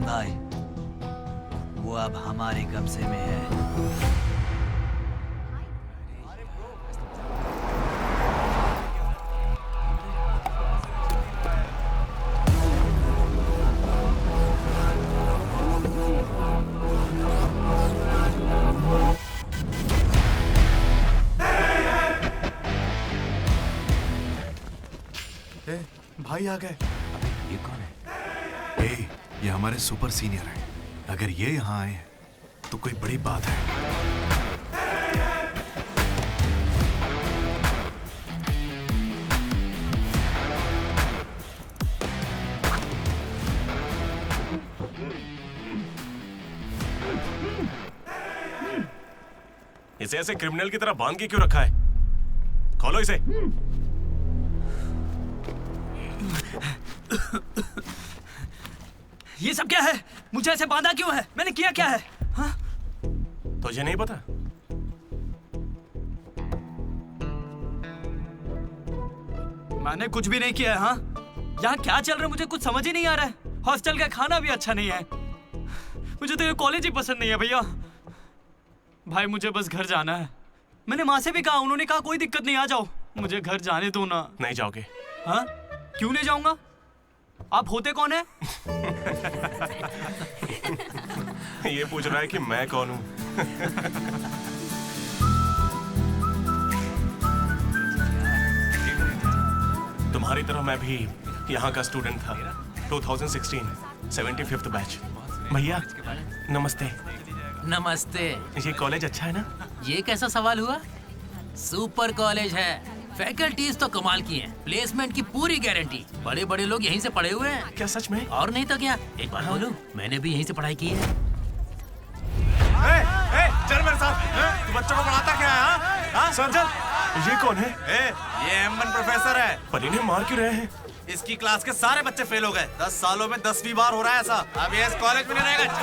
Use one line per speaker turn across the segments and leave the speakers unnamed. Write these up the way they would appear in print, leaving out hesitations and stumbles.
भाई, वो अब हमारे कब्जे में है।
भाई आ गए।
ये कौन है?
ये हमारे सुपर सीनियर हैं। अगर ये यहाँ आए हैं तो कोई बड़ी बात है।
इसे ऐसे क्रिमिनल की तरह बांध के क्यों रखा है? खोलो इसे।
ये सब क्या है? मुझे ऐसे बांधा क्यों है? मैंने किया क्या है? हाँ?
तुझे नहीं पता?
मैंने कुछ भी नहीं किया है। हाँ? यहाँ क्या चल रहा है मुझे कुछ समझ ही नहीं आ रहा है। हॉस्टल का खाना भी अच्छा नहीं है। मुझे तो ये कॉलेज ही पसंद नहीं है भैया। भाई मुझे बस घर जाना है। मैंने माँ से भी कहा, उन्होंने कहा कोई दिक्कत नहीं, आ जाओ। मुझे घर जाने दो ना।
नहीं जाओगे?
हाँ? क्यों नहीं जाऊंगा? आप होते कौन है?
ये पूछ रहा है कि मैं कौन हूँ। तुम्हारी तरह मैं भी यहाँ का स्टूडेंट था। 2016 75th बैच। भैया नमस्ते।
नमस्ते।
ये कॉलेज अच्छा है ना?
ये कैसा सवाल हुआ? सुपर कॉलेज है। फैकल्टीज तो कमाल की हैं। प्लेसमेंट की पूरी गारंटी। बड़े बड़े लोग यहीं से पढ़े हुए हैं।
क्या सच में?
और नहीं तो क्या। एक बार बोलूं, मैंने भी यहीं से पढ़ाई की है।
चल मेरे साथ। तू बच्चों को पढ़ाता क्या है? हाँ?
सर चल। ये कौन है?
ये M1 प्रोफेसर है।
पर इन्हें मार क्यों रहे हैं?
इसकी क्लास के सारे बच्चे फेल हो गए। 10 सालों में 10वीं बार हो रहा है ऐसा। अब ये इस कॉलेज में नहीं रहेगा।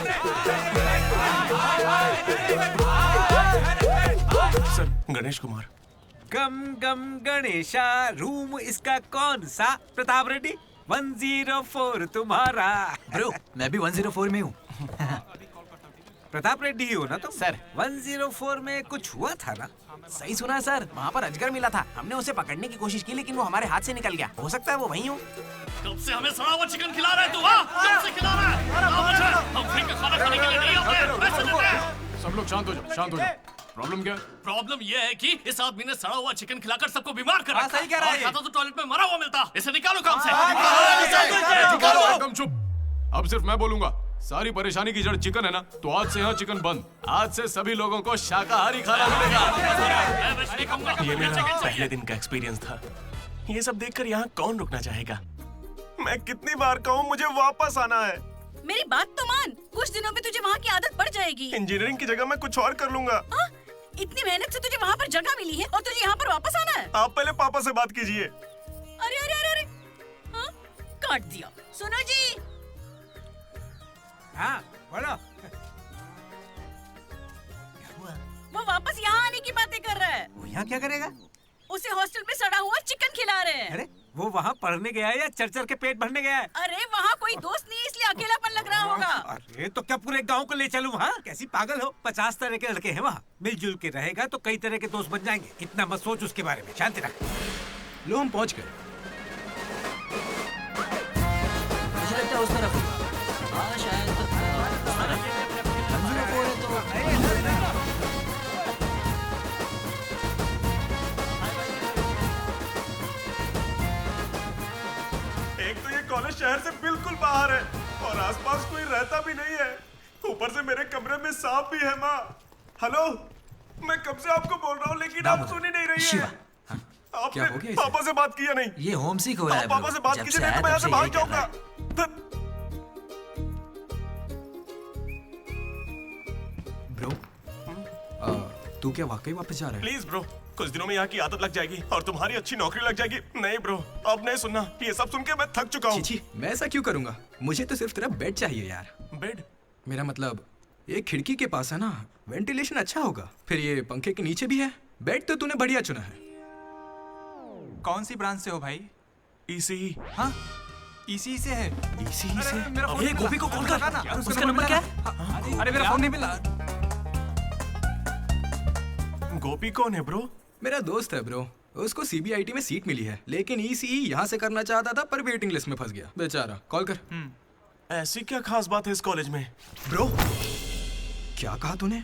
सर गणेश कुमार।
गम गम गणेशा। रूम इसका कौन सा? प्रताप रेड्डी 104 तुम्हारा।
ब्रो मैं भी 104 में हूँ।
प्रताप रेड्डी ही हो ना तुम?
सर
104 में कुछ हुआ था ना?
सही सुना है सर, वहाँ पर अजगर मिला था। हमने उसे पकड़ने की कोशिश की लेकिन वो हमारे हाथ से निकल गया। हो सकता है वो वही हो।
कब से हमें सड़ा हुआ चिकन खिला रहा है तू? कब से खिला रहा है? हम फ्री का खाना खाने के लिए नहीं आते, पैसे देते हैं।
सब लोग शांत हो जाओ, शांत हो जाओ। प्रॉब्लम क्या है?
प्रॉब्लम ये है कि इस आदमी ने सड़ा हुआ चिकन खिलाकर सबको बीमार कर रखा।
सही कह रहा है।
खाता तो टॉयलेट में मरा हुआ मिलता। इसे निकालो काम से।
एकदम चुप। अब सिर्फ मैं बोलूंगा। सारी परेशानी की जड़ चिकन है ना, तो आज से यहाँ चिकन बंद। आज से सभी लोगों को शाकाहारी खाना मिलेगा।
ये मेरा पहले दिन का एक्सपीरियंस था। ये सब देखकर यहाँ कौन रुकना चाहेगा? मैं कितनी बार कहूँ मुझे वापस आना है।
मेरी बात तो मान, कुछ दिनों में तुझे वहाँ की आदत पड़ जाएगी।
इंजीनियरिंग की जगह मैं कुछ और कर लूंगा।
इतनी मेहनत से तुझे वहाँ पर जगह मिली है और तुझे यहाँ पर वापस आना है?
आप पहले पापा से बात कीजिए।
अरे अरे अरे अरे, हाँ? काट दिया। सुनो जी।
हाँ बोलो।
वो वापस यहाँ आने की बातें कर रहा है।
वो यहाँ क्या करेगा?
उसे हॉस्टल में सड़ा हुआ चिकन खिला रहे हैं।
अरे वो वहाँ पढ़ने गया है या चर के पेट भरने गया है?
अरे वहाँ कोई दोस्त नहीं, इसलिए अकेलापन लग रहा होगा।
अरे तो क्या पूरे गांव को ले चलूं? हाँ कैसी पागल हो? 50 तरह के लड़के हैं वहाँ। मिलजुल के रहेगा तो कई तरह के दोस्त बन जाएंगे। इतना मत सोच उसके बारे में, शांति रख।
लो हम पहुँच गए।
मुझे लगता है उस तरफ। हाँ शायद उस तरफ। मंजूर को है तो
एक तो ये कॉलेज शहर से बिल्कुल बाहर है और आसपास कोई रहता भी नहीं है। ऊपर से मेरे कमरे में सांप भी है। माँ हेलो, मैं कब से आपको बोल रहा हूँ लेकिन आप सुन ही नहीं रही है।
क्या हो
आपने
गया इसे?
पापा से बात किया नहीं?
ये होम सिक हो रहा है
पापा से बात कीजिए नहीं तो मैं यहाँ से भाग जाऊंगा।
ब्रो, तू क्या वाकई वापस जा रहा है?
प्लीज ब्रो, कुछ दिनों में यहाँ की आदत लग जाएगी और तुम्हारी अच्छी नौकरी लग जाएगी। नहीं ब्रो, अब नहीं सुनना। ये सब सुन के मैं थक चुका हूँ।
छी, मैं ऐसा क्यों करूंगा? मुझे तो सिर्फ तेरा बेड चाहिए यार।
बेड?
मेरा मतलब ये खिड़की के पास है ना, वेंटिलेशन अच्छा होगा। फिर ये पंखे के नीचे भी है। बेड तो तूने बढ़िया चुना है।
कौन सी ब्रांच से हो भाई?
ईसीई।
हाँ इसी से है।
इसी से?
ये गोपी को कॉल कर ना। उसका नंबर क्या है?
अरे मेरा फोन नहीं मिला।
गोपी कौन है ब्रो?
मेरा दोस्त है ब्रो। उसको सीबीआईटी में सीट मिली है लेकिन ईसीई यहाँ से करना चाहता था पर वेटिंग लिस्ट में फंस गया बेचारा। कॉल कर।
ऐसी क्या खास बात है इस कॉलेज में?
ब्रो क्या कहा तूने?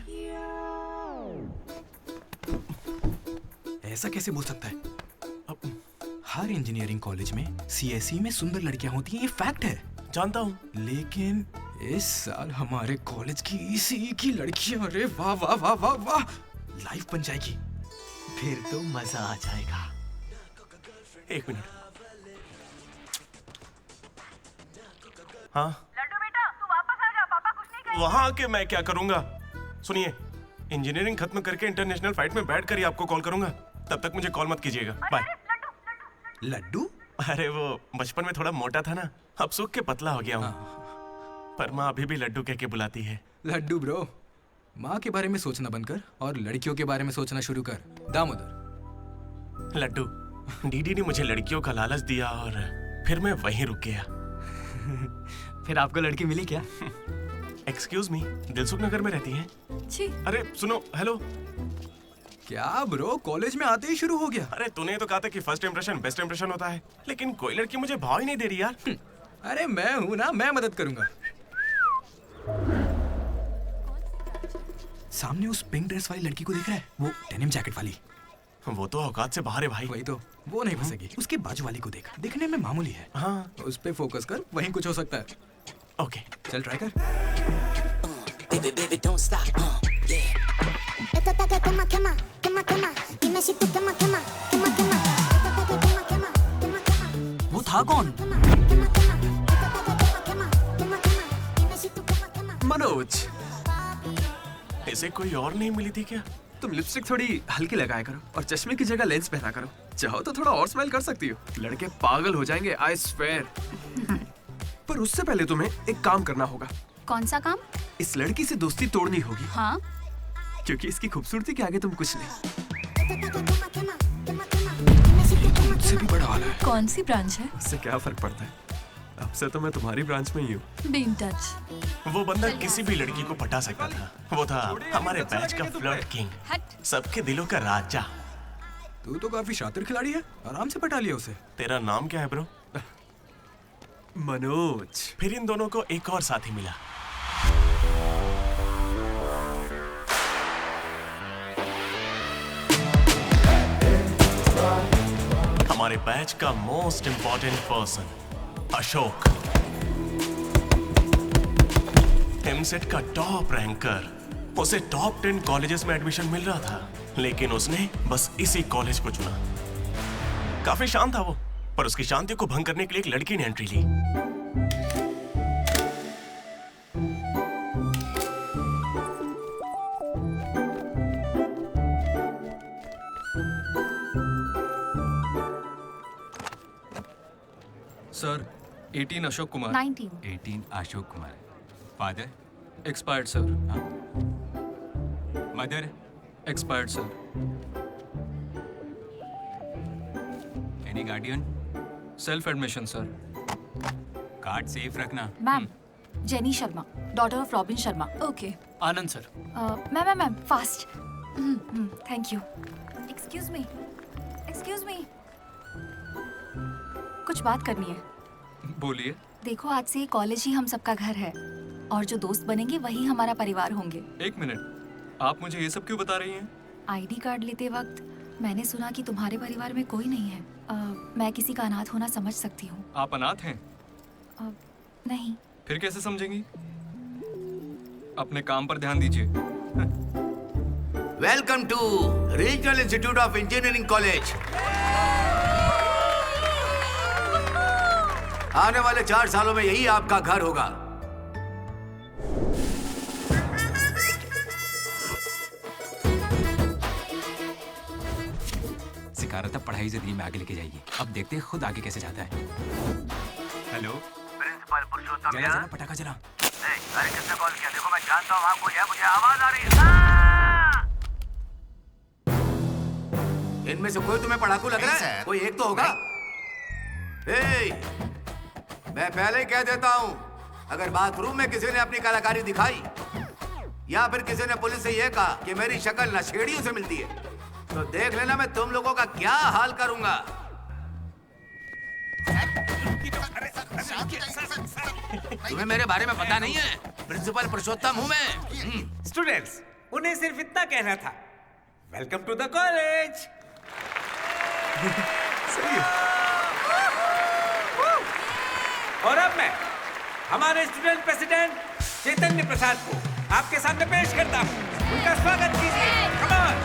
ऐसा कैसे बोल सकता है? हर इंजीनियरिंग कॉलेज में सीएसई में सुंदर लड़कियां होती हैं, ये फैक्ट है।
जानता हूँ,
लेकिन इस साल हमारे कॉलेज की ईसीई की लड़कियां, अरे वाह वाह वाह वाह वाह, लाइफ बन जाएगी।
फिर तो मजा आ जाएगा। एक मिनट। हाँ
लड्डू बेटा, तू वापस आ जा, पापा कुछ नहीं कहेंगे।
वहाँ आके मैं क्या करूँगा? सुनिए, इंजीनियरिंग खत्म करके इंटरनेशनल फ्लाइट में बैठ कर ही आपको कॉल करूंगा। तब तक मुझे कॉल मत कीजिएगा। बाय।
लड्डू?
अरे वो बचपन में थोड़ा मोटा था ना, अब सूख के पतला हो गया हूँ। पर माँ अभी भी लड्डू कह के बुलाती है।
लड्डू ब्रो, माँ के बारे में सोचना बंद कर और लड़कियों के बारे में सोचना शुरू कर। दामोदर।
लड्डू, डीडी ने मुझे लड़कियों का लालच दिया और फिर मैं वहीं रुक गया।
फिर आपको लड़की मिली क्या?
एक्सक्यूज मी, दिलसुख नगर में रहती हैं? अरे सुनो, हेलो।
क्या ब्रो, कॉलेज में आते ही शुरू हो गया?
अरे तूने तो कहा था कि फर्स्ट इंप्रेशन बेस्ट इंप्रेशन होता है, लेकिन कोई लड़की मुझे भाव ही नहीं दे रही यार।
अरे मैं हूं ना, मैं मदद करूंगा। सामने उस पिंक ड्रेस वाली लड़की को देख रहा है? वो डेनिम जैकेट वाली।
वो तो औकात से बाहर है भाई।
वही तो, वो नहीं फंसेगी। उसके बाजू वाली को देख, दिखने में मामूली है।
हाँ,
उस पे फोकस कर, वहीं कुछ हो सकता है।
ओके,
चल ट्राई कर।
Baby, baby, don't stop, yeah. Esto está que quema, quema, quema, quema. Dime si tú quema, quema, quema, quema. Esto está que quema, quema, quema, quema.
वो था कौन?
मनोज।
इसे कोई और नहीं मिली थी क्या?
तुम लिपस्टिक थोड़ी हल्की लगाया करो और चश्मे की जगह लेंस पहना करो। चाहो तो थोड़ा और स्माइल कर सकती हो, लड़के पागल हो जाएंगे, आई स्वेयर। पर उससे पहले तुम्हें एक काम करना होगा।
कौन सा काम?
इस लड़की से दोस्ती तोड़नी होगी।
हाँ?
क्योंकि इसकी खूबसूरती के आगे तुम कुछ नहीं।
मुझसे भी बड़ा वाला है।
कौन सी ब्रांच है?
इससे क्या फर्क पड़ता है? अब से तो मैं तुम्हारी ब्रांच में ही हूँ।
Be in touch.
वो बंदा किसी भी लड़की को पटा सकता था। वो था हमारे बैच का फ्लर्ट किंग, सबके दिलों का राजा।
तू तो काफी शातिर खिलाड़ी है, आराम से पटा लिया उसे।
तेरा नाम क्या है ब्रो?
मनोज।
फिर इन दोनों को एक और साथी मिला। हमारे बैच का most important person Ashok, EAMCET का टॉप रैंकर। उसे टॉप 10 कॉलेजेस में एडमिशन मिल रहा था, लेकिन उसने बस इसी कॉलेज को चुना। काफी शांत था वो, पर उसकी शांति को भंग करने के लिए एक लड़की ने एंट्री ली।
Sir 18 Ashok Kumar
19.
18 Ashok Kumar. Father?
Expired sir.
Mother?
Expired sir.
Any guardian?
Self admission sir.
Card safe रखना.
Ma'am, Jenny Sharma, daughter of Robin Sharma.
Okay. Anand sir.
Ma'am, fast. Thank you. Excuse me. कुछ बात करनी है.
बोलिए.
देखो, आज से कॉलेज ही हम सबका घर है और जो दोस्त बनेंगे वही हमारा परिवार होंगे.
एक मिनट, आप मुझे ये सब क्यों बता रही हैं?
आईडी कार्ड लेते वक्त मैंने सुना कि तुम्हारे परिवार में कोई नहीं है. मैं किसी का अनाथ होना समझ सकती हूँ.
आप अनाथ हैं?
नहीं.
फिर कैसे समझेंगी? अपने काम पर ध्यान दीजिए.
Welcome to regional institute of engineering college. आने वाले 4 सालों में यही आपका घर होगा.
सिखा रहा था पढ़ाई से दिन में आगे लेके जाइए. अब देखते हैं खुद आगे कैसे जाता है. हेलो
प्रिंसिपल पुरुषोत्तम.
जला पटाखा जला.
अरे किसने कॉल किया? देखो मैं जानता हूँ आपको. मुझे आवाज आ रही है. इनमें से कोई तुम्हें पढ़ाकू लग रहा है? कोई एक तो होगा. मैं पहले ही कह देता हूँ, अगर बाथरूम में किसी ने अपनी कलाकारी दिखाई या फिर किसी ने पुलिस से यह कहा कि मेरी शक्ल नशेड़ियों से मिलती है, तो देख लेना मैं तुम लोगों का क्या हाल करूंगा. तुम्हें मेरे बारे में पता नहीं है. प्रिंसिपल पुरुषोत्तम हूँ मैं.
स्टूडेंट्स, उन्हें सिर्फ इतना कहना था. Welcome to the college.
सही है.
और अब मैं हमारे स्टूडेंट प्रेसिडेंट चैतन्य प्रसाद को आपके सामने पेश करता हूँ. उनका स्वागत कीजिए. Come on.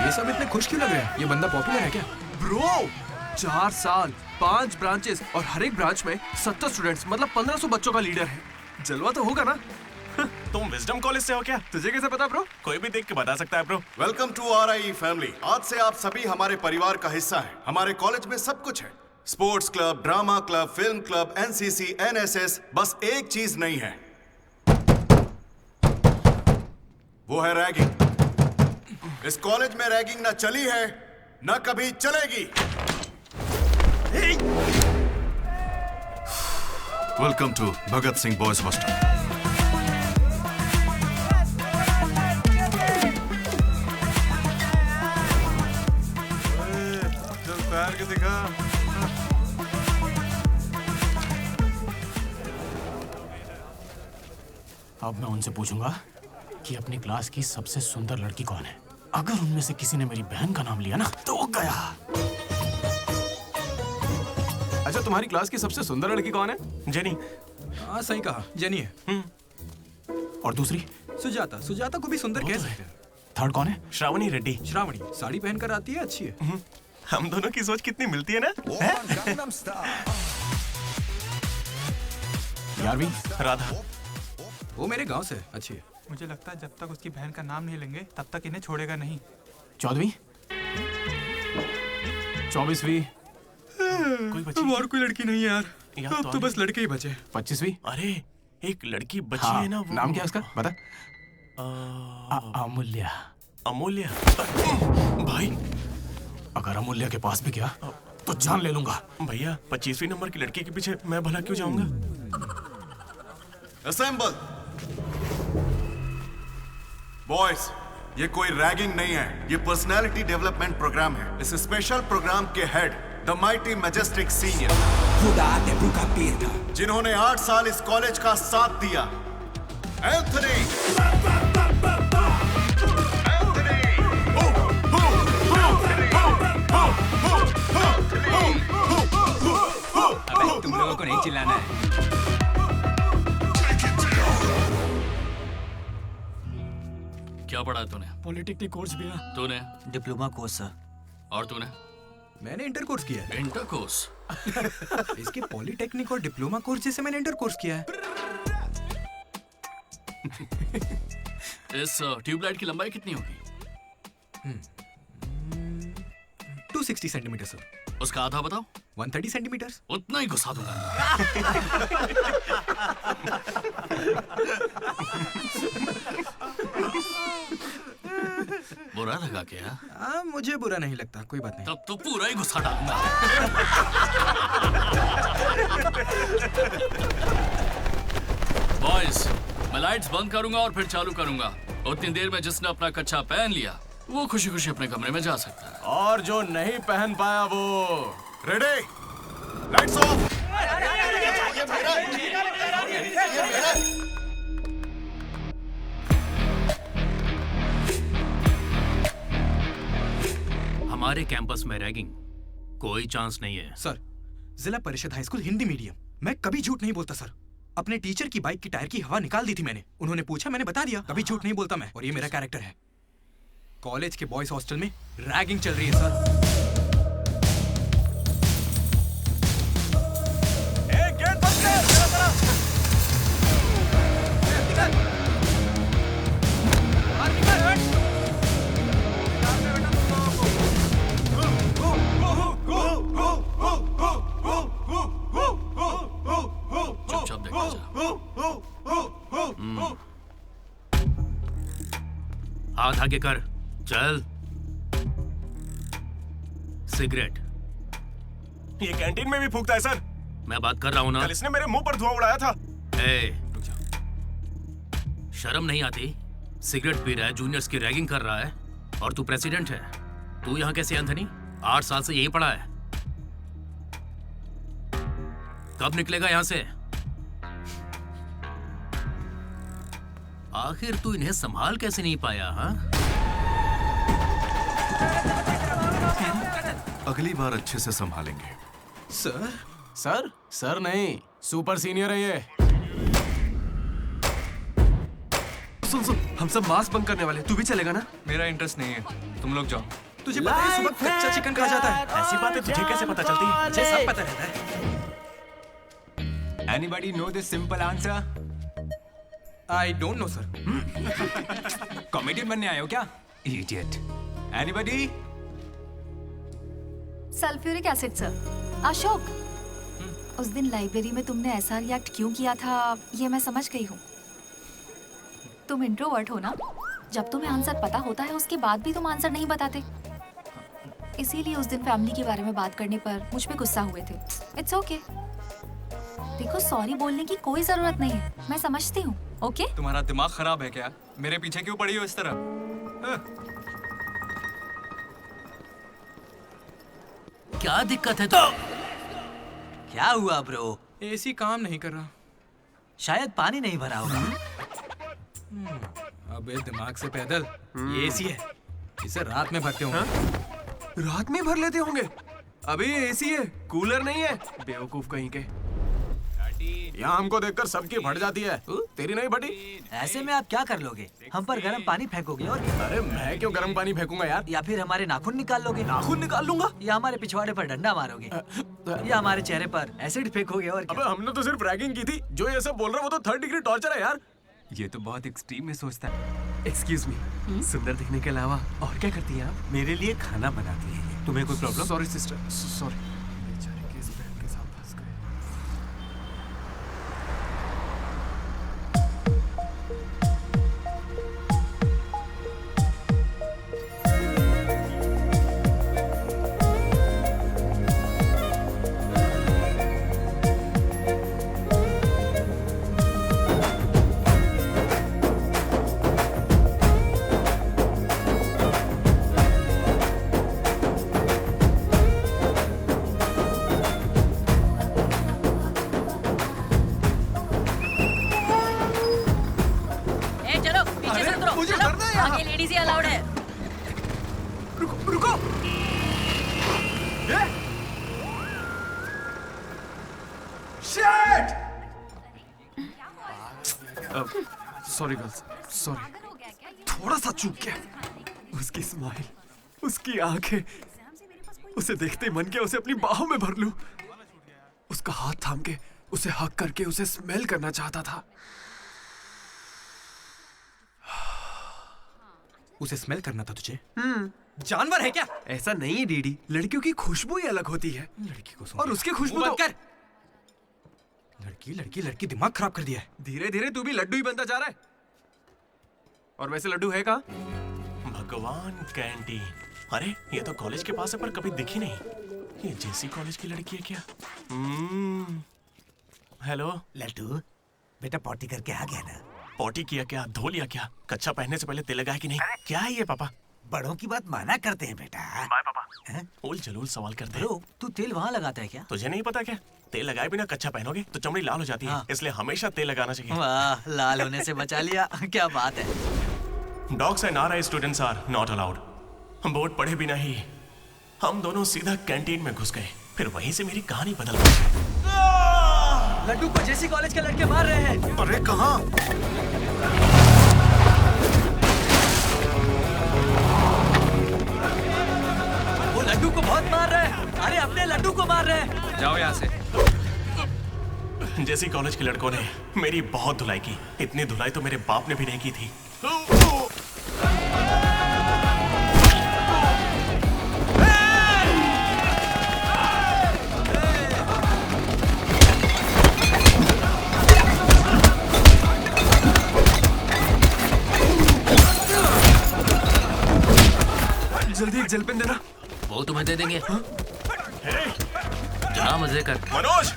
ये सब इतने खुश क्यों लग रहे हैं? ये बंदा पॉपुलर है क्या? ब्रो, 4 साल, 5 ब्रांचेस और हर एक ब्रांच में 70 स्टूडेंट्स, मतलब 1500 बच्चों का लीडर है. जलवा तो होगा ना?
तुम विजडम कॉलेज से हो क्या?
तुझे कैसे पता ब्रो?
कोई भी देख के बता सकता है bro.
Welcome to RIE family. आज से आप सभी हमारे परिवार का हिस्सा हैं. हमारे कॉलेज में सब कुछ है. Sports club, drama club, film club, NCC, NSS. बस एक चीज नहीं है, वो है रैगिंग. इस कॉलेज में रैगिंग ना चली है, ना कभी चलेगी.
Welcome to Bhagat Singh boys hostel.
पैर के दिखा.
अब मैं उनसे पूछूंगा कि अपनी क्लास की सबसे सुंदर लड़की कौन है. अगर उनमें से किसी ने मेरी बहन का नाम लिया ना तो वो गया.
अच्छा, तुम्हारी क्लास की सबसे सुंदर लड़की कौन है?
जेनी.
हाँ, सही कहा, जेनी है.
और दूसरी?
सुजाता. सुजाता को भी सुंदर कह सकते हैं.
थर्ड कौन है?
श्रावणी रेड्डी.
श्रावणी साड़ी पहनकर आती है, अच्छी है.
हम दोनों की सोच कितनी मिलती है ना.
यारवी.
राधा.
वो मेरे गांव से, अच्छी है.
मुझे लगता है जब तक उसकी बहन का नाम नहीं लेंगे तब तक इन्हें छोड़ेगा नहीं.
14वीं. 24वीं.
कोई बची?
और कोई लड़की नहीं है यार. अब तो बस लड़के ही बचे.
25वीं.
अरे एक लड़की बची है ना. वो
नाम क्या उसका बता. अमूल्य.
अमूल्य. भाई
अगर अमूल्य के पास भी गया तो जान ले लूंगा.
भैया 25वीं नंबर की लड़की के पीछे मैं भला क्यों जाऊंगा.
असेंबल. बॉयज, ये कोई रैगिंग नहीं है, ये पर्सनालिटी डेवलपमेंट प्रोग्राम है. इस स्पेशल प्रोग्राम के head the mighty majestic senior, जिन्होंने 8 साल इस कॉलेज का साथ दिया, एंथनी.
अबे तुम लोगों को नहीं चिल्लाना है.
क्या पढ़ा तूने?
पॉलिटेक्निक कोर्स भी है.
तूने?
Diploma course sir.
और तूने?
मैंने इंटर कोर्स किया है.
Inter course?
इसके पॉलिटेक्निक और डिप्लोमा कोर्स जैसे मैंने इंटर कोर्स किया है.
इस ट्यूबलाइट की लंबाई कितनी होगी?
260 सेंटीमीटर सर।
उसका आधा बताओ।
130 सेंटीमीटर।
उतना ही घुसा दूंगा। बुरा लगा क्या?
मुझे बुरा नहीं लगता, कोई बात नहीं।
तब तो पूरा ही घुसा डालूंगा। बॉयज, मैं लाइट्स बंद करूंगा और फिर चालू करूंगा। उतनी देर में जिसने अपना कच्छा पहन लिया वो खुशी खुशी अपने कमरे में जा सकता है।
और जो नहीं पहन पाया वो
रेडी, लाइट्स ऑफ।
हमारे कैंपस में रैगिंग कोई चांस नहीं है
सर। जिला परिषद हाई स्कूल हिंदी मीडियम, मैं कभी झूठ नहीं बोलता सर। अपने टीचर की बाइक की टायर की हवा निकाल दी थी मैंने। उन्होंने पूछा, मैंने बता दिया। कभी झूठ नहीं बोलता मैं, और ये मेरा कैरेक्टर है। कॉलेज के बॉयज हॉस्टल में रैगिंग चल रही है सर।
चुपचाप देखा जा।
हाथ आगे कर, चल। सिगरेट
ये कैंटीन में भी फूकता है सर।
मैं बात कर रहा हूं ना।
कल इसने मेरे मुंह पर धुआं उड़ाया था।
शर्म नहीं आती? सिगरेट पी रहा है, जूनियर्स की रैगिंग कर रहा है, और तू प्रेसिडेंट है। तू यहाँ कैसे एंथनी? 8 साल से यही पढ़ा है। कब निकलेगा यहाँ से? आखिर तू इन्हें संभाल कैसे नहीं पाया? हाँ,
अगली बार अच्छे से संभालेंगे।
सर? सर? सर नहीं, सुपर सीनियर है ये।
सुन सुन, हम सब मास्क बंद करने वाले। तू भी चलेगा ना?
मेरा इंटरेस्ट नहीं है, तुम लोग जाओ।
तुझे पता है सुबह कच्चा चिकन खा जाता है?
ऐसी बातें तुझे कैसे पता चलती है?
मुझे सब पता रहता है।
Anybody know the simple answer?
I don't know sir.
Comedian बनने आए हो क्या? Idiot. Anybody?
Sulphuric acid sir. Ashok, उस दिन लाइब्रेरी में तुमने ऐसा रिएक्ट क्यों किया था ये मैं समझ गई हूँ। तुम इंट्रोवर्ट हो ना? जब तुम्हें आंसर पता होता है उसके बाद भी तुम आंसर नहीं बताते। इसीलिए उस दिन फैमिली के बारे में बात करने पर मुझ पे गुस्सा हुए थे। It's okay. देखो, सॉरी बोलने की कोई जरूरत नहीं है, मैं समझती हूँ। ओके?
तुम्हारा दिमाग खराब है क्या? मेरे पीछे क्यों पड़ी हो इस तरह?
क्या दिक्कत है? तो
क्या हुआ ब्रो?
एसी काम नहीं कर रहा।
शायद पानी नहीं भरा होगा।
अबे दिमाग से पैदल, ये एसी है, इसे रात में भरते होंगे।
रात में भर लेते होंगे? अबे ये एसी है, कूलर नहीं है। बेवकूफ कहीं के।
यहाँ हमको देखकर सबकी फट जाती है, तेरी नहीं फटी?
ऐसे में आप क्या कर लोगे? हम पर गर्म पानी फेंकोगे और क्या?
अरे मैं क्यों गर्म पानी फेंकूंगा यार?
या फिर हमारे नाखून निकाल लोगे?
नाखून निकाल लूंगा?
या हमारे पिछवाड़े पर डंडा मारोगे? या हमारे चेहरे पर एसिड फेंकोगे और क्या?
अबे हमने तो सिर्फ रैगिंग की थी। जो ये सब बोल रहा है वो तो 3rd डिग्री टॉर्चर है यार।
ये तो बहुत एक्सट्रीम में सोचता है।
एक्सक्यूज मी, सुंदर दिखने के अलावा और क्या करती हैं आप?
मेरे लिए खाना बनाती है। तुम्हें कोई प्रॉब्लम?
Sorry sister, sorry. बेचारे किस बहन के साथ फंस गए। Sorry girls, sorry. थोड़ा सा चूक गया। उसकी स्माइल, उसकी आंखें, उसे देखते ही मन किया उसे अपनी बाहों में भर लूं। उसका हाथ थाम के उसे हक करके उसे स्मेल करना चाहता था।
उसे स्मेल करना था तुझे? जानवर है क्या?
ऐसा नहीं है डीडी, लड़कियों की खुशबू ही अलग होती है।
लड़की को
और उसकी खुशबू
मुंह
तो...
बंद कर। लड़की दिमाग खराब कर दिया है।
धीरे धीरे तू भी लड्डू ही बनता जा रहा है। और वैसे लड्डू है कहाँ?
भगवान, कैंटीन। अरे ये तो कॉलेज के पास है पर कभी दिखी नहीं। ये जेसी कॉलेज की लड़की है क्या? हेलो
लड्डू, बेटा पॉटी करके आ गया ना?
पॉटी किया क्या? धो लिया क्या? कच्चा पहनने से पहले तेल लगाया कि नहीं? क्या है ये पापा?
बड़ों की बात माना करते हैं बेटा।
बाय पापा। उल जलूल सवाल करते हैं।
तू तेल वहाँ लगाता है क्या?
तुझे नहीं पता क्या? तेल लगाए बिना कच्चा पहनोगे तो चमड़ी लाल हो जाती है, इसलिए हमेशा तेल लगाना चाहिए।
वाह, लाल होने से बचा लिया। क्या बात है।
Dogs and RI students are not allowed. हम बोर्ड पढ़े बिना ही हम दोनों सीधा कैंटीन में घुस गए। फिर वहीं से मेरी कहानी बदल गई।
लड्डू को जेसी कॉलेज के लड़के मार रहे हैं।
अरे कहाँ?
वो लड्डू को बहुत मार रहे हैं। अरे अपने लड्डू को मार रहे हैं।
जाओ यहाँ से।
जेसी कॉलेज के लड़कों ने मेरी बहुत धुलाई की। इतनी धुलाई तो मेरे बाप ने भी नहीं की थी।
जल्दी एक जेल पेन देना।
वो तुम्हें दे देंगे। जा मजे कर।
मनोज!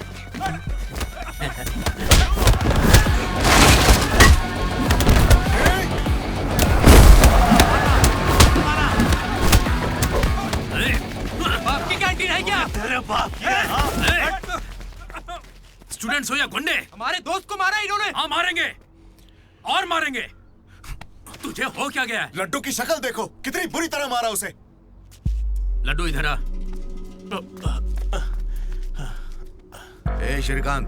बाप की कैंटीन है क्या?
तेरे बाप की है, हाँ?
स्टूडेंट्स हो या गुंडे?
हमारे दोस्त को मारा इन्होंने।
हाँ मारेंगे और मारेंगे। तुझे हो क्या गया?
लड्डू की शक्ल देखो, कितनी बुरी तरह मारा उसे।
लड्डू इधर आ।
ए श्रीकांत,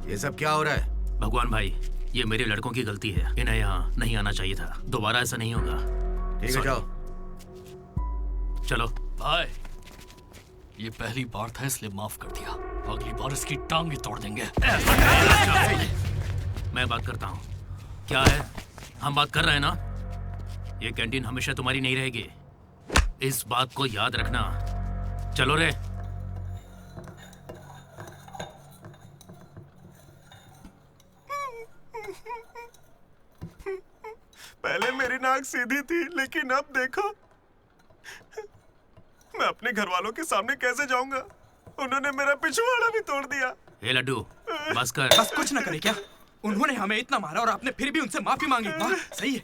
ये सब क्या हो रहा है?
भगवान भाई, ये मेरे लड़कों की गलती है। इन्हें यहाँ नहीं आना चाहिए था। दोबारा ऐसा नहीं होगा।
ठीक है, जाओ।
चलो
भाई, ये पहली बार था इसलिए माफ कर दिया। अगली बार इसकी टांग ही तोड़ देंगे।
मैं बात करता हूँ। क्या है? हम बात कर रहे हैं ना? ये कैंटीन हमेशा तुम्हारी नहीं रहेगी। इस बात को याद रखना। चलो रे।
पहले मेरी नाक सीधी थी, लेकिन अब देखो, मैं अपने घर वालों के सामने कैसे जाऊंगा? उन्होंने मेरा पिछवाड़ा भी तोड़ दिया।
ए लड्डू, बस कर।
बस कुछ ना करे क्या? उन्होंने हमें इतना मारा और आपने फिर भी उनसे माफी मांगी। वाह, सही है।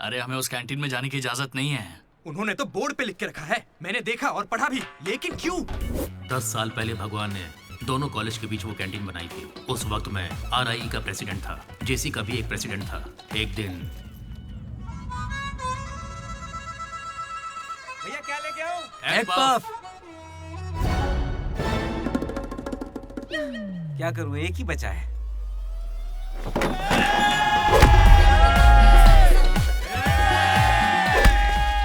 अरे हमें उस कैंटीन में जाने की इजाजत नहीं है।
उन्होंने तो बोर्ड पे लिख के रखा है, मैंने देखा और पढ़ा भी, लेकिन क्यों?
10 साल पहले भगवान ने दोनों कॉलेज के बीच वो कैंटीन बनाई थी। उस वक्त मैं आरआई का प्रेसिडेंट था, जेसी का भी एक प्रेसिडेंट था। एक दिन
भैया क्या लेके आओ?
Egg puff.
क्या करूं, एक ही बचा है।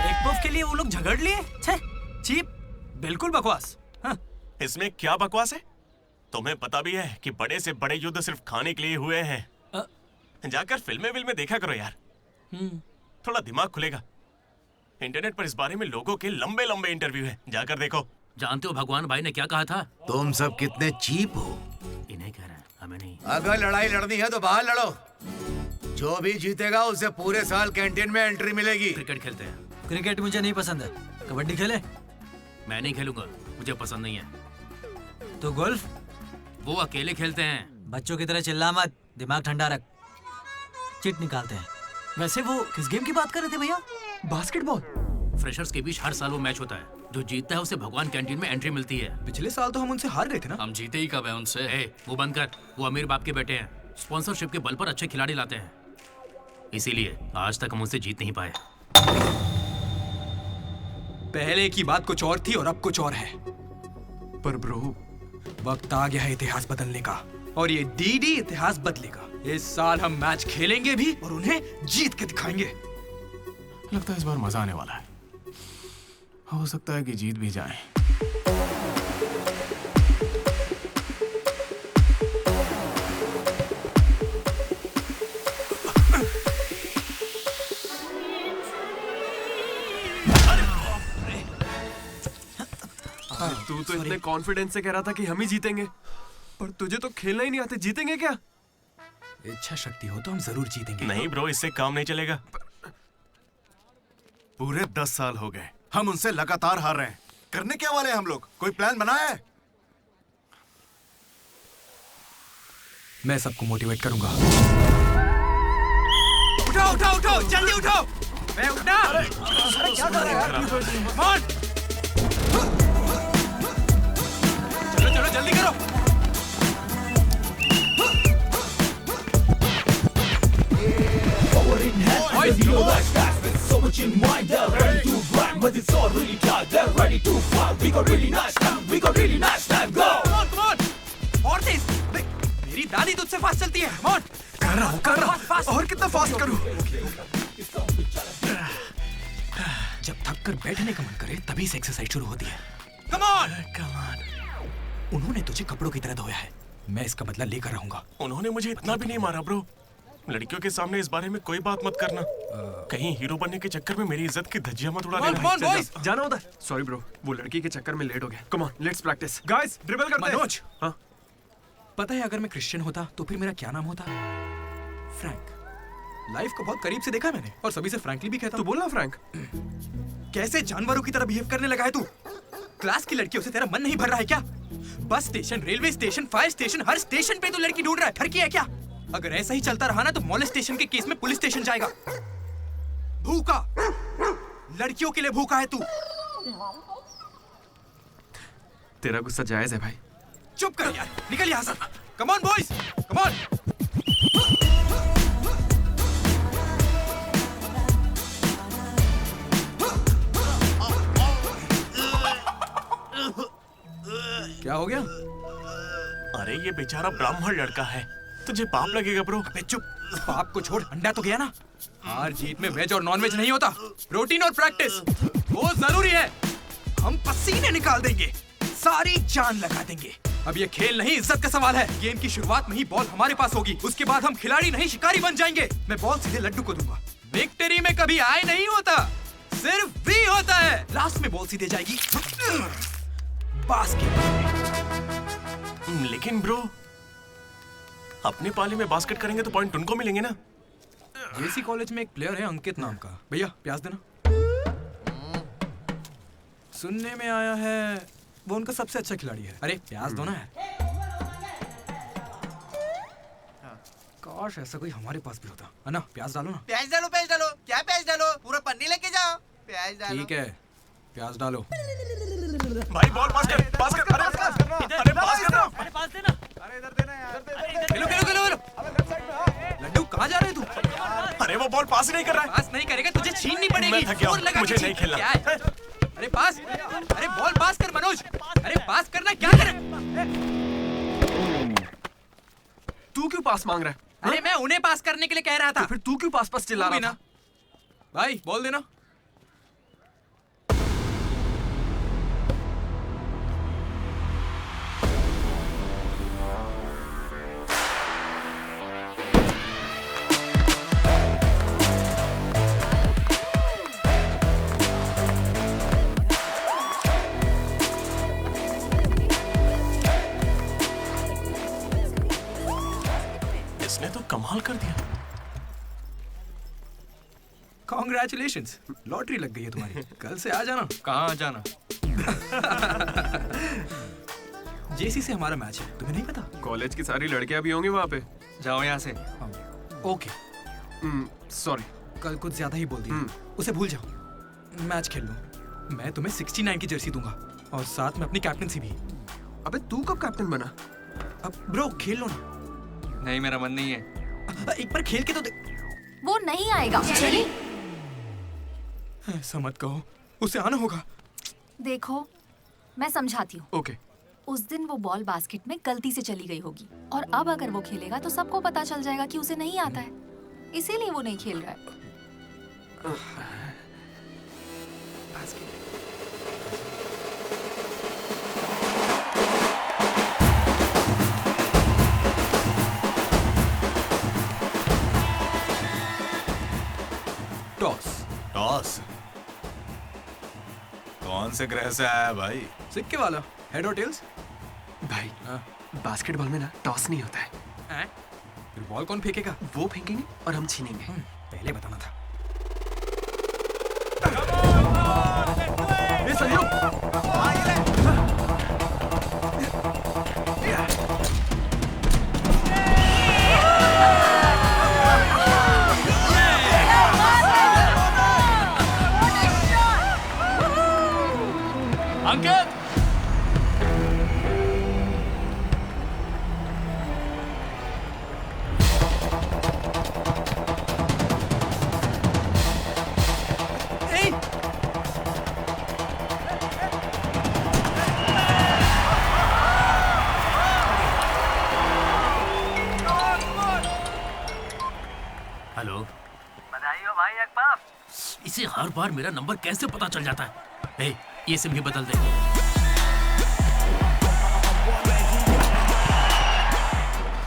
एक पफ के लिए वो लोग झगड़ लिए। छे, चीप, बिल्कुल बकवास। हाँ।
इसमें क्या बकवास है? तुम्हें पता भी है कि बड़े से बड़े युद्ध सिर्फ खाने के लिए हुए हैं। जाकर फिल्में देखा करो यार, थोड़ा दिमाग खुलेगा। इंटरनेट पर इस बारे में लोगों के लंबे लंबे इंटरव्यू हैं, जाकर देखो।
जानते हो भगवान भाई ने क्या कहा था?
तुम सब कितने चीप हो।
इन्हें कह रहे हैं, हमें नहीं।
अगर लड़ाई लड़नी है तो बाहर लड़ो। जो भी जीतेगा उसे पूरे साल कैंटीन में एंट्री मिलेगी।
क्रिकेट खेलते हैं।
क्रिकेट मुझे नहीं पसंद है। कबड्डी खेले?
मैं नहीं खेलूंगा, मुझे पसंद नहीं है।
तो गोल्फ?
वो अकेले खेलते हैं।
बच्चों की तरह चिल्ला मत, दिमाग ठंडा रख। चिट निकालते हैं। वैसे वो किस गेम की बात कर रहे थे भैया?
बास्केटबॉल।
फ्रेशर्स के बीच हर साल वो मैच होता है। जो जीतता है उसे भगवान कैंटीन में एंट्री मिलती है।
पिछले साल तो हम उनसे हार गए थे ना।
हम जीते ही कब है उनसे?
वो बंद कर। वो अमीर बाप के बेटे हैं, स्पॉन्सरशिप के बल पर अच्छे खिलाड़ी लाते हैं। इसीलिए आज तक हम उनसे जीत नहीं पाए।
पहले की बात कुछ और थी और अब कुछ और है। पर ब्रो, वक्त आ गया है इतिहास बदलने का, और ये डीडी इतिहास बदलेगा। इस साल हम मैच खेलेंगे भी और उन्हें जीत के दिखाएंगे।
लगता है इस बार मजा आने वाला है। हो सकता है कि जीत भी जाए।
तू तो इतने कॉन्फिडेंस से कह रहा था कि हम ही जीतेंगे, पर तुझे तो खेलना ही नहीं आते। जीतेंगे क्या?
इच्छा शक्ति हो तो हम जरूर जीतेंगे।
नहीं ब्रो, इससे काम नहीं चलेगा।
पूरे 10 साल हो गए हम उनसे लगातार हार रहे हैं। करने क्या वाले हैं हम लोग? कोई प्लान बनाया है?
मैं सबको मोटिवेट करूंगा।
उठो उठो उठो, जल्दी उठो। मैं उठना। क्या कर रहे हो यार? चलो चलो जल्दी करो।
So much in mind, they're ready to grind, but it's all really tight. They're ready to fight. We got really nice time. We got really nice time. Go.
Come on. और तेज। मेरी दादी तुझसे फास्ट चलती है। Come on.
कर रहा हूँ। और कितना फास्ट करूँ?
जब थक कर बैठने का मन करे तभी से एक्सरसाइज शुरू होती है।
Come on.
Come on. उन्होंने तुझे कपड़ों की तरह धोया है, मैं इसका बदला लेकर रहूंगा।
उन्होंने मुझे इतना भी नहीं मारा ब्रो। लड़कियों के सामने इस बारे में कोई बात मत करना। कहीं हीरो बनने के चक्कर में मेरी इज्जत की धज्जियां मत उड़ा देना।
जाना उधर। सॉरी ब्रो, वो लड़की के चक्कर में लेट हो गया। Come on, let's practice. Guys, dribble करते हैं।
मनोज,
हाँ?
पता है अगर मैं क्रिश्चियन होता तो फिर मेरा क्या नाम होता? फ्रैंक। लाइफ को बहुत करीब से देखा मैंने और सभी से फ्रैंकली भी कहता हूँ।
तू बोलना फ्रैंक।
कैसे जानवरों की तरह बिहेव करने लगा है तू? क्लास की लड़कियों से तेरा मन नहीं भर रहा है क्या? Bus station, railway station, fire station, हर स्टेशन पे तू लड़की ढूंढ रहा है। ठरकी है क्या? अगर ऐसा ही चलता रहा ना तो मोलेस्टेशन के केस में पुलिस स्टेशन जाएगा। भूखा, लड़कियों के लिए भूखा है तू।
तेरा गुस्सा जायज है भाई।
चुप कर यार, निकल यहाँ से। Come on boys, come on. क्या हो गया?
अरे ये बेचारा ब्राह्मण लड़का है, तुझे पाप लगेगा ब्रो।
अबे चुप, पाप को छोड़, अंडा तो गया ना। हार जीत में वेज और नॉन वेज नहीं होता, प्रोटीन और प्रैक्टिस वो जरूरी है। हम पसीने निकाल देंगे, सारी जान लगा देंगे। अब ये खेल नहीं, इज्जत का सवाल है। गेम की शुरुआत में ही बॉल हमारे पास होगी, उसके बाद हम खिलाड़ी नहीं शिकारी बन जाएंगे। मैं बॉल सीधे लड्डू को दूंगा। विक्ट्री में कभी आए नहीं होता, सिर्फ वी होता है। लास्ट में बॉल सीधे जाएगी बास्केट।
लेकिन ब्रो, अपने पाले में बास्केट करेंगे तो पॉइंट उनको मिलेंगे ना।
जेसी कॉलेज में एक प्लेयर है अंकित नाम का। भैया प्याज देना। सुनने में आया है वो उनका सबसे अच्छा खिलाड़ी है। अरे प्याज दो ना यार। काश ऐसा कोई हमारे पास भी होता है ना। प्याज डालो ना।
प्याज डालो, प्याज डालो। क्या प्याज डालो? पूरा पन्नी लेके जाओ। प्याज डालो।
ठीक है, प्याज डालो।
भाई बॉल पास कर, पास कर। अरे पास करना। अरे पास करना।
अरे पास देना।
अरे इधर देना यार।
खेलो खेलो खेलो खेलो। लड्डू कहाँ जा रहे तू?
अरे वो बॉल पास ही नहीं कर रहा है।
पास नहीं करेगा तुझे छीननी पड़ेगी।
मैं थक गया हूं,
जोर लगा के
मुझे नहीं
छीन।
खेलना।
क्या है? अरे पास, अरे बॉल पास कर मनोज। अरे पास करना, क्या करे?
तू क्यों पास मांग रहा है?
अरे मैं उन्हें पास करने के लिए कह रहा था।
तो फिर तू क्यों पास पास चिल्ला रहा था?
भाई बॉल देना।
इसने तो कमाल कर दिया।
कॉन्ग्रेचुलेशंस, लॉटरी लग गई है तुम्हारी। कल से आ जाना। कहाँ आ जाना? जेसी से हमारा मैच है, तुम्हें नहीं पता?
कॉलेज की सारी लड़कियां भी होंगी वहाँ पे।
जाओ यहाँ से। ओके
सॉरी,
कल कुछ ज्यादा ही बोल दिया। उसे भूल जाओ, मैच खेल लो। मैं तुम्हें 69 की जर्सी दूंगा और साथ में अपनी कैप्टनसी भी।
अबे तू कब कैप्टन बना?
अब ब्रो खेल लो ना।
नहीं, मेरा मन नहीं है।
एक बार खेल के तो
वो नहीं आएगा। चली।
ऐसा मत कहो, उसे आना होगा।
देखो मैं समझाती हूँ।
ओके।
उस दिन वो बॉल बास्केट में गलती से चली गई होगी और अब अगर वो खेलेगा तो सबको पता चल जाएगा कि उसे नहीं आता है, इसीलिए वो नहीं खेल रहा है।
टॉस।
टॉस? कौन से ग्रह से आया भाई?
सिक्के वाला हेड और टेल्स?
भाई बास्केटबॉल में ना टॉस नहीं होता है।
फिर बॉल कौन फेंकेगा?
वो फेंकेंगे और हम छीनेंगे।
पहले बताना था।
ये संजू!
अंकित!
हेलो,
बधाई हो भाई अकबर।
इसे हर बार मेरा नंबर कैसे पता चल जाता है? ए, ये सिम भी बदल दे।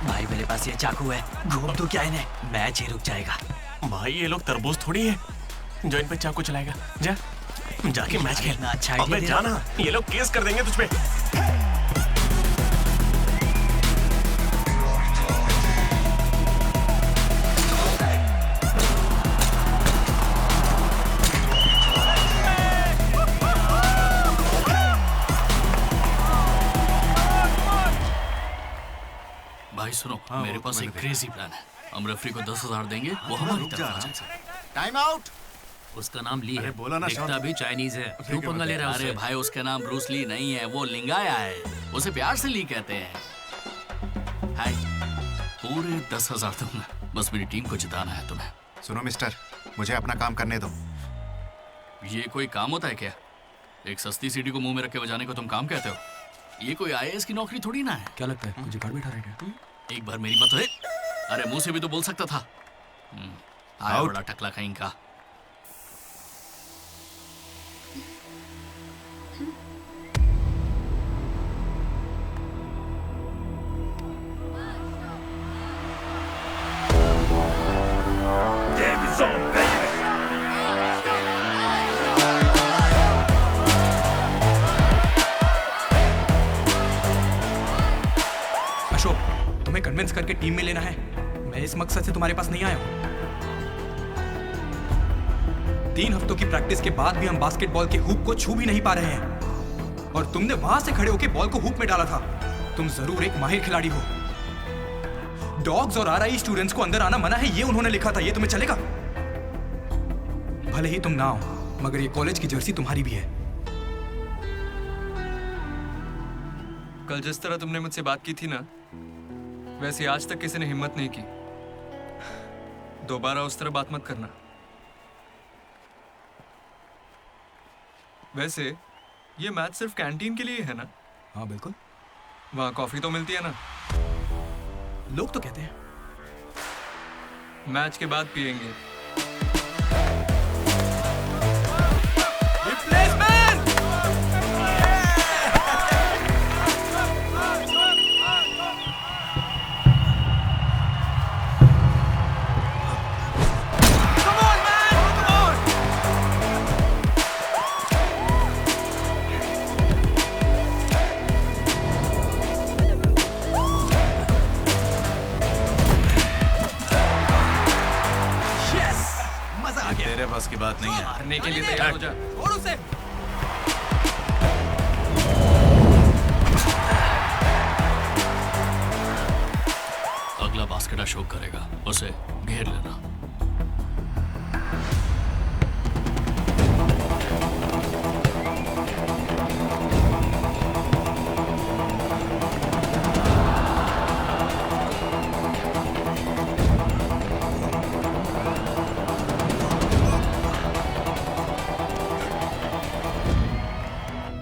भाई मेरे पास ये चाकू है, घूम तो क्या इन्हें, मैच ही रुक जाएगा।
भाई ये लोग तरबूज थोड़ी है जो इन पे चाकू चलाएगा। जा जाके मैच खेल।
अच्छा
अबे जाना, ये लोग केस कर देंगे तुझ पे।
भाई सुनो, मेरे पास एक क्रेजी प्लान है। हम रेफरी को 10,000 देंगे, वो हमारी तरफ आ जाएगा।
Time out.
उसका नाम ली है,
बोला ना
दिखता भी चाइनीज है। क्यों पंगा ले रहा है?
अरे भाई उसका नाम ब्रूस ली नहीं है, वो लिंगाया है। उसे प्यार से ली कहते हैं। हाय।
पूरे 10,000 दूंगा, बस मेरी टीम को जिताना है तुम्हें।
सुनो मिस्टर, मुझे अपना काम करने दो।
ये कोई काम होता है क्या? एक सस्ती सीढ़ी को मुंह में रख के बजाने को तुम काम कहते हो? ये कोई IAS की नौकरी थोड़ी ना है।
क्या लगता है मुझे घर बैठा रहेगा?
एक बार मेरी बात है। अरे मुंह से भी तो बोल सकता था। आया बड़ा टकला कहीं का।
अशोक, तुम्हें कन्विंस करके टीम में लेना है। मैं इस मकसद से तुम्हारे पास नहीं आया हूं। 3 हफ्तों की प्रैक्टिस के बाद भी हम बास्केटबॉल के हुप को छू भी नहीं पा रहे हैं, और तुमने वहां से खड़े होकर बॉल को हुप में डाला था। तुम जरूर एक माहिर खिलाड़ी हो। डॉग्स और RI स्टूडेंट्स को अंदर आना मना है, ये उन्होंने लिखा था। ये तुम्हें चलेगा? भले ही तुम ना हो, मगर ये कॉलेज की जर्सी तुम्हारी भी है।
कल जिस तरह तुमने मुझसे बात की थी ना, वैसे आज तक किसी ने हिम्मत नहीं की। दोबारा उस तरह बात मत करना। वैसे ये मैच सिर्फ कैंटीन के लिए है ना?
हाँ बिल्कुल।
वहाँ कॉफी तो मिलती है ना?
लोग तो कहते हैं।
मैच के बाद पियेंगे।
तेरे बस की बात नहीं है।
मारने के लिए तैयार हो जा।
और उसे
अगला बास्केट अशोक करेगा, उसे घेर लेना।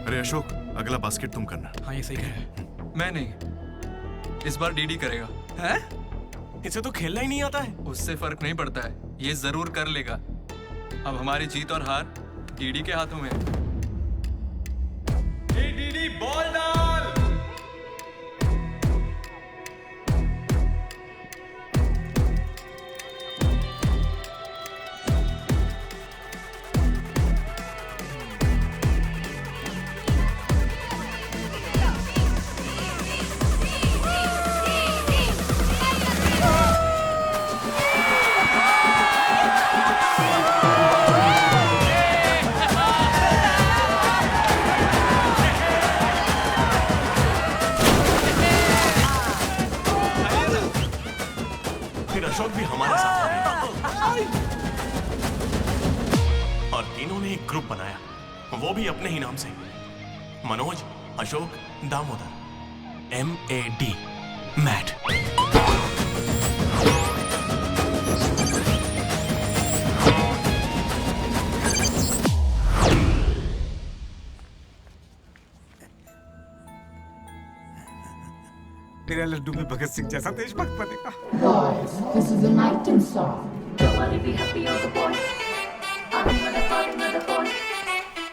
अरे अशोक, अगला बास्केट तुम करना।
हाँ ये सही कह रहा है।
मैं नहीं, इस बार डीडी करेगा।
हैं? इसे तो खेलना ही नहीं आता है।
उससे फर्क नहीं पड़ता है, ये जरूर कर लेगा। अब हमारी जीत और हार डीडी के हाथों में है। डीडी बॉल डाल।
फिर अशोक भी हमारे साथ आ गया और तीनों ने एक ग्रुप बनाया, वो भी अपने ही नाम से, मनोज, अशोक, दामोदर, MAD, मैट।
मेरा लड्डू में भगत सिंह जैसा देशभक्त बनेगा।
Guys, this is a nightingale song. Nobody be happy on the boy.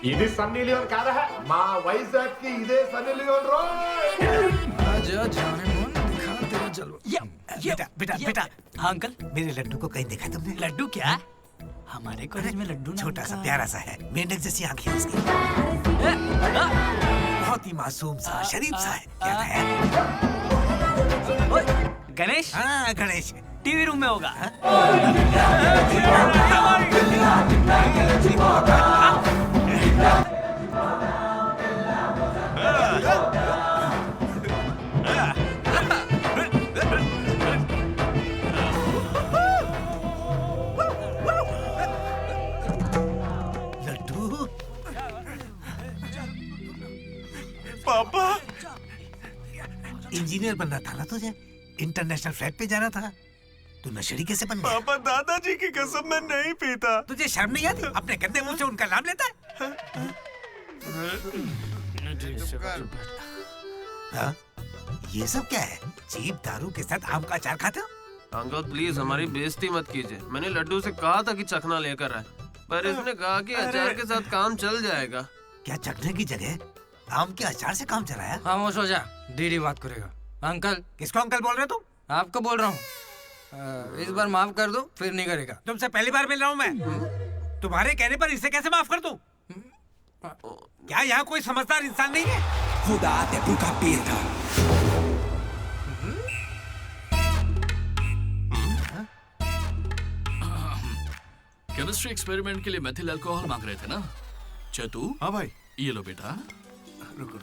ఇది సన్నీ లియోన్ కాదా మా వైజాగ్ కి ఇదే సన్నీ లియోన్ రోయ్
आजा जाने मन दिखा तेरा जलवा।
बेटा बेटा बेटा। हाँ अंकल, मेरे लड्डू को कहीं देखा तुमने?
लड्डू क्या? हमारे कॉलेज में लड्डू
छोटा सा प्यारा सा है, मेंढक जैसी आंखें उसकी, बहुत ही मासूम सा, शरीफ सा है। क्या है?
गणेश?
हाँ गणेश,
टीवी रूम में होगा।
पापा,
इंजीनियर बनना था ना तुझे, इंटरनेशनल फ्लाइट पे जाना था, तू नशेड़ी कैसे बन गया?
पापा दादाजी की कसम मैं नहीं पीता।
तुझे शर्म नहीं आती? अपने गंदे मुंह से उनका नाम लेता है? हाँ? ये सब क्या है? चीप दारू के साथ आम का अचार खाते हो?
अंकल प्लीज हमारी बेइज्जती मत कीजिए। मैंने लड्डू से कहा था कि चखना लेकर आए, पर इसने कहा कि अचार के साथ काम चल जाएगा।
क्या चखने की जगह आम के अचार से काम चलाया?
खामोश हो जा, दीदी बात करेगा। अंकल।
किसको अंकल बोल रहे हो तुम?
आपको बोल रहा हूँ। इस बार माफ कर दो, फिर नहीं करेगा।
तुमसे पहली बार मिल रहा हूँ मैं। तुम्हारे कहने पर इसे कैसे माफ कर दूं? क्या यहाँ कोई समझदार इंसान नहीं है? खुदा तेरू का पीर था।
केमिस्ट्री एक्सपेरिमेंट के लिए मेथिल अल्कोहल मांग रहे थे ना चतु?
हाँ भाई।
ये लो बेटा।
रुको।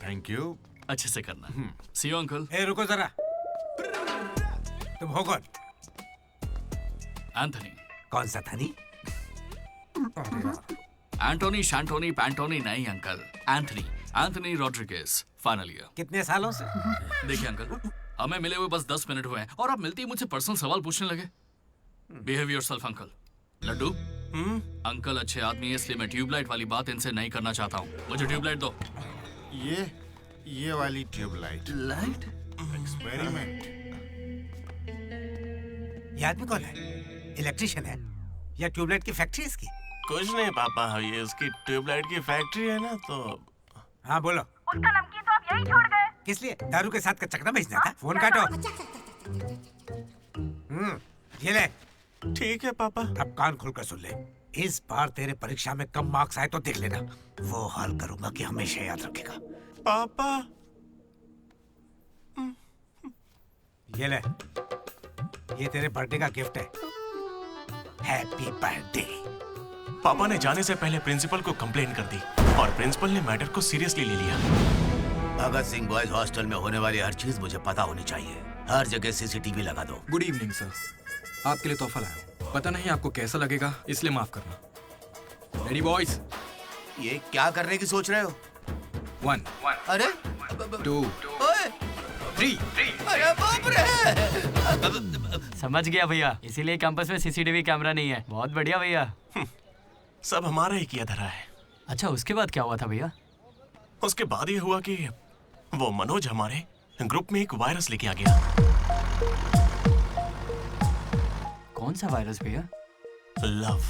Thank you.
अच्छे से करना। सी यू अंकल।
ए रुको जरा, तुम हो कौन?
एंथनी।
कौन सा थानी?
एंटोनी शैंटोनी पैंटोनी नहीं uncle, Anthony, Anthony Rodriguez, final year.
कितने सालों से?
देखिए अंकल, हमें मिले हुए बस 10 मिनट हुए हैं और आप मिलते ही मुझसे पर्सनल सवाल पूछने लगे। Behave yourself uncle. Laddu, uncle अच्छे आदमी है इसलिए मैं ट्यूबलाइट वाली बात इनसे नहीं करना चाहता हूँ। मुझे ट्यूबलाइट दो।
ये वाली ट्यूबलाइट।
लाइट?
एक्सपेरिमेंट।
ये आदमी कौन है? इलेक्ट्रिशियन है या ट्यूबलाइट की फैक्ट्री इसकी?
कुछ नहीं पापा, ये उसकी ट्यूबलाइट की फैक्ट्री है ना तो।
हाँ बोलो।
उसका नमकीन तो आप यही छोड़ गए।
किस लिए? दारू के साथ का चकना भेजना था? फोन काटो। ये ले।
ठीक है पापा।
अब कान खुलकर सुन ले, इस बार तेरे परीक्षा में कम मार्क्स आए तो देख लेना, वो हाल करूंगा कि हमेशा याद रखेगा।
पापा।
ये ले, ये तेरे बर्थडे का गिफ्ट है। Happy birthday.
पापा ने जाने से पहले प्रिंसिपल को कंप्लेन कर दी और प्रिंसिपल ने मैटर को सीरियसली ले लिया।
भगत सिंह बॉयज हॉस्टल में होने वाली हर चीज मुझे पता होनी चाहिए। हर जगह CCTV लगा दो।
गुड इवनिंग सर, आपके लिए तोहफा लाया। पता नहीं आपको कैसा लगेगा, इसलिए माफ करना। Ready boys?
ये क्या करने की सोच रहे हो?
1
अरे
2 3
अरे बाप रे।
समझ गया भैया, इसीलिए कैंपस में CCTV कैमरा नहीं है। बहुत बढ़िया भैया।
सब हमारा ही किया धरा है।
अच्छा उसके बाद क्या हुआ था भैया?
उसके बाद ये हुआ कि वो मनोज हमारे ग्रुप में एक वायरस लेके आ गया।
कौन सा वायरस भैया?
लव।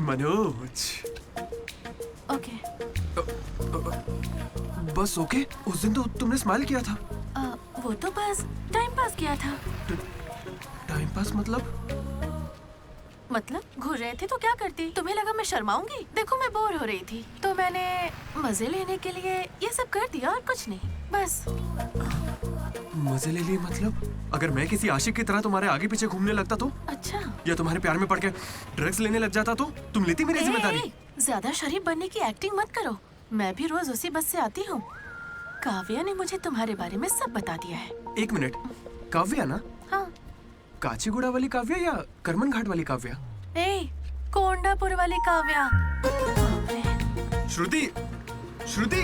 मनोज।
ओके।
बस ओके? उस दिन तो तुमने स्माइल किया था।
वो तो बस टाइम पास किया था।
टाइम पास मतलब
घूर रहे थे तो क्या करती? तुम्हें लगा मैं शर्माऊंगी? देखो मैं बोर हो रही थी तो मैंने मजे लेने के लिए ये सब कर दिया और कुछ नहीं, बस।
मजे ले लिए मतलब? अगर मैं किसी आशिक की तरह तुम्हारे आगे पीछे घूमने लगता तो?
अच्छा।
या तुम्हारे प्यार में पड़ के ड्रग्स लेने लग जाता तो? तुम लेती मेरी जिम्मेदारी?
ज्यादा शरीफ बनने की एक्टिंग मत करो। मैं भी रोज उसी बस से आती हूँ। काव्या ने मुझे तुम्हारे बारे में सब बता दिया है।
एक मिनट, काव्या ना?
हाँ।
काचीगुड़ा वाली काव्या या करमन घाट वाली काव्या?
कोंडापुर वाली काव्या।
श्रुति, श्रुति,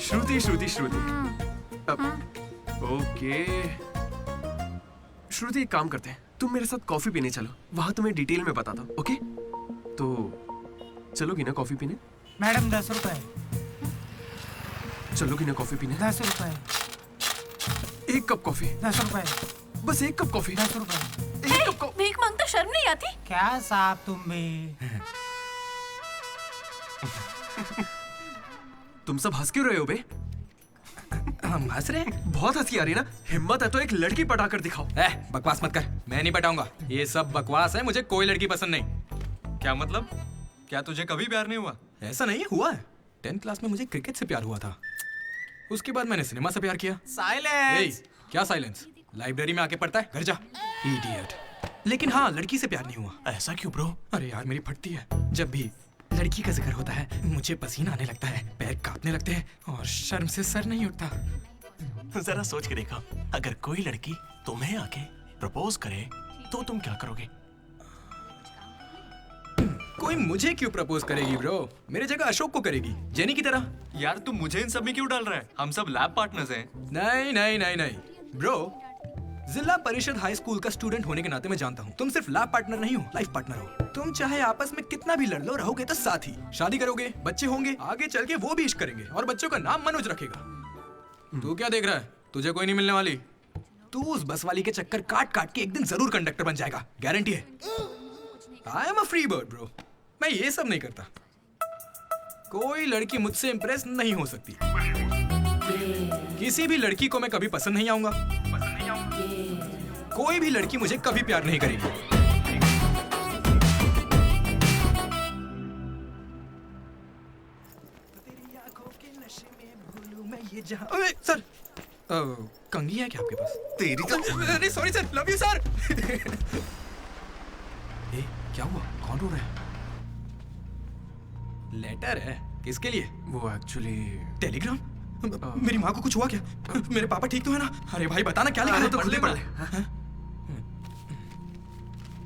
श्रुति, श्रुति, श्रुति। ओके। श्रुति, एक काम करते हैं, तुम मेरे साथ कॉफी पीने चलो, वहां तुम्हें डिटेल में बताता हूँ। ओके? तो चलोगी ना कॉफी पीने?
मैडम 10 रुपए।
चलोगी ना कॉफी पीने?
10 रुपए।
एक कप कॉफी।
10 रुपए।
बस एक कप कॉफी।
10 रुपए।
भीख मांगता शर्म नहीं आती?
क्या साहब तुम भी?
तुम सब हंस क्यों रहे हो बे?
हम हंस रहे हैं?
बहुत हंसी आ रही है ना? हिम्मत है तो एक लड़की पटा कर दिखाओ।
बकवास मत कर, मैं नहीं पटाऊंगा। ये सब बकवास है, मुझे कोई लड़की पसंद नहीं।
क्या मतलब? क्या तुझे कभी प्यार नहीं हुआ?
ऐसा नहीं हुआ है। 10th क्लास में मुझे क्रिकेट से प्यार हुआ था। उसके बाद मैंने सिनेमा से प्यार किया।
साइलेंस।
क्या साइलेंस? लाइब्रेरी में आके पढ़ता है, घर जा। इडियट। लेकिन हाँ, लड़की से प्यार नहीं हुआ।
ऐसा क्यों ब्रो?
अरे यार, मेरी फटती है। जब भी लड़की का जिक्र होता है मुझे पसीना आने लगता है, पैर कांपने लगते हैं और शर्म से सर नहीं उठता।
जरा सोच के देखो, अगर कोई लड़की तुम्हें आके प्रपोज करे तो तुम क्या करोगे?
कोई मुझे क्यों प्रपोज करेगी ब्रो? मेरे जगह अशोक को करेगी, जेनी की तरह।
यार तू मुझे इन सब में क्यों डाल रहा है? हम सब लैब पार्टनर्स हैं।
नहीं नहीं नहीं नहीं ब्रो, जिला परिषद हाई स्कूल का स्टूडेंट होने के नाते मैं जानता हूँ तुम सिर्फ लैब पार्टनर नहीं हो, लाइफ पार्टनर हो। तुम चाहे आपस में कितना भी लड़ लो, रहोगे तो साथ ही। शादी करोगे, बच्चे होंगे, आगे चल के वो भी इश्क करेंगे और बच्चों का नाम मनोज रखेगा। तू क्या देख रहा है? तुझे कोई नहीं मिलने वाली। तू उस बस वाली के चक्कर काट काट के एक दिन जरूर कंडक्टर बन जाएगा, गारंटी है। I am a free bird bro, मैं ये सब नहीं करता। कोई लड़की मुझसे इंप्रेस नहीं हो सकती। किसी भी लड़की को मैं कभी पसंद नहीं आऊंगा। कोई भी लड़की मुझे कभी प्यार नहीं करेगी। अबे सर, कंघी है क्या आपके पास?
तेरी तो
नहीं, sorry sir, love you sir. क्या हुआ? कौन रो रहा है? लेटर है? किसके लिए?
वो एक्चुअली
टेलीग्राम। मेरी माँ को कुछ हुआ क्या? मेरे पापा ठीक तो है ना? अरे भाई बताना क्या लिखा है?
तो पढ़ ले।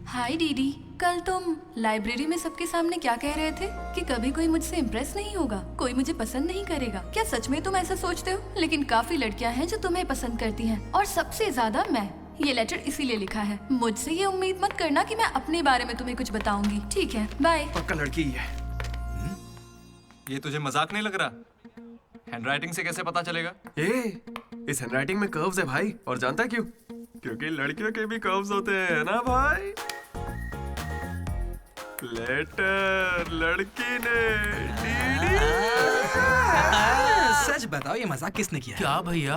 हाय दीदी, कल तुम लाइब्रेरी में सबके सामने क्या कह रहे थे कि कभी कोई मुझसे इम्प्रेस नहीं होगा, कोई मुझे पसंद नहीं करेगा। क्या सच में तुम ऐसा सोचते हो? लेकिन काफी लड़कियां हैं जो तुम्हें पसंद करती हैं और सबसे ज्यादा मैं। ये लेटर इसीलिए लिखा है। मुझसे ये उम्मीद मत करना कि मैं अपने बारे में तुम्हें कुछ बताऊंगी। ठीक है, बाय।
पक्का लड़की ही है।
ये तुझे मजाक नहीं लग रहा? हैंडराइटिंग से कैसे पता चलेगा?
इस हैंडराइटिंग में कर्व्स है भाई, और जानता क्यों? क्योंकि लड़कियों के भी कर्व्स होते हैं ना भाई। लेटर लड़की ने।
सच बताओ, ये मजाक किसने किया?
क्या भैया?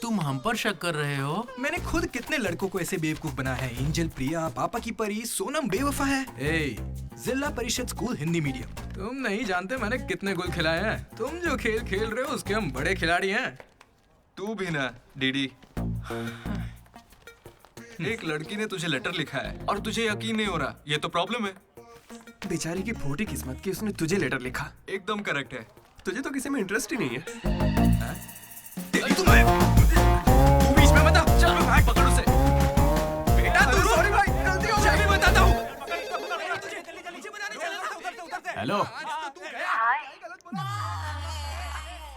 तुम हम पर शक कर रहे हो?
मैंने खुद कितने लड़कों को ऐसे बेवकूफ बनाया है। एंजल, प्रिया, पापा की परी, सोनम बेवफा है। जिला परिषद स्कूल हिंदी मीडियम। तुम नहीं जानते मैंने कितने गोल खिलाए हैं। तुम जो खेल खेल रहे हो उसके हम बड़े खिलाड़ी हैं।
तू भी ना डीडी। एक लड़की ने तुझे लेटर लिखा है और तुझे यकीन नहीं हो रहा। ये तो प्रॉब्लम है।
बेचारी की फूटी किस्मत कि उसने तुझे लेटर लिखा।
एकदम करेक्ट है।
तुझे तो किसी में इंटरेस्ट ही नहीं है।
तू बीच में मत आ। चल भाग, पकड़ उसे। बेटा तू सॉरी भाई, गलती हो गई। मैं बताता हूँ।
हेलो।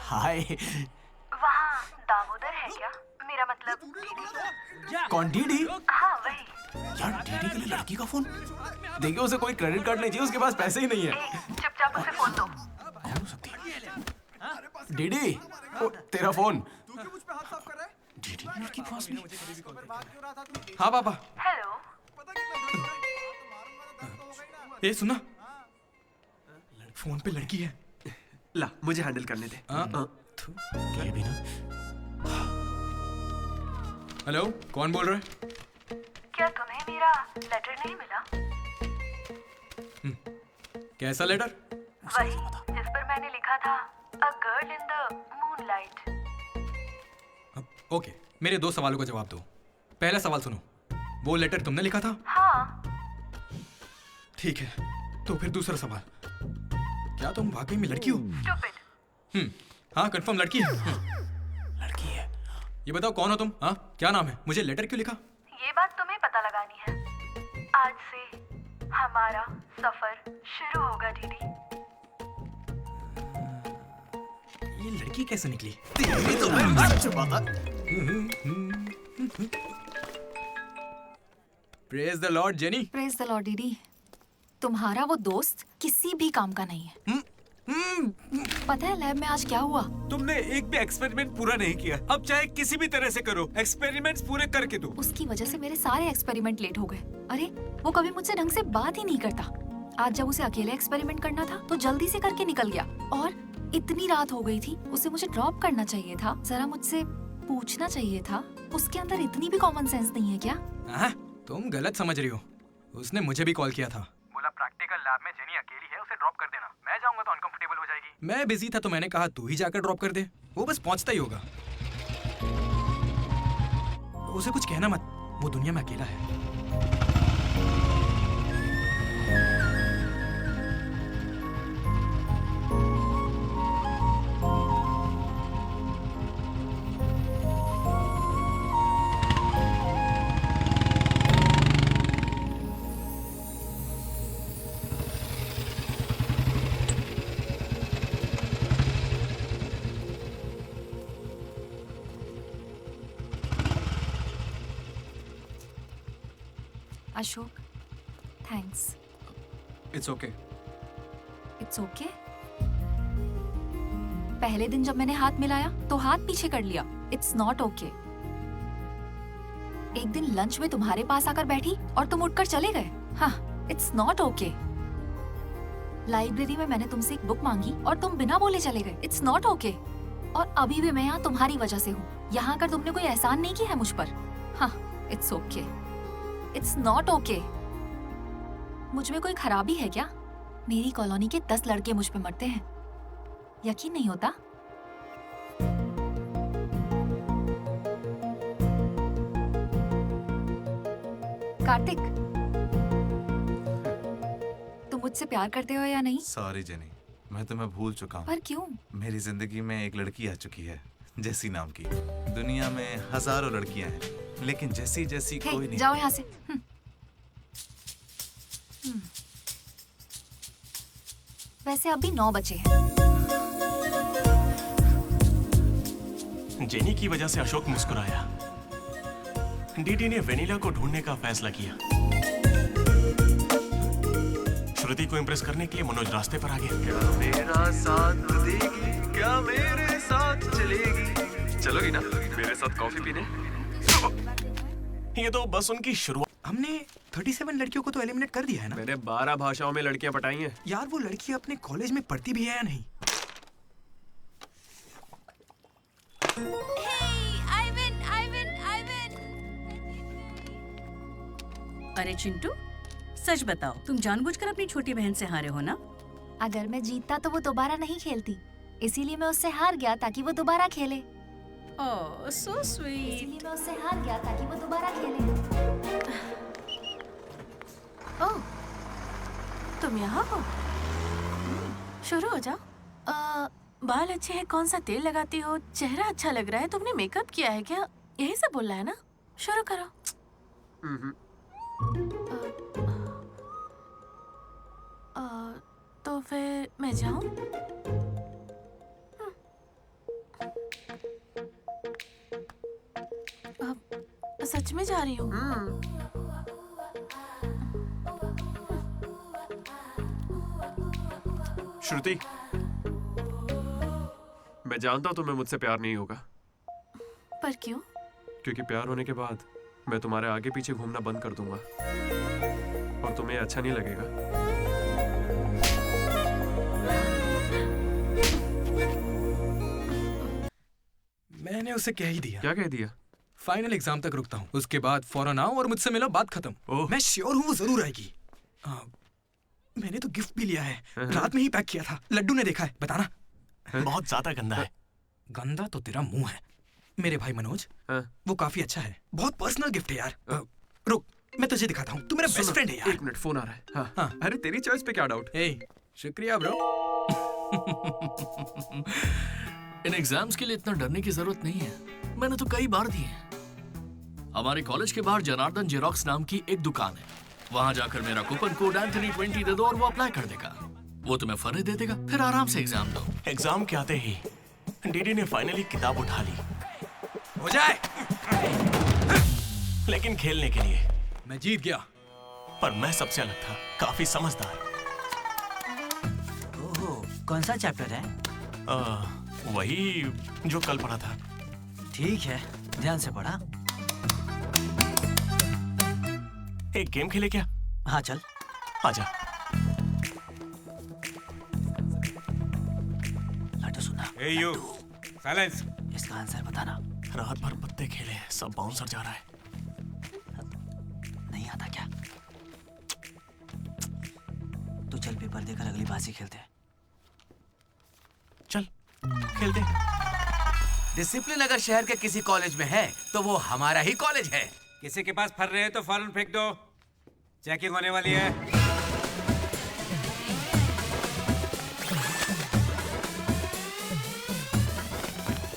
हाय।
वहाँ दामोदर है क्या? मेरा मतलब डीडी।
कौन डीडी?
हाँ वही।
यार डीडी के लिए लड़की का फोन? देखिए उसे कोई क्रेडिट कार्ड नहीं चाहिए, उसके पास पैसे ही नहीं है।
चुपचाप उसे फोन दो।
डीडी, ओ, तेरा फोन। डीडी लड़की पास में।
हाँ पापा।
हेलो।
ये सुना, फोन पे लड़की है।
ला मुझे हैंडल करने दे।
ये भी ना।
हेलो, कौन बोल रहा है?
क्या तुम्हें मेरा लेटर नहीं मिला?
कैसा लेटर?
वही जिस पर मैंने लिखा था a girl in the moonlight.
Okay, मेरे 2 सवालों का जवाब दो। पहला सवाल सुनो, वो लेटर तुमने लिखा था?
हाँ।
ठीक है, तो फिर दूसरा सवाल, क्या तुम वाकई में लड़की हो? हाँ, कंफर्म लड़की है। लड़की है। ये बताओ कौन हो तुम? हाँ, क्या नाम है? मुझे लेटर क्यों लिखा?
ये बात तुम्हें पता लगानी है। आज से हमारा सफर शुरू होगा डीडी।
ये लड़की कैसे निकली? Praise the Lord jenny.
Praise the Lord DD. तुम्हारा वो दोस्त किसी भी काम का नहीं है। पता है लैब में आज क्या हुआ?
तुमने एक भी एक्सपेरिमेंट पूरा नहीं किया। अब चाहे किसी भी तरह से करो, एक्सपेरिमेंट्स पूरे करके दो।
उसकी वजह से मेरे सारे एक्सपेरिमेंट लेट हो गए। अरे वो कभी मुझसे ढंग से बात ही नहीं करता। आज जब उसे अकेले एक्सपेरिमेंट करना था तो जल्दी से करके निकल गया। और इतनी रात हो गई थी, उसे मुझे ड्रॉप करना चाहिए था, जरा मुझसे पूछना चाहिए था। उसके अंदर इतनी भी कॉमन सेंस नहीं है क्या?
तुम गलत समझ रही हो। उसने मुझे भी कॉल किया था, बोला प्रैक्टिकल लैब में जेनी अकेली है, उसे ड्रॉप कर देना। मैं जाऊंगा तो अनकंफर्टेबल हो जाएगी। मैं बिजी था तो मैंने कहा तू ही जाकर ड्रॉप कर दे, वो बस पहुंचता ही होगा। उसे कुछ कहना मत, वो दुनिया में अकेला है।
Ashok, thanks.
It's okay.
It's okay. पहले दिन जब मैंने हाथ मिलाया तो हाथ पीछे कर लिया। It's not okay. एक दिन लंच में तुम्हारे पास आकर बैठी और तुम उठकर चले गए। हाँ, इट्स नॉट ओके। लाइब्रेरी में मैंने तुमसे एक बुक मांगी और तुम बिना बोले चले गए। It's not okay. और अभी भी मैं यहाँ तुम्हारी वजह से हूँ। यहाँ आकर तुमने कोई एहसान नहीं किया है मुझ पर। हाँ, it's okay. It's not okay. मुझ में कोई खराबी है क्या? मेरी कॉलोनी के 10 लड़के मुझ पे मरते हैं, यकीन नहीं होता? कार्तिक, तुम मुझसे प्यार करते हो या नहीं?
सॉरी जेनी, मैं तुम्हें भूल चुका हूँ।
पर क्यों?
मेरी जिंदगी में एक लड़की आ चुकी है, जेसी नाम की। दुनिया में हजारों लड़कियां हैं, लेकिन जैसी जैसी कोई नहीं।
जाओ यहाँ से। वैसे अभी 9 बजे हैं।
जेनी की वजह से अशोक मुस्कुराया। डीडी ने वेनिला को ढूंढने का फैसला किया। श्रुति को इम्प्रेस करने के लिए मनोज रास्ते पर आ गया।
क्या मेरा साथ देगी, क्या मेरे साथ चलेगी? चलोगी ना मेरे साथ कॉफी पीने?
ये तो बस उनकी शुरुआत।
हमने 37 लड़कियों को तो एलिमिनेट कर दिया है ना?
मैंने 12 भाषाओं में लड़कियां पटाई हैं।
यार वो लड़की अपने कॉलेज में पढ़ती भी है या नहीं?
अरे चिंटू, सच बताओ, तुम जानबूझकर अपनी छोटी बहन से हारे हो ना?
अगर मैं जीतता तो वो दोबारा नहीं खेलती, इसीलिए मैं उससे हार गया ताकि वो दोबारा खेले।
ओह, सो स्वीट।
इसीलिए मैं उससे हार गया ताकि वो दोबारा खेले।
ओह, तुम यहाँ हो? शुरू हो जाओ। बाल अच्छे हैं, कौन सा तेल लगाती हो? चेहरा अच्छा लग रहा है, तुमने मेकअप किया है क्या? यही सब बोल रहा है ना? शुरू करो। तो फिर मैं जाऊं? सच में जा रही हूँ?
श्रुति, मैं जानता हूँ तुम्हें मुझसे प्यार नहीं होगा।
पर क्यों?
क्योंकि प्यार होने के बाद मैं तुम्हारे आगे पीछे घूमना बंद कर दूंगा और तुम्हें अच्छा नहीं लगेगा।
मैंने उसे कह ही दिया।
क्या कह दिया?
फाइनल एग्जाम तक रुकता हूँ, उसके बाद फौरन आओ और मुझसे मिलो, बात खत्म। मैं श्योर हूँ वो जरूर आएगी। मैंने तो गिफ्ट भी लिया है, रात में ही पैक किया था। लड्डू ने देखा है, बताना।
बहुत ज्यादा गंदा है।
गंदा तो तेरा मुंह है। मेरे भाई मनोज वो काफी अच्छा है, बहुत पर्सनल गिफ्ट है यार। रुक मैं तुझे दिखाता हूँ, तू मेरा बेस्ट फ्रेंड है यार।
एक मिनट, फोन आ रहा है। हाँ। अरे तेरी चॉइस पे क्या डाउट?
शुक्रिया ब्रो।
इन एग्जाम्स के लिए इतना डरने की जरूरत नहीं है, मैंने तो कई बार दिए हैं। हमारे कॉलेज के बाहर जनार्दन जेरोक्स नाम की एक दुकान है, वहां जाकर मेरा कूपन कोड एंथनी 20 दे दो और वो अप्लाई कर देगा। वो तुम्हें फर्रे दे देगा, फिर आराम से एग्जाम दो।
एग्जाम के आते ही डीडी ने फाइनली किताब उठा ली।
हो जाए।
लेकिन खेलने के लिए
मैं जीत गया।
पर मैं सबसे अलग था, काफी समझदार।
ओहो, कौन सा चैप्टर है?
वही जो कल पढ़ा था।
ठीक है, ध्यान से पढ़ा।
एक गेम खेले क्या?
हाँ चल।
आजा।
लड्डू सुना।
Hey you, silence.
इसका आंसर बताना।
रात भर पत्ते खेले, सब बाउंसर जा रहा है।
नहीं आता क्या? तो चल पेपर देकर अगली बाजी खेलते हैं।
चल खेलते हैं।
डिसिप्लिन अगर शहर के किसी कॉलेज में है तो वो हमारा ही कॉलेज है।
किसी के पास फर रहे हैं तो फौरन फेंक दो, चेकिंग होने वाली है।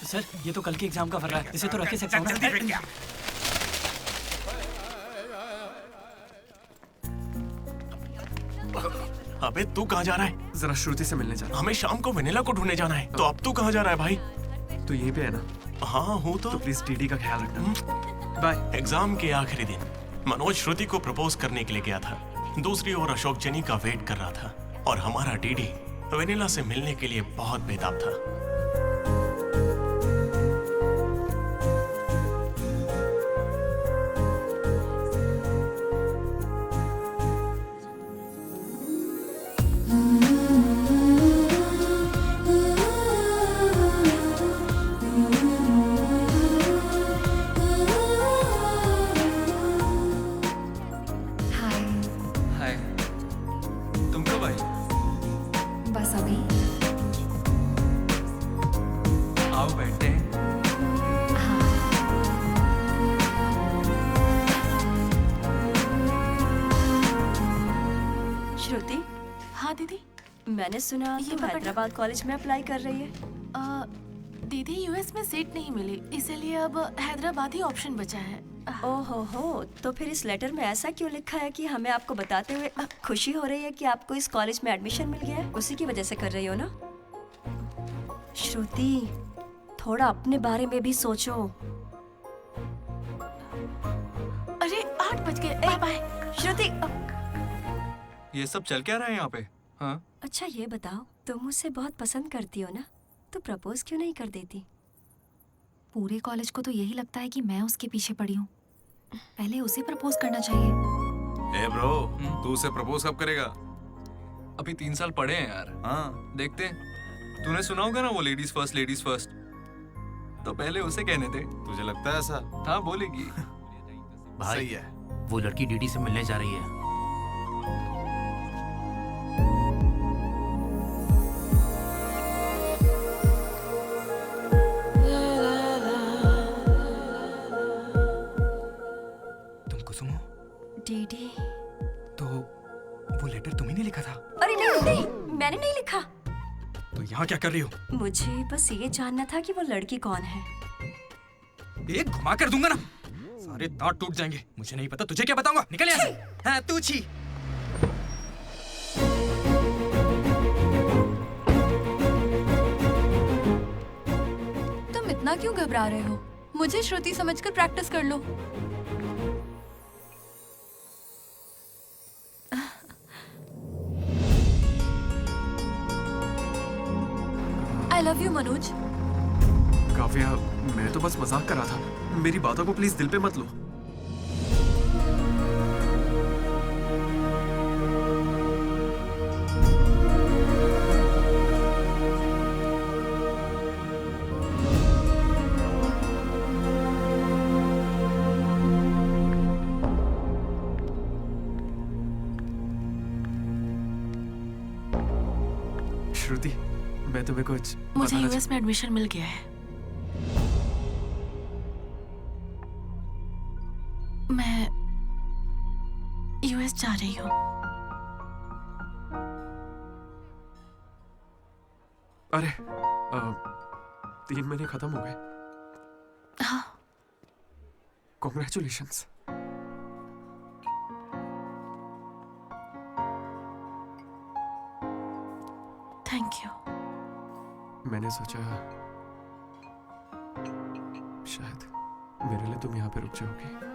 सर ये तो कल के एग्जाम का फर्रा है, इसे तो रख ही सकता हूँ ना?
अबे तू कहाँ जा रहा है?
जरा श्रुति से मिलने जाना।
हमें शाम को वेनिला को ढूंढने जाना है। तो अब तू कहाँ जा रहा है भाई?
तो यहीं पे है ना?
हाँ हूँ तो
प्लीज डीडी का ख्याल रखना। बाय।
एग्जाम के आखिरी दिन मनोज श्रुति को प्रपोज करने के लिए गया था। दूसरी ओर अशोक जेनी का वेट कर रहा था और हमारा डीडी वेनिला से मिलने के लिए बहुत बेताब था।
मैंने सुना तुम हैदराबाद कॉलेज में अप्लाई कर रही है।
दीदी यूएस में सीट नहीं मिली, इसीलिए अब हैदराबाद ही ऑप्शन बचा है।
ओहो हो, तो फिर इस लेटर में ऐसा क्यों लिखा है कि हमें आपको बताते हुए खुशी हो रही है कि आपको इस कॉलेज में एडमिशन मिल गया है? उसी की वजह से कर रही हो ना? श्रुति थोड़ा अपने बारे में भी सोचो।
अरे 8 बज गए, बाय बाय।
श्रुति
ये सब चल क्या रहा है यहाँ पे? हाँ?
अच्छा ये बताओ, तुम मुझसे बहुत पसंद करती हो ना, तो प्रपोज क्यों नहीं कर देती?
पूरे कॉलेज को तो यही लगता है कि मैं उसके पीछे पड़ी हूँ। पहले उसे प्रपोज करना चाहिए।
ए ब्रो, तू उसे प्रपोज कब करेगा?
अभी 3 साल पड़े हैं यार।
हाँ
देखते हैं। तूने सुना होगा ना वो लेडीज फर्स्ट, तो पहले उसे कहने दे।
तुझे लगता है ऐसा?
हाँ बोलेगी।
भाई
सही है।
वो लड़की डीडी से मिलने जा रही है।
डीडी
तो वो लेटर तुम्ही ने लिखा था?
अरे नहीं नहीं, मैंने नहीं लिखा।
तो यहाँ क्या कर रही हो?
मुझे बस ये जानना था कि वो लड़की कौन है।
एक घुमा कर दूंगा ना, सारे तार टूट जाएंगे। मुझे नहीं पता, तुझे क्या बताऊंगा? निकल यहाँ से। हाँ तू छी।
तुम इतना क्यों घबरा रहे हो? मुझे श्रुति समझकर प्रैक्टिस कर लो। I love you, Manoj.
Kavya, मैं तो बस मजाक कर रहा था। मेरी बातों को प्लीज दिल पे मत लो। श्रुति, मैं तुम्हें कुछ
मुझे यूएस में एडमिशन मिल गया है। मैं यूएस जा रही हूँ।
अरे 3 महीने खत्म हो गए।
हाँ।
कॉन्ग्रेचुलेशंस।
Thank you.
मैंने सोचा शायद मेरे लिए तुम यहाँ पे रुक जाओगी।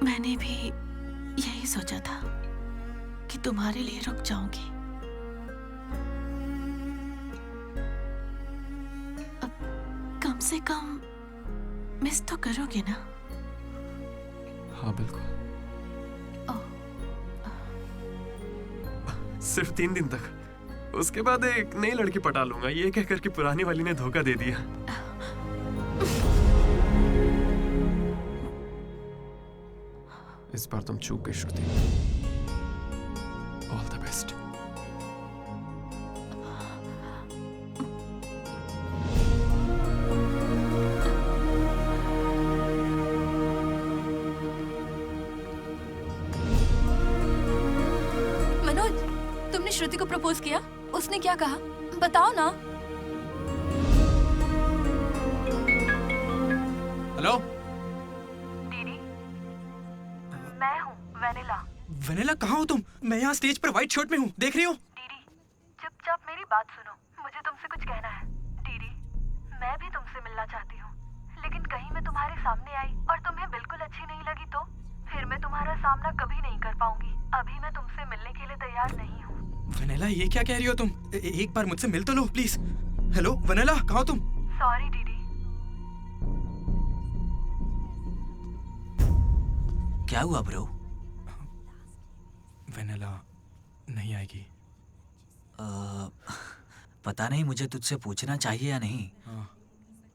मैंने भी यही सोचा था कि तुम्हारे लिए रुक जाऊंगी। अब कम से कम मिस तो करोगे ना?
हाँ बिल्कुल। सिर्फ 3 दिन तक, उसके बाद एक नई लड़की पटा लूंगा, ये कहकर कि पुरानी वाली ने धोखा दे दिया। इस बार तुम चूक गई Shruti. All the best.
Manoj, तुमने श्रुति को प्रपोज किया? उसने क्या कहा? बताओ ना।
हेलो
मैं हूँ वेनिला।
वेनिला, कहाँ हो तुम? मैं यहाँ स्टेज पर व्हाइट शर्ट में हूँ, देख रही हो?
चुपचाप मेरी बात सुनो, मुझे तुमसे कुछ कहना है। दीदी, मैं भी तुमसे मिलना चाहती हूँ, लेकिन कहीं मैं तुम्हारे सामने आई और तुम्हें बिल्कुल अच्छी नहीं लगी तो फिर मैं तुम्हारा सामना कभी नहीं कर पाऊंगी। अभी मैं तुमसे मिलने के लिए तैयार नहीं हूँ।
वेनिला, ये क्या कह रही हो तुम? एक बार मुझसे मिल तो लो प्लीज। हेलो वेनिला, कहाँ हो तुम?
सॉरी दीदी।
क्या हुआ ब्रो?
वेनिला नहीं आएगी।
पता नहीं, मुझे तुझसे पूछना चाहिए या नहीं।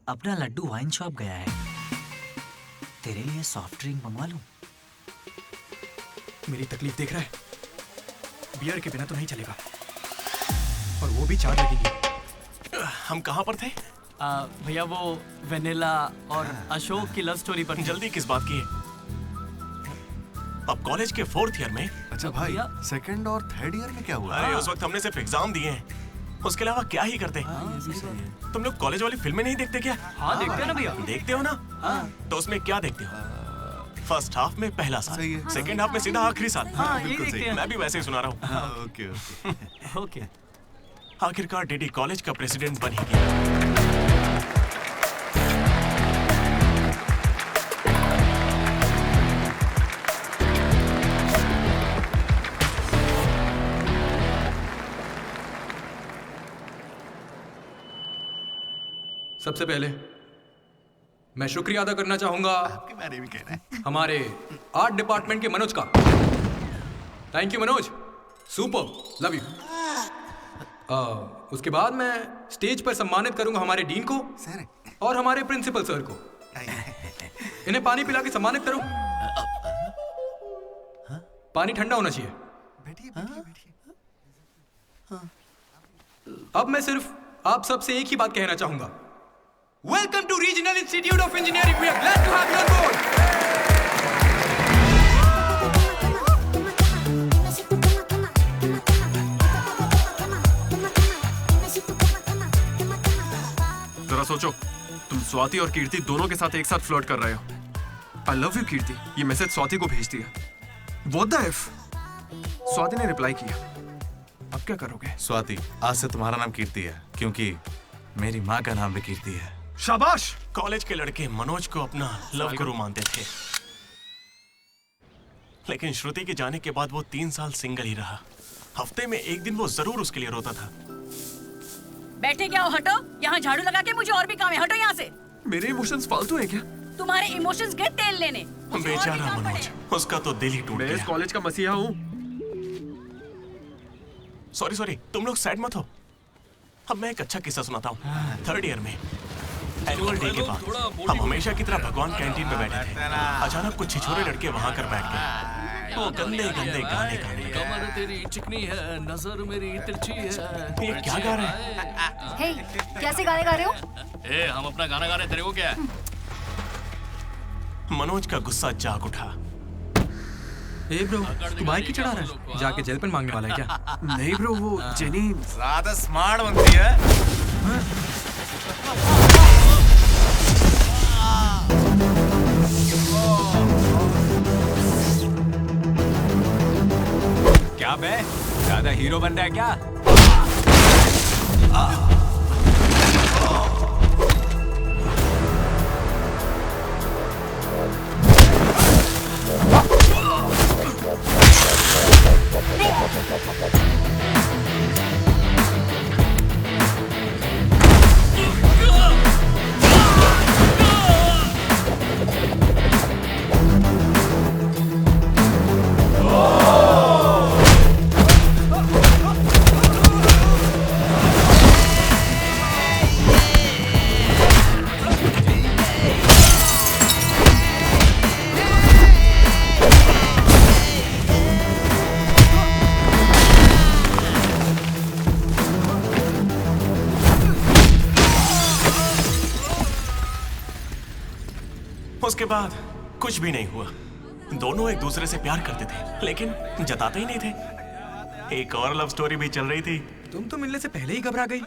अपना लड्डू वाइन शॉप गया है, तेरे लिए सॉफ्ट ड्रिंक मंगवा लूं?
मेरी तकलीफ देख रहा है, बियर के बिना तो नहीं चलेगा, और वो भी 4 लगेगी।
हम कहाँ पर थे?
भैया वो वेनिला और अशोक की लव स्टोरी पर।
जल्दी किस बात की है? अब कॉलेज के 4th ईयर में।
अच्छा भाई, 2nd और 3rd ईयर में क्या हुआ?
अरे उस वक्त हमने सिर्फ एग्जाम दिए हैं, उसके अलावा क्या ही करते। तुम लोग कॉलेज वाली फिल्में नहीं देखते क्या?
हाँ देखते हैं ना भैया।
देखते हो ना? तो उसमें क्या देखते हो? फर्स्ट हाफ में पहला साल, सेकंड हाफ में सीधा आखिरी साल।
हाँ, यही देखते हैं।
मैं भी वैसे ही सुना रहा हूँ।
Okay
okay. आखिरकार डीडी कॉलेज का प्रेसिडेंट बन ही गया।
सबसे पहले मैं शुक्रिया अदा करना चाहूंगा
आपके बारे में कहना है
हमारे आर्ट डिपार्टमेंट के मनोज का। Thank you Manoj, super, love you. उसके बाद मैं स्टेज पर सम्मानित करूंगा हमारे डीन को और हमारे प्रिंसिपल सर को। इन्हें पानी पिला के सम्मानित करो। पानी ठंडा होना चाहिए। अब मैं सिर्फ आप सबसे एक ही बात कहना चाहूंगा। Welcome to Regional Institute of Engineering. We are glad to have you on board.
जरा सोचो, तुम स्वाति और कीर्ति दोनों के साथ एक साथ फ्लर्ट कर रहे हो। I love you कीर्ति, ये मैसेज स्वाति को भेज दिया। What the F? स्वाति ने रिप्लाई किया। अब क्या करोगे?
स्वाति, आज से तुम्हारा नाम कीर्ति है, क्योंकि मेरी माँ का नाम भी कीर्ति है।
शाबाश! कॉलेज के लड़के मनोज को अपना लव गुरु मानते थे, लेकिन श्रुति के जाने के बाद वो 3 साल सिंगल ही रहा। हफ्ते में एक दिन वो जरूर उसके लिए रोता था।
बैठे क्या हो? हटो, यहाँ झाड़ू लगा के मुझे और भी काम है। हटो यहाँ से।
मेरे इमोशंस फालतू हैं क्या?
तुम्हारे इमोशंस गए तेल लेने।
बेचारा मनोज, उसका तो दिल ही टूट गया।
मैं इस कॉलेज का मसीहा हूँ।
सॉरी, तुम लोग सैड मत हो। अब मैं एक अच्छा किस्सा सुनाता हूँ। 3rd ईयर में एनुअल डे के बाद हम हमेशा की तरह भगवान कैंटीन में बैठे थे। अचानक कुछ छिछोरे लड़के वहां कर बैठ गए। वो गंदे गाने गाने।
कमर तेरी चिकनी है, नजर मेरी तिरछी है।
ये क्या गा रहे हैं?
हे, कैसे गाने गा रहे हो?
ए, हम अपना गाना गा रहे हैं, तेरे को क्या है?
मनोज का गुस्सा जाग उठा।
ए ब्रो, तू बाइक ही चढ़ा रहा है? जाके जेल पेन मांगने वाला है क्या?
नहीं ब्रो, वो जेनी
ज्यादा स्मार्ट बनती है।
क्या बे, ज्यादा हीरो बन रहा है क्या?
उसके बाद कुछ भी नहीं हुआ। दोनों एक दूसरे से प्यार करते थे लेकिन जताते ही नहीं थे। एक और लव स्टोरी भी चल रही थी।
तुम तो मिलने से पहले ही घबरा गई।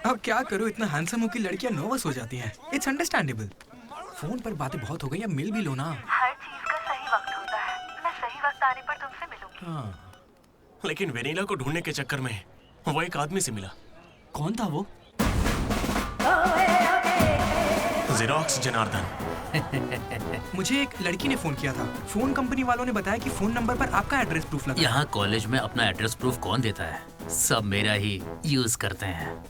अब क्या करूं, इतना हैंडसम हो कि लड़कियां नर्वस हो जाती हैं। It's understandable. फोन पर बातें बहुत हो गई, अब मिल भी लो ना।
हर चीज का सही वक्त होता है। मैं सही वक्त आने पर तुमसे मिलूंगी।
हाँ। लेकिन वेनिला को ढूंढने के चक्कर में वो एक आदमी से मिला।
कौन था वो?
जेरोक्स जनार्दन।
मुझे एक लड़की ने फोन किया था। फोन कंपनी वालों ने बताया कि फोन नंबर पर आपका एड्रेस प्रूफ लगा।
यहाँ कॉलेज में अपना एड्रेस प्रूफ कौन देता है? सब मेरा ही यूज करते हैं।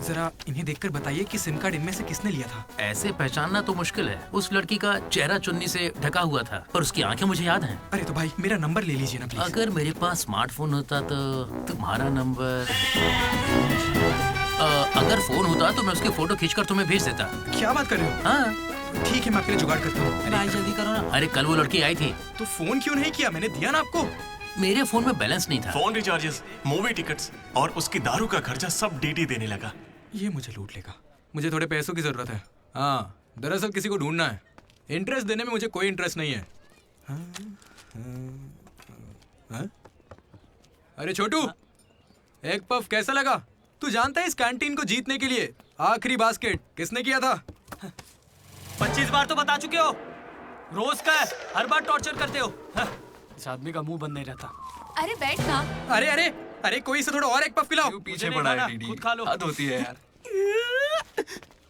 जरा इन्हें देखकर बताइए कि सिम कार्ड इनमें से किसने लिया था।
ऐसे पहचानना तो मुश्किल है। उस लड़की का चेहरा चुन्नी से ढका हुआ था और उसकी आंखें मुझे याद हैं।
अरे तो भाई मेरा नंबर ले लीजिए ना प्लीज।
अगर मेरे पास स्मार्टफोन होता तो तुम्हारा नंबर अगर फोन होता तो मैं उसकी फोटो खींचकर तुम्हें भेज देता।
क्या बात कर रहे हो?
हाँ
ठीक है, मैं आपके लिए जुगाड़ करता हूँ।
भाई जल्दी करो ना। अरे कल वो लड़की आई थी।
तो फोन क्यों नहीं किया? मैंने दिया ना आपको।
मेरे फोन में बैलेंस नहीं था।
फोन रिचार्जेस, मूवी टिकट्स और उसकी दारू का खर्चा सब डीडी देने लगा।
ये मुझे लूट लेगा। मुझे थोड़े पैसों की जरूरत है। हाँ, दरअसल किसी को ढूंढना है। इंटरेस्ट देने में मुझे कोई इंटरेस्ट नहीं है। हाँ? अरे छोटू, एक पफ कैसा लगा? तू जानता है इस कैंटीन को जीतने के लिए आखिरी बास्केट किसने किया था?
25 बार तो बता चुके हो। रोज का है, हर बार टॉर्चर करते हो। इस आदमी का मुंह बंद नहीं रहता।
अरे बैठ ना।
अरे अरे अरे, कोई से थोड़ा और एक पफ पिलाओ।
पीछे पड़ा है डीडी।
खुद खा लो।
हद होती है यार।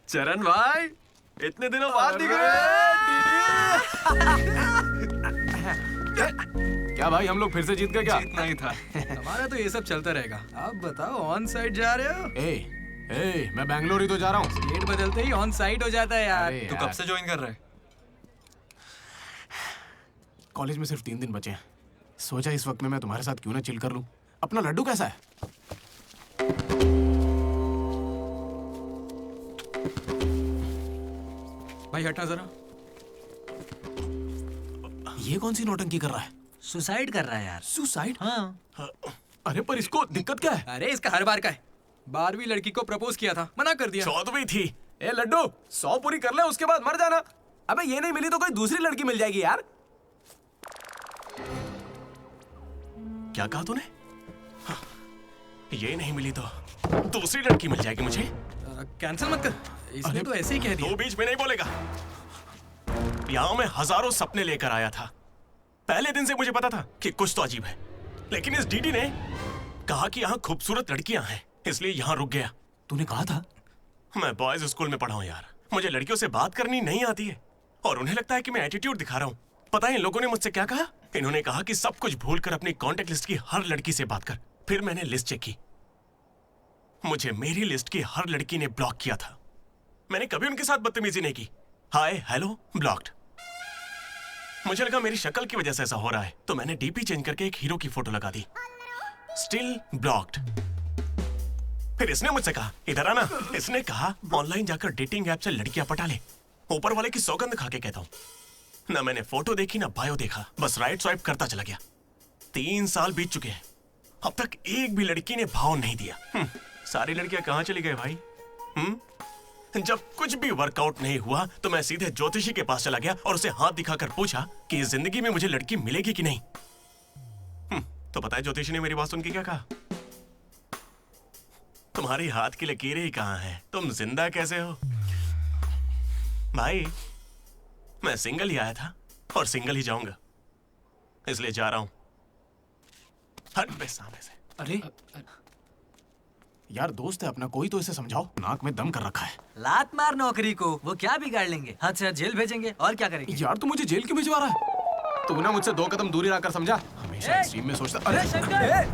चरण भाई, इतने दिनों बाद दिख रहे
क्या भाई, हम लोग फिर से जीत गए क्या?
जीतना ही था।
हमारा तो ये सब चलता रहेगा। आप बताओ, ऑन साइड जा रहे हो?
ए, मैं बैंगलोर ही तो जा रहा हूँ।
स्टेट बदलते ही ऑन साइड हो जाता है यार।
तू कब से ज्वाइन कर रहा है?
कॉलेज में सिर्फ 3 दिन बचे हैं। सोचा इस वक्त में मैं तुम्हारे साथ क्यों ना चिल कर लूं। अपना लड्डू कैसा है?
भाई हटना जरा।
ये कौन सी नौटंकी कर रहा है?
सुसाइड कर रहा है यार।
सुसाइड?
हाँ।
अरे पर इसको दिक्कत क्या है?
अरे इसका हर बार का है। 12वीं लड़की को प्रपोज किया था, मना कर दिया।
14वीं थी।
ए लड्डू, 100 पूरी कर ले, उसके बाद मर जाना। अबे ये नहीं मिली तो कोई दूसरी लड़की मिल जाएगी यार।
क्या कहा तूने? हाँ, ये नहीं मिली तो दूसरी लड़की मिल जाएगी मुझे।
कैंसिल मत कर, इसने तो ऐसे ही कह दिया।
तू बीच में नहीं बोलेगा। यहाँ मैं हजारों सपने लेकर आया था। पहले दिन से मुझे पता था कि कुछ तो अजीब है, लेकिन इस डीडी ने कहा कि यहाँ खूबसूरत लड़कियां हैं, इसलिए यहाँ रुक गया।
तूने कहा था?
मैं बॉयज स्कूल में पढ़ा हूँ यार। मुझे लड़कियों से बात करनी नहीं आती है और उन्हें लगता है कि मैं एटीट्यूड दिखा रहा हूँ। पता है इन लोगों ने मुझसे क्या कहा? इन्होंने कहा कि सब कुछ भूलकर अपनी कांटेक्ट लिस्ट की हर लड़की से बात कर। फिर मैंने लिस्ट चेक की, मुझे मेरी लिस्ट की हर लड़की ने ब्लॉक किया था। मैंने कभी उनके साथ बदतमीजी नहीं की। Hi hello blocked. मुझे लगा मेरी शक्ल की वजह से ऐसा हो रहा है, तो मैंने डीपी चेंज करके एक हीरो की फोटो लगा दी। Still blocked. फिर इसने मुझसे कहा इधर आना। इसने कहा ऑनलाइन जाकर डेटिंग ऐप से लड़कियां पटा ले। ऊपर वाले की सौगंध खा के कहता हूं, ना मैंने फोटो देखी ना बायो देखा, बस राइट स्वाइप करता चला गया। 3 साल बीत चुके हैं, अब तक एक भी लड़की ने भाव नहीं दिया। सारी लड़कियां कहां चली गई भाई? जब कुछ भी वर्कआउट नहीं हुआ तो मैं सीधे ज्योतिषी के पास चला गया और उसे हाथ दिखाकर पूछा कि जिंदगी में मुझे लड़की मिलेगी कि नहीं। तो पता है ज्योतिषी ने मेरी बात सुन के क्या कहा? तुम्हारी हाथ की लकीरें ही कहाँ हैं? तुम जिंदा कैसे हो? भाई मैं सिंगल ही आया था और सिंगल ही जाऊंगा, इसलिए जा रहा हूं। हट बे सामने से।
अरे यार दोस्त है अपना, कोई तो इसे समझाओ, नाक में दम कर रखा है।
लात मार नौकरी को, वो क्या बिगाड़ लेंगे? हद से हद जेल भेजेंगे और क्या करेंगे?
यार तू मुझे जेल क्यों भिजवा रहा है? तू ना मुझसे 2 कदम दूरी रखकर समझा, हमेशा एक्सट्रीम में सोचता। अरे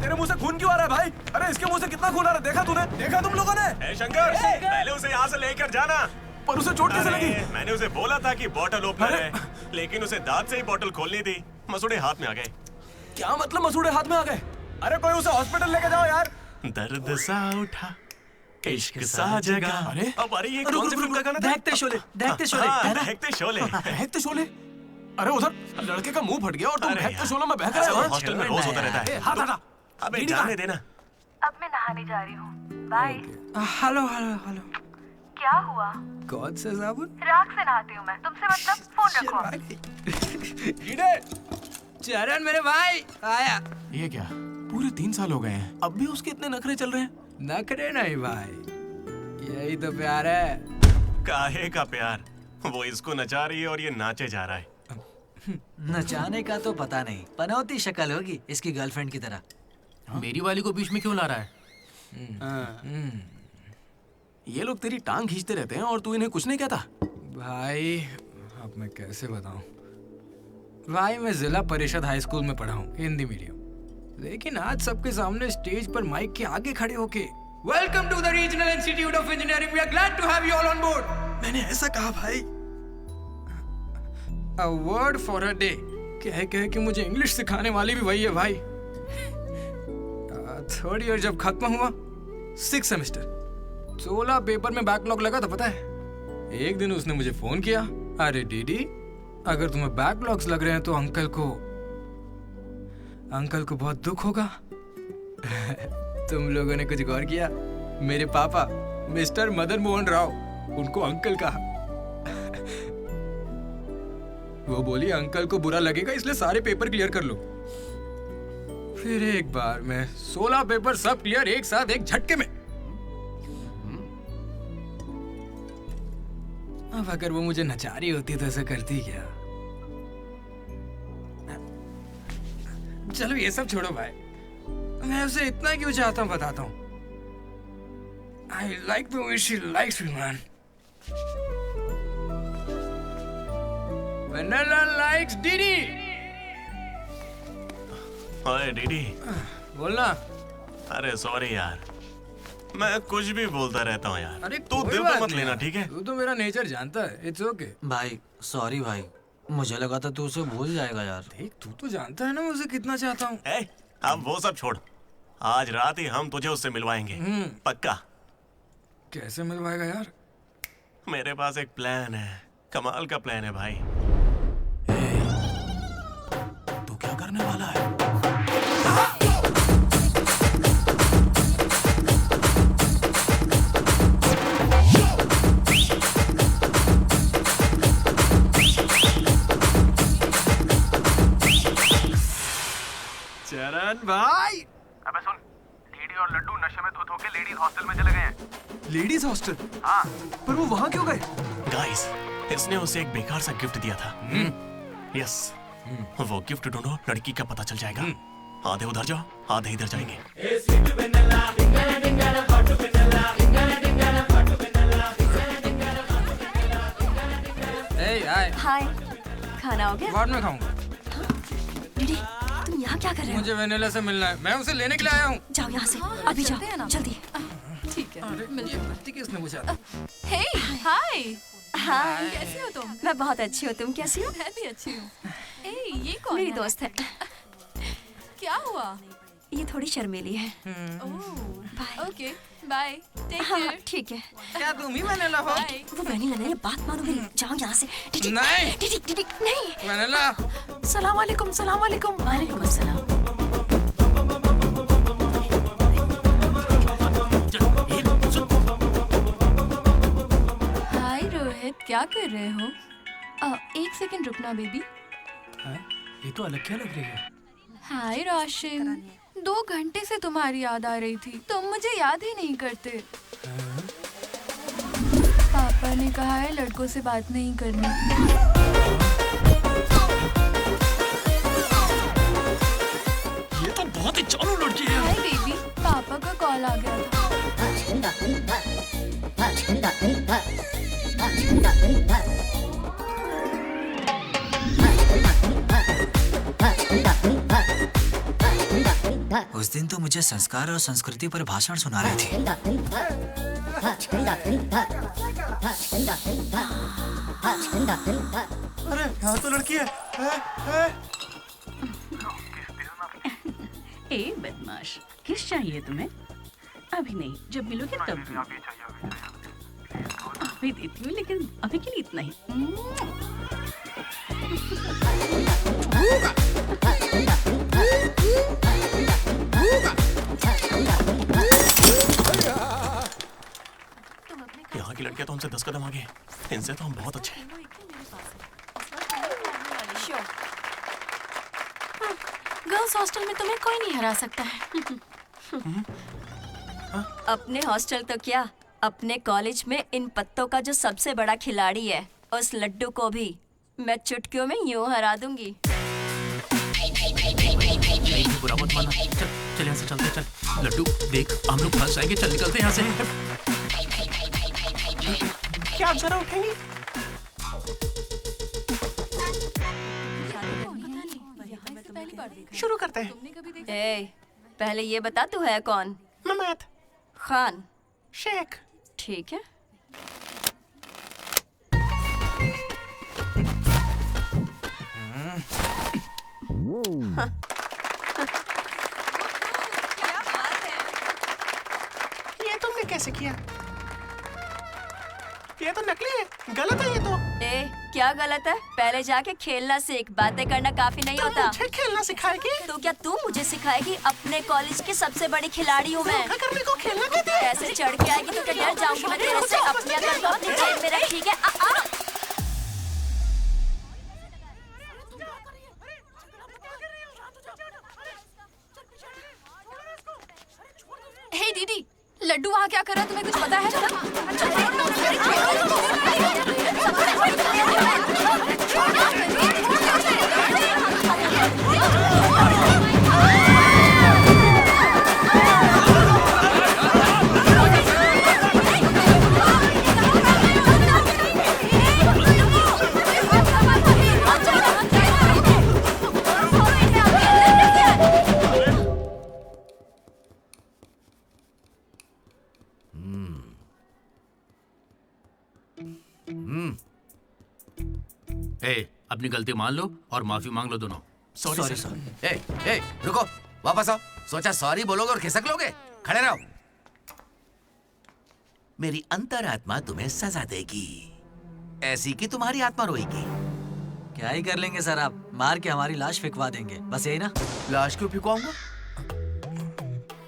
तेरे मुंह से खून क्यों आ रहा है भाई? अरे इसके मुंह से कितना खून आ रहा है, देखा तूने? देखा तुम लोगों ने?
शंकर, पहले उसे यहाँ से लेकर जाना।
पर उसे चोट कैसे लगी?
मैंने उसे बोला था कि बॉटल ओपनर है, लेकिन उसे दांत से ही बॉटल खोलनी थी। मसूड़े हाथ में आ गए।
क्या मतलब मसूड़े हाथ में आ गए? अरे कोई उसे हॉस्पिटल लेके जाओ यार।
दर्द सा उठा, इश्क सा जगा।
अरे
अब अरे ये कौन सी फिल्म का गाना था?
दहकते शोले, दहकते शोले।
दहकते शोले।
दहकते शोले। अरे उधर लड़के का मुंह फट गया और तुम दहकते शोले में बहक रहे हो।
हॉस्टल में रोज होता रहता है।
हाथ हटा।
अबे जाने देना।
अब मैं नहाने जा रही हूँ, बाय।
Hello hello hello.
क्या हुआ?
कौन सा साबुन?
राख से नहाती हूँ मैं, तुमसे मतलब फोन रखो।
चरण मेरे भाई आया।
ये क्या, पूरे 3 साल हो गए हैं, अब भी उसके इतने नखरे चल रहे हैं?
नखरे नहीं भाई, यही तो प्यार है।
काहे का प्यार? वो इसको नचा रही है और ये नाचे जा रहा है।
नचाने का तो पता नहीं, पनौती शक्ल होगी इसकी गर्लफ्रेंड की तरह।
मेरी वाली को बीच में क्यों ला रहा है?
ये लोग तेरी टांग खींचते रहते हैं और तू इन्हें कुछ नहीं कहता?
भाई अब मैं कैसे बताऊं? भाई मैं जिला परिषद हाई स्कूल में पढ़ा हूँ, हिंदी मीडियम, लेकिन आज सबके सामने स्टेज पर माइक के आगे खड़े होके welcome to the regional institute of engineering, we are glad to have you all on board, मैंने ऐसा कहा भाई। A word for a day कह के मुझे इंग्लिश सिखाने वाली भी वही है भाई। 3rd ईयर जब खत्म हुआ, 6th सेमेस्टर, 16 पेपर में बैकलॉग लगा था पता है। एक दिन उसने मुझे फोन किया, अरे डीडी अगर तुम्हें बैकलॉग्स लग रहे हैं तो अंकल को बहुत दुख होगा। तुम लोगों ने कुछ गौर किया? मेरे पापा मिस्टर मदन मोहन राव, उनको अंकल कहा। वो बोली अंकल को बुरा लगेगा इसलिए सारे पेपर क्लियर कर लो। फिर एक बार में 16 पेपर सब क्लियर एक साथ एक झटके में। अब अगर वो मुझे नचा रही होती तो ऐसा करती क्या? चलो ये सब छोड़ो भाई, मैं उसे इतना क्यों चाहता हूँ बताता हूँ। I like the way she likes me, man. Vanilla likes Didi.
ओए डीडी,
बोलना।
अरे सॉरी यार, मैं कुछ भी बोलता रहता हूँ यार।
अरे
तू दिल पे मत लेना, ठीक है?
तू तो मेरा नेचर जानता है, इट्स ओके।
भाई सॉरी भाई, मुझे लगा था तू उसे भूल जाएगा यार।
देख तू तो जानता है ना मुझे कितना चाहता हूँ।
अब वो सब छोड़, आज रात ही हम तुझे उससे मिलवाएंगे, पक्का।
कैसे मिलवाएगा यार?
मेरे पास एक प्लान है, कमाल का प्लान है भाई।
तू क्या करने वाला है?
चरण भाई,
अबे सुन, डीडी और लड्डू नशे में धुत होके लेडीज हॉस्टल में चले गए हैं।
Ladies hostel?
हाँ।
पर वो वहाँ क्यों गए?
गाइस, इसने उसे एक बेकार सा गिफ्ट दिया था। यस, वो गिफ्ट ढूंढो, लड़की का पता चल जाएगा। आधे उधर जाओ, आधे इधर जाएंगे।
हाय, खाना हो गया?
बाद में खाऊंगा।
डीडी, तुम यहाँ क्या कर रहे हो?
मुझे वेनिला से मिलना है, मैं उसे लेने के लिए आया हूँ।
जाओ यहाँ से, अभी जाओ, जल्दी।
ठीक है,
ये बत्ती किसने बुझा?
हे, हाय।
हाय,
कैसी हो तुम?
मैं बहुत अच्छी हूँ, तुम कैसी हो?
मैं भी अच्छी हूँ। ए, ये कौन
मेरी
है?
दोस्त है।
क्या हुआ?
ये थोड़ी शर्मीली है।
Okay, bye. टेक
हाँ,
केयर।
ठीक है।
क्या तुम ही वेनिला हो?
वो वेनिला नहीं, बात मानो मेरी। जाओ यहाँ से। डीडी,
नहीं।
डीडी, डीडी, नहीं।
वेनिला।
सलाम वालेकुम, सलाम वालेकुम।
वालेकुम अस्सलाम। क्या कर रहे हो? एक सेकंड रुकना बेबी।
ये तो अलग क्या लग रही है?
हाय रोशन, 2 घंटे से तुम्हारी याद आ रही थी, तुम मुझे याद ही नहीं करते। पापा ने कहा है लड़कों से बात नहीं करनी।
ये तो बहुत ही चालू लड़की है।
हाय बेबी, पापा का कॉल आ गया था।
उस दिन तो मुझे संस्कार और संस्कृति पर भाषण सुना रही थी।
अरे यहाँ तो लड़की है।
ए बदमाश, किस चाहिए तुम्हें? अभी नहीं, जब मिलोगे तब दूंगी। अभी देती हूँ, लेकिन अभी के लिए इतना ही।
यहाँ की लड़कियां तो हमसे 10 कदम आगे, इनसे तो हम बहुत अच्छे हैं।
गर्ल्स हॉस्टल में तुम्हें कोई नहीं हरा सकता है।
अपने हॉस्टल तो क्या, अपने कॉलेज में इन पत्तों का जो सबसे बड़ा खिलाड़ी है, उस लड्डू को भी मैं चुटकियों में यूं हरा दूंगी।
बुरा मत माना। चल यहाँ से चलते, चल। लड्डू देख, हम लोग फंस जाएंगे, चल निकलते यहाँ से।
क्या आप जरा उठेंगी? शुरू करते हैं।
ए, पहले ये बता तू है कौन?
ममैत
खान
शेख।
ठीक है।
हाँ। ये तुमने कैसे किया? ये तो नकली है, गलत है ये तो।
ए, क्या गलत है? पहले जाके खेलना सीख, बातें करना काफी नहीं होता।
मुझे खेलना सिखाएगी?
तो क्या तू मुझे सिखाएगी? अपने कॉलेज की सबसे बड़ी खिलाड़ी हूँ मैं।
करने को खेलना कहते हैं।
ऐसे चढ़ के आएगी तो क्या डर जाऊंगी मैं तेरे से? अपनी अकल को अपनी जेब में रख, ठीक है?
हे दीदी, लड्डू वहाँ क्या कर रहा है, तुम्हें कुछ पता है?
अपनी गलती मान लो और माफी मांग लो दोनों।
Sorry sir. ए, रुको, वापस आओ। सोचा सॉरी बोलोगे और खिसक लोगे? खड़े रहो। मेरी अंतरात्मा तुम्हें सजा देगी, ऐसी कि तुम्हारी आत्मा रोएगी।
क्या ही कर लेंगे सर, आप मार के हमारी लाश फिकवा देंगे, बस यही ना?
लाश क्यों फिकवाऊंगा?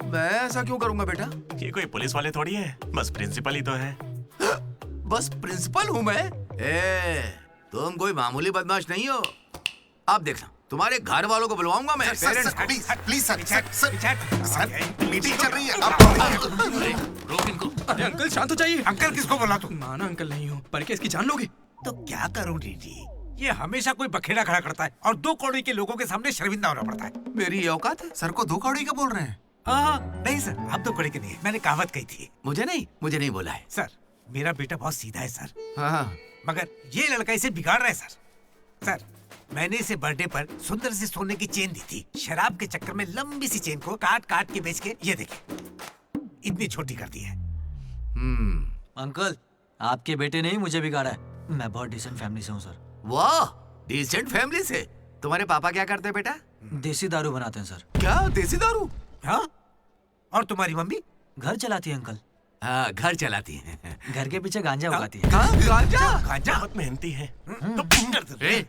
मैं ऐसा क्यों करूंगा बेटा?
ये कोई पुलिस वाले थोड़ी है, बस प्रिंसिपल ही तो है।
बस प्रिंसिपल हूँ मैं? तुम कोई मामूली बदमाश नहीं हो। आप देखना, तुम्हारे घर वालों को बुलवाऊंगा मैं।
प्लीज सर, मीटिंग चल रही है।
रोक इनको।
अरे अंकल शांत हो जाइए।
अंकल किसको बोला तू?
माना अंकल नहीं हो, पर क्या इसकी जान लोगे?
तो क्या करूं डीडी? ये हमेशा कोई बखेड़ा खड़ा करता है और 2 कौड़ी के लोगों के सामने शर्मिंदा होना पड़ता है।
मेरी ये औकात है? सर को 2 कौड़ी का बोल रहे हैं?
हाँ, नहीं सर, आप 2 कौड़ी के नहीं है। मैंने कहावत कही थी।
मुझे नहीं बोला है
सर। मेरा बेटा बहुत सीधा है सर।
हाँ।
मगर ये लड़का इसे बिगाड़ रहा है सर। सर, मैंने इसे बर्थडे पर सुंदर सी सोने की चेन दी थी। शराब के चक्कर में लंबी सी चेन को काट काट के बेच के ये देखिए इतनी छोटी कर दी है।
अंकल, आपके बेटे ने ही मुझे बिगाड़ा है। मैं बहुत डिसेंट फैमिली से हूँ सर।
वाह, डिसेंट फैमिली से? तुम्हारे पापा क्या करते हैं बेटा?
देसी दारू बनाते हैं सर।
क्या देसी दारू?
हाँ। और तुम्हारी मम्मी?
घर चलाती है अंकल।
हाँ, घर चलाती है।
घर के पीछे गांजा उगाती है।
गांजा बहुत मेहनती है।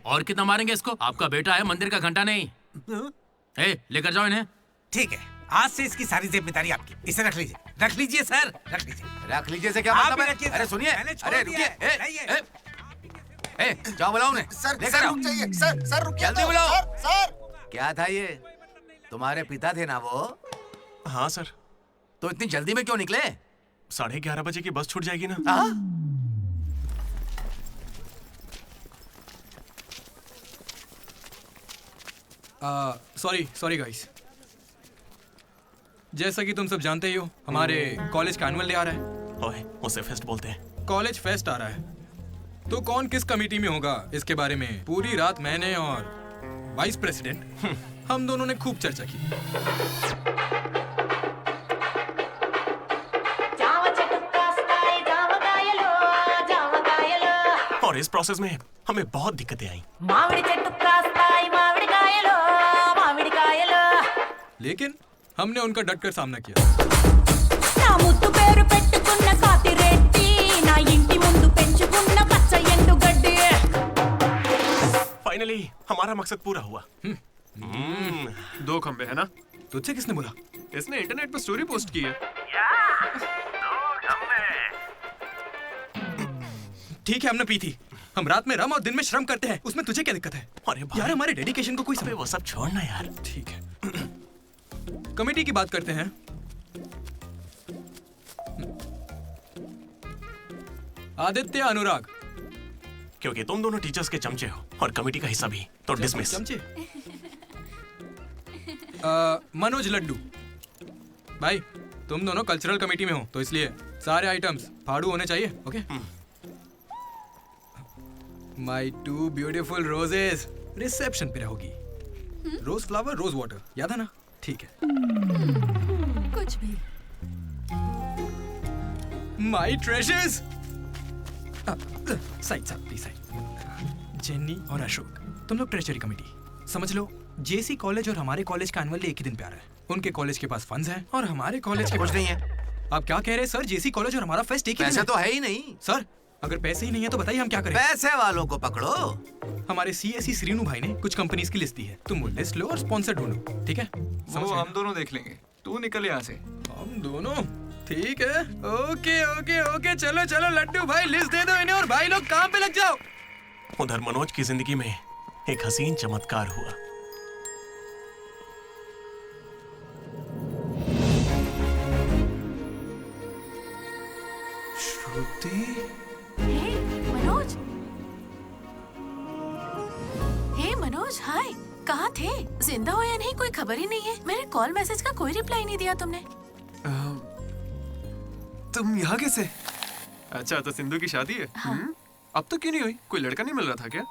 और कितना मारेंगे इसको? आपका बेटा है, मंदिर का घंटा नहीं। लेकर जाओ इन्हें।
ठीक है, आज से इसकी सारी जिम्मेदारी आपकी। इसे रख लीजिए। रख लीजिए सर, रख लीजिए।
रख लीजिए से क्या मतलब है? अरे सुनिए, अरे रुकिए। जाओ बुलाओ उन्हें। लेकर आओ।
रुक जाइए सर रुकिए
जल्दी
तो,
बुलाओ।
सर
क्या था ये? तुम्हारे पिता थे ना वो?
हाँ सर।
तो इतनी जल्दी में क्यों निकले?
11:30 बजे की बस छूट जाएगी ना।
Sorry guys. जैसा कि तुम सब जानते ही हो, हमारे कॉलेज का एनुअल डे आ रहा है।
ओए, उसे फेस्ट बोलते हैं।
कॉलेज फेस्ट आ रहा है, तो कौन किस कमेटी में होगा इसके बारे में पूरी रात मैंने और वाइस प्रेसिडेंट हम दोनों ने खूब चर्चा की।
और इस प्रोसेस में हमें बहुत दिक्कतें आई।
लेकिन हमने उनका डटकर सामना किया।
फाइनली हमारा मकसद पूरा हुआ।
2 खंबे है ना?
तुझसे किसने बोला?
इसने इंटरनेट पर स्टोरी पोस्ट की है।
ठीक है, हमने पी थी। हम रात में रम और दिन में श्रम करते हैं, उसमें तुझे क्या दिक्कत है?
अरे
यार, हमारे डेडिकेशन को कोई समझ।
वो सब छोड़ना यार।
ठीक है, कमेटी की बात करते हैं। आदित्य, अनुराग।
क्योंकि तुम दोनों टीचर्स के चमचे हो और कमेटी का हिस्सा भी, तो डिसमिस।
चमचे? मनोज, लड्डू। भाई, तुम दोनों कल्चरल कमेटी में हो, तो इसलिए सारे आइटम्स फाड़ू होने चाहिए। ओके? माई 2 ब्यूटीफुल रोजेस रिसेप्शन पे रहोगी। रोज फ्लावर, रोज वाटर, याद है ना? ठीक है।
कुछ भी।
My treasures. Side please side. Jenny और अशोक, तुम लोग ट्रेजरी कमेटी। समझ लो, जेसी कॉलेज और हमारे कॉलेज का एनुअल डे एक ही दिन पे आ रहा है। उनके कॉलेज के पास फंड्स हैं और हमारे कॉलेज के
कुछ नहीं है।
आप क्या कह रहे हैं सर? जेसी कॉलेज और हमारा फेस्ट एक ही दिन
पैसे तो है ही नहीं
सर। अगर पैसे ही नहीं है तो बताइए हम क्या करें?
पैसे वालों को पकड़ो।
हमारे सीएससी श्रीनु भाई ने कुछ कंपनीज की लिस्ट दी है, तुम वो लिस्ट लो और स्पॉन्सर ढूंढो। ठीक है?
वो हम दोनों देख लेंगे, तू निकल यहाँ से।
हम दोनों? ठीक है। ओके ओके ओके, चलो चलो लड्डू भाई, लिस्ट दे दो इन्हें और भाई लोग काम पे लग जाओ।
उधर मनोज की जिंदगी में एक हसीन चमत्कार हुआ।
श्रुति।
मनोज। हे मनोज, हाय। कहाँ थे? जिंदा हो या नहीं कोई खबर ही नहीं है। मेरे कॉल मैसेज का कोई रिप्लाई नहीं दिया तुमने।
तुम यहाँ कैसे? अच्छा, तो सिंधु की शादी है?
हाँ।
अब तो क्यों नहीं हुई? कोई लड़का नहीं मिल रहा था क्या?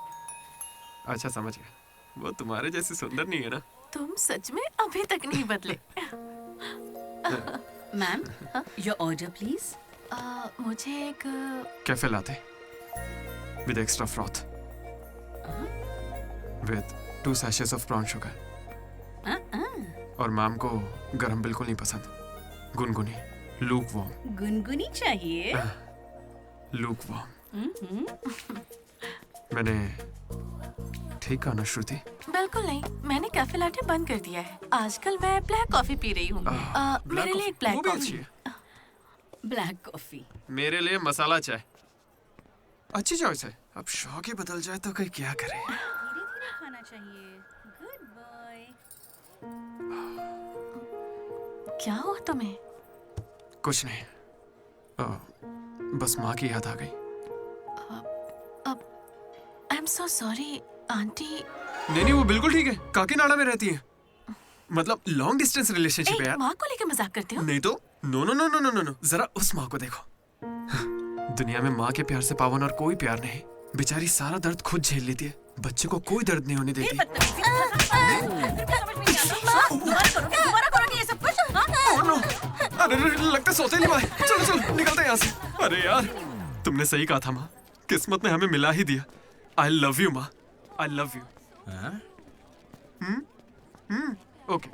अच्छा, समझ गया। वो तुम्हारे जैसे सुंदर नहीं है ना?
तुम सच में अभी तक नहीं बदले।
Ma'am, your order please.
मुझे एक
cafe latte with extra froth with 2 sachets of brown sugar। और मैम को गरम बिल्कुल नहीं पसंद, गुनगुनी, लूक वार्म।
गुनगुनी चाहिए?
Lukewarm. मैंने ठीक कहा ना श्रुति?
बिल्कुल नहीं, मैंने कैफे लाटे बंद कर दिया है। आजकल मैं ब्लैक कॉफी पी रही हूँ। मेरे लिए एक ब्लैक कॉफी।
Black coffee.
मेरे लिए मसाला चाय। अच्छी चॉइस है। अब शौक ही बदल जाए तो कोई क्या करे।
धीरे-धीरे खाना चाहिए। Good boy.
क्या हुआ तुम्हें?
कुछ नहीं, बस माँ की याद आ गई।
I am so sorry aunty.
नहीं, वो बिल्कुल ठीक है। काकीनाडा में रहती है, मतलब लॉन्ग डिस्टेंस रिलेशनशिप है यार।
माँ को लेकर मजाक करते हो?
नहीं तो no no no no no no, जरा उस माँ को देखो। दुनिया में माँ के प्यार से पावन और कोई प्यार नहीं। बेचारी सारा दर्द खुद झेल लेती है, बच्चे को कोई दर्द नहीं होने देती।
दोबारा करोगे ये सब कुछ?
अरे लगता है सौतेली माँ है। चलो चलो निकलते हैं यहाँ से। अरे यार, तुमने सही कहा था माँ, किस्मत ने हमें मिला ही दिया। आई लव यू माँ, आई लव यू। ओके,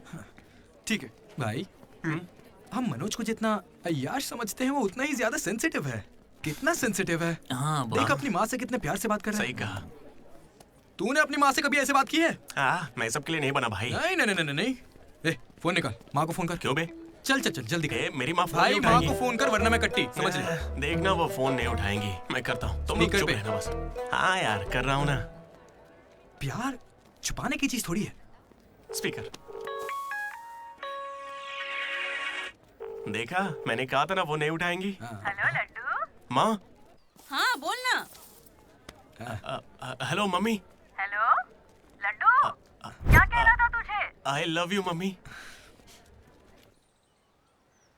ठीक है
भाई। हम मनोज को जितना अय्याश समझते हैं वो उतना ही ज्यादा सेंसिटिव है। कितना सेंसिटिव है।
हाँ,
देख अपनी माँ से कितने प्यार से बात कर रहा है।
सही कहा।
तूने अपनी माँ से कभी ऐसे बात की है?
मैं सबके लिए नहीं बना भाई।
नहीं नहीं नहीं नहीं नहीं। ए, फोन निकाल, माँ को फोन कर।
क्यों बे?
चल चल चल जल्दी कर।
मेरी माँ फोन
भाई
नहीं
माँ
उठाएंगी।
को फोन कर वरना मैं कट्टी समझ ले।
देखना वो फोन नहीं उठाएंगी, मैं करता हूँ। तुम लोग
स्पीकर
चुप
पे।
रहना बस। हाँ यार कर रहा हूँ ना।
प्यार छुपाने की चीज थोड़ी है।
स्पीकर। देखा, मैंने कहा था ना वो नहीं उठाएंगी।
हेलो लड्डू।
माँ।
हाँ बोल ना।
Hello mummy.
हेलो लड्डू, क्या कहना था तुझे?
I love you mummy.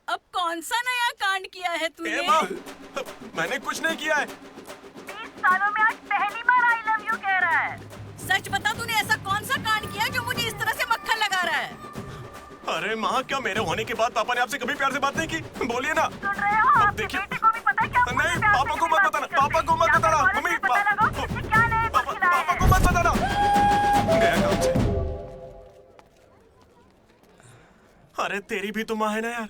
अब कौन सा नया कांड किया है तूने?
माँ, मैंने कुछ नहीं किया है।
20 सालों में आज पहली बार आई लव यू कह रहा है। सच बता, तूने ऐसा कौन सा कांड किया जो मुझे इस तरह से मक्खन लगा रहा है?
अरे माँ, क्या मेरे होने के बाद पापा ने आपसे कभी प्यार से बात नहीं की? बोलिए ना।
सुन रहे हो? आपके बेटे को भी पता है क्या?
नहीं, पापा को मत बताना, पापा को मत बताना। मम्मी, पापा को मत बताना। गया काम से। अरे तेरी भी तो माँ है ना यार,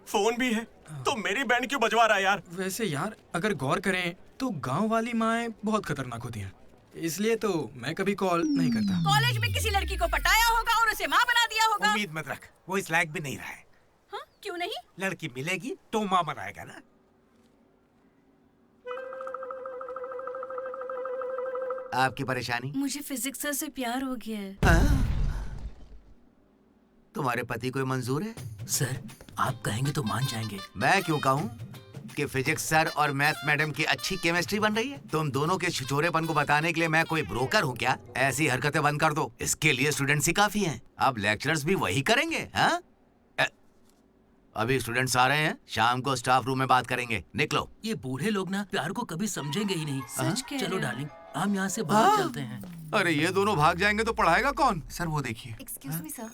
फोन भी है, तो मेरी बैंड क्यों बजवा रहा है यार?
वैसे यार अगर गौर करें तो गांव वाली माएं बहुत खतरनाक होती हैं, इसलिए तो मैं कभी कॉल नहीं करता।
कॉलेज में किसी लड़की को पटाया होगा और उसे माँ बना दिया होगा।
उम्मीद मत रख, वो इस लायक भी नहीं रहा है।
हाँ? क्यों नहीं?
लड़की मिलेगी तो माँ बनाएगा ना।
आपकी परेशानी?
मुझे फिजिक्स सर से प्यार हो गया है।
तुम्हारे पति को मंजूर है?
सर आप कहेंगे तो मान जाएंगे।
मैं क्यों कहूँ कि फिजिक्स सर और मैथ मैडम की अच्छी केमिस्ट्री बन रही है। तुम दोनों के छिछोरेपन को बताने के लिए मैं कोई ब्रोकर हूँ क्या? ऐसी हरकतें बंद कर दो, इसके लिए स्टूडेंट्स ही काफी हैं। अब लेक्चरर्स भी वही करेंगे। हाँ, अभी स्टूडेंट्स आ रहे हैं, शाम को स्टाफ रूम में बात करेंगे। निकलो।
ये बूढ़े लोग ना प्यार को कभी समझेंगे ही नहीं।
सच
कह
चलो
रहे हो।
डार्लिंग, हम यहाँ से बाहर चलते हैं।
अरे ये दोनों भाग जाएंगे तो पढ़ाएगा कौन?
सर वो देखिए। Excuse me sir.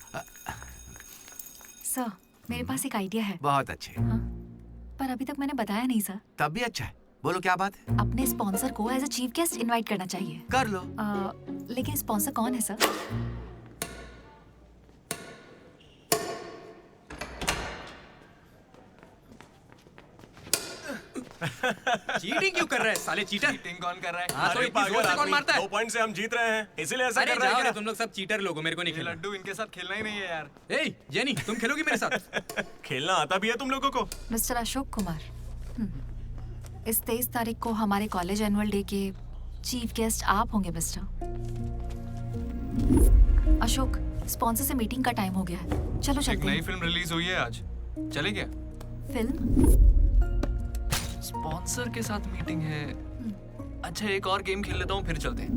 सर मेरे पास एक आइडिया है।
बहुत अच्छे।
पर अभी तक मैंने बताया नहीं सर।
तब भी अच्छा है, बोलो क्या बात है?
अपने स्पॉन्सर को as a chief guest invite करना चाहिए।
कर लो।
लेकिन स्पॉन्सर कौन है सर?
चीटिंग क्यों कर रहा है साले चीटर?
चीटिंग कौन कर रहा है?
हाँ, तो
अरे
इतनी जोर
पागल
से कौन
आदमी,
मारता है?
2 पॉइंट से हम जीत रहे हैं, इसीलिए ऐसा
अरे
कर रहे
जाओ
हैं
रे,
क्या?
तुम लोग सब चीटर लोग हो, मेरे को नहीं
ये
खेलना।
लड्डू इनके साथ खेलना ही नहीं है यार।
ए जेनी, तुम खेलोगी मेरे साथ?
खेलना आता भी है तुम लोगों को?
मिस्टर अशोक कुमार, इस 23 तारीख को हमारे कॉलेज एनुअल डे के चीफ गेस्ट आप होंगे मिस्टर अशोक। स्पॉन्सर से मीटिंग का टाइम हो गया है, चलो
एक
चलते
नई
हैं।
फिल्म रिलीज हुई है आज, चले क्या?
फिल्म?
स्पॉन्सर के साथ मीटिंग है। अच्छा एक और गेम खेल लेता हूँ फिर चलते हैं।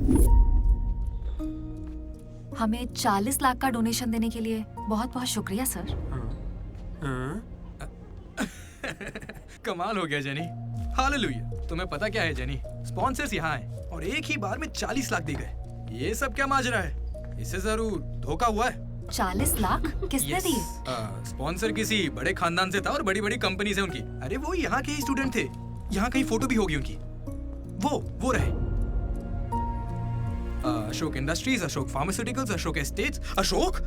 हमें 40 लाख का डोनेशन देने के लिए बहुत बहुत शुक्रिया सर।
कमाल हो गया जेनी, हालेलुया। तुम्हें पता क्या है जेनी, स्पॉन्सर्स यहाँ हैं और एक ही बार में 40 लाख दे गए। ये सब क्या माजरा है? इससे जरूर धोखा हुआ है।
40 लाख किसने दिए?
स्पॉन्सर किसी बड़े खानदान से था और बड़ी बड़ी कंपनी से उनकी। अरे वो यहाँ के ही स्टूडेंट थे, यहाँ कहीं फोटो भी होगी उनकी। वो रहे Ashok industries, Ashok pharmaceuticals, Ashok estates. Ashok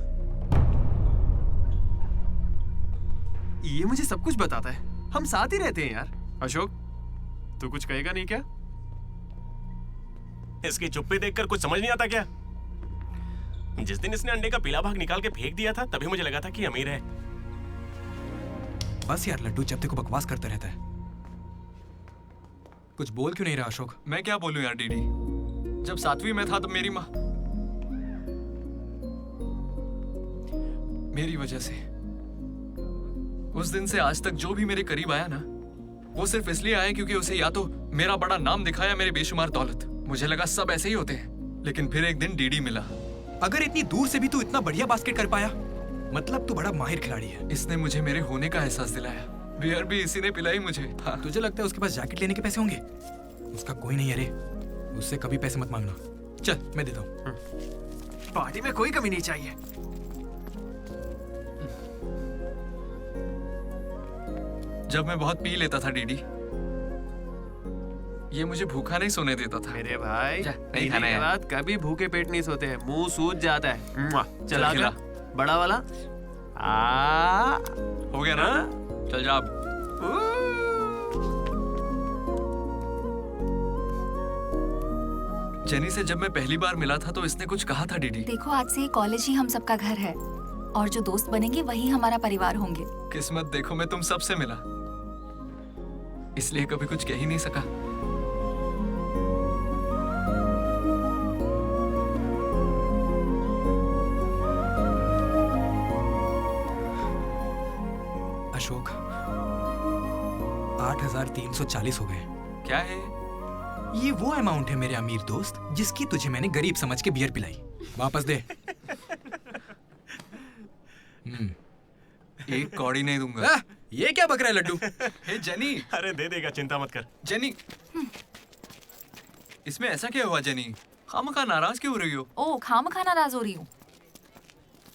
ये मुझे सब कुछ बताता है, हम साथ ही रहते हैं यार।
अशोक, तू कुछ कहेगा नहीं क्या? इसकी चुप्पी देखकर कुछ समझ नहीं आता क्या? जिस दिन इसने अंडे का पीला भाग निकाल के फेंक दिया था, तभी मुझे लगा था कि अमीर है।
बस यार लड्डू, जब देखो बकवास करता रहता है। कुछ बोल क्यों नहीं रहा अशोक?
मैं क्या बोलूं यार डीडी, जब 7वीं में था तब मेरी माँ मेरी वजह से उस दिन से आज तक जो भी मेरे करीब आया ना, वो सिर्फ इसलिए आया क्योंकि उसे या तो मेरा बड़ा नाम दिखाया, मेरी बेशुमार दौलत। मुझे लगा सब ऐसे ही होते हैं, लेकिन फिर एक दिन डीडी मिला।
अगर इतनी दूर से भी तू इतना बढ़िया बास्केट कर पाया, मतलब तू बड़ा माहिर खिलाड़ी है।
इसने मुझे मेरे होने का एहसास दिलाया। बियर भी इसी ने पिलाई मुझे।
हाँ। तुझे लगता है उसके पास जैकेट लेने के पैसे होंगे? उसका कोई नहीं। अरे उससे कभी पैसे मत मांगना। चल मैं देता हूँ।
पार्टी में कोई कमी नहीं चाहिए।
जब मैं बहुत पी लेता था डीडी, ये मुझे भूखा नहीं सोने देता था।
मेरे भाई
नहीं खाना है।
रात कभी भूखे पेट नहीं सोते हैं, मुंह सूज जाता है। चला
खिला।
बड़ा वाला
हो गया ना? चल जा अब। जेनी से जब मैं पहली बार मिला था तो इसने कुछ कहा था डीडी।
देखो आज से ये कॉलेज ही हम सबका घर है। और जो दोस्त बनेंगे वही हमारा परिवार होंगे।
किस्मत देखो, मैं तुम सबसे मिला, इसलिए कभी कुछ कह ही नहीं सका।
अशोक, 8,340 हो गए।
क्या है
ये? वो अमाउंट है मेरे अमीर दोस्त जिसकी तुझे मैंने गरीब समझ के बियर पिलाई। वापस दे।
एक कौड़ी नहीं दूंगा।
ये क्या बक रहा है लड्डू?
हे जेनी।
अरे दे देगा, चिंता मत कर।
जेनी, इसमें ऐसा क्या हुआ जेनी? खामखा नाराज क्यों हो रही हो?
ओ, खामखा नाराज हो रही हूँ?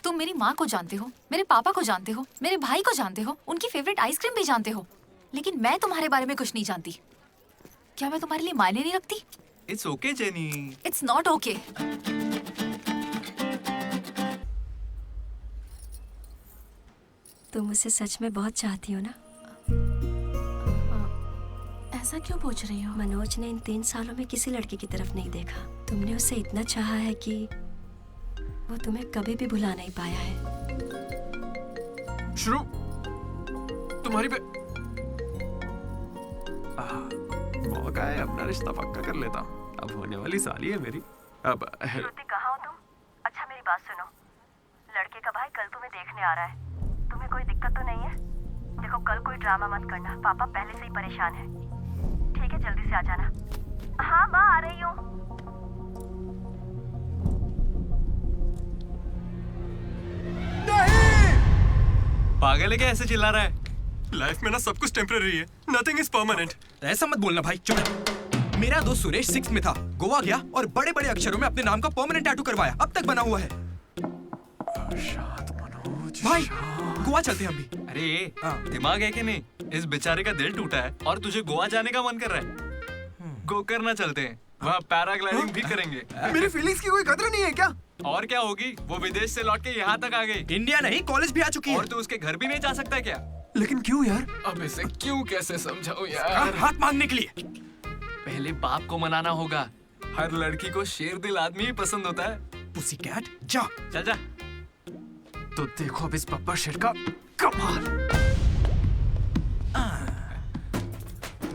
तुम मेरी माँ को जानते हो, मेरे पापा को जानते हो, मेरे भाई को जानते हो, उनकी फेवरेट आइसक्रीम भी जानते हो, लेकिन मैं तुम्हारे बारे में कुछ नहीं जानती। क्या मैं तुम्हारे लिए मायने नहीं रखती?
It's okay jenny.
It's not okay.
तुम मुझसे सच में बहुत चाहती हो ना?
ऐसा क्यों पूछ रही हो?
मनोज ने इन 3 सालों में किसी लड़की की तरफ नहीं देखा। तुमने उसे इतना चाहा है कि वो तुम्हें कभी भी भुला नहीं पाया है।
शुरू तुम्हारी पे मौका है, अपना रिश्ता पक्का कर लेता हूँ। अब होने वाली साली है मेरी। अब
श्रुति, कहाँ हो तुम? अच्छा मेरी बात सुनो, लड़के का भाई कल तुम्हें देखने आ रहा है। तुम्हें कोई दिक्कत तो नहीं है? देखो कल कोई ड्रामा मत करना, पापा पहले से ही परेशान है। ठीक है, जल्दी से आ जाना। हाँ माँ, आ रही हूँ।
पागल है क्या, ऐसे चिल्ला रहा है?
लाइफ में ना सब कुछ टेम्परेरी है, नथिंग इज परमानेंट।
ऐसा मत बोलना भाई, चुप। मेरा दोस्त सुरेश 6th में था, गोवा गया और बड़े बड़े अक्षरों में अपने नाम का परमानेंट टैटू करवाया, अब तक बना हुआ है। भाई गोवा चलते हैं हम भी।
अरे दिमाग है कि नहीं? इस बेचारे का दिल टूटा है और तुझे गोवा जाने का मन कर रहा है। गोकर्णा चलते हैं, वहाँ पैराग्लाइडिंग भी करेंगे।
मेरी फीलिंग्स की कोई कदर नहीं है क्या?
और क्या होगी, वो विदेश से लौट के यहाँ तक आ गई।
इंडिया नहीं, कॉलेज भी आ चुकी है।
और तू उसके घर भी नहीं जा सकता क्या?
लेकिन क्यों यार?
अब इसे क्यों कैसे समझाऊं यार?
हाथ मांगने के लिए
पहले बाप को मनाना होगा। हर लड़की को शेर दिल आदमी ही पसंद होता है।
पुसी कैट, जा
चल जा। तो देखो अब इस पप्पा शेर का कमाल।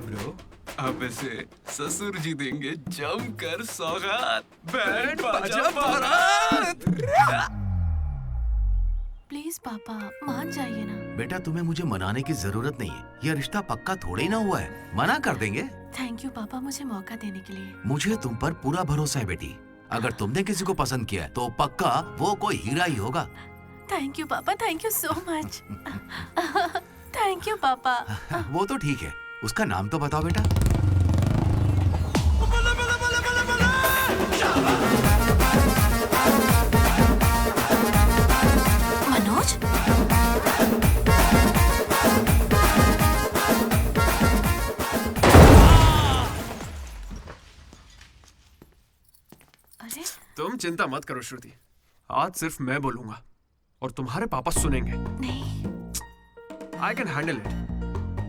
ब्रो, अब इसे ससुर जी देंगे जमकर सौगात। बैंड बाजा बारात।
प्लीज पापा, मान जाइए ना।
बेटा, तुम्हें मुझे मनाने की जरूरत नहीं है, यह रिश्ता पक्का थोड़े ही ना हुआ है, मना कर देंगे।
थैंक यू पापा, मुझे मौका देने के लिए।
मुझे तुम पर पूरा भरोसा है बेटी। अगर तुमने किसी को पसंद किया है तो पक्का वो कोई हीरा ही होगा।
थैंक यू पापा, thank you so much. Thank you पापा।
वो तो ठीक है, उसका नाम तो बताओ बेटा।
मनोज? अरे
तुम चिंता मत करो श्रुति, आज सिर्फ मैं बोलूंगा और तुम्हारे पापा सुनेंगे।
नहीं,
I can handle it.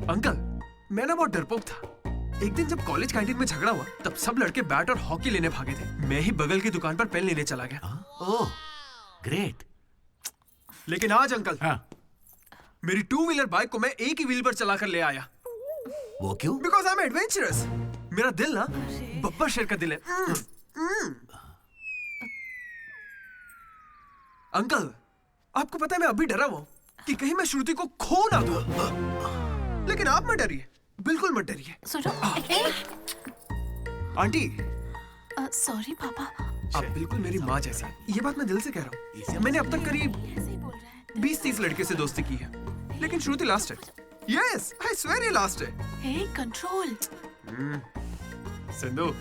Uncle, मैं ना बहुत डरपोक था। एक दिन जब कॉलेज कैंटीन में झगड़ा हुआ, तब सब लड़के बैट और हॉकी लेने भागे थे। मैं ही बगल की दुकान पर पेन लेने चला गया।
ओह, ग्रेट।
लेकिन आज अंकल, मेरी 2 व्हीलर बाइक को मैं एक ही व्हील पर चलाकर ले आया।
वो क्यों?
Because I am adventurous. मेरा दिल ना बब्बर शेर का दिल है। अंकल, आपको पता है मैं अभी डरा हुआ कि कहीं मैं श्रुति को खो ना दूं। लेकिन आप मत डरिए, बिल्कुल मत डरिए।
सुनो।
आंटी,
सॉरी पापा।
आप बिल्कुल मेरी माँ जैसी हैं। ये बात मैं दिल से कह रहा हूँ। मैंने अब तक करीब 20-30 लड़के से दोस्ती की है, लेकिन श्रुति लास्ट है। यस, आई स्वेयर ये लास्ट है।
हे, कंट्रोल।
सिंधु,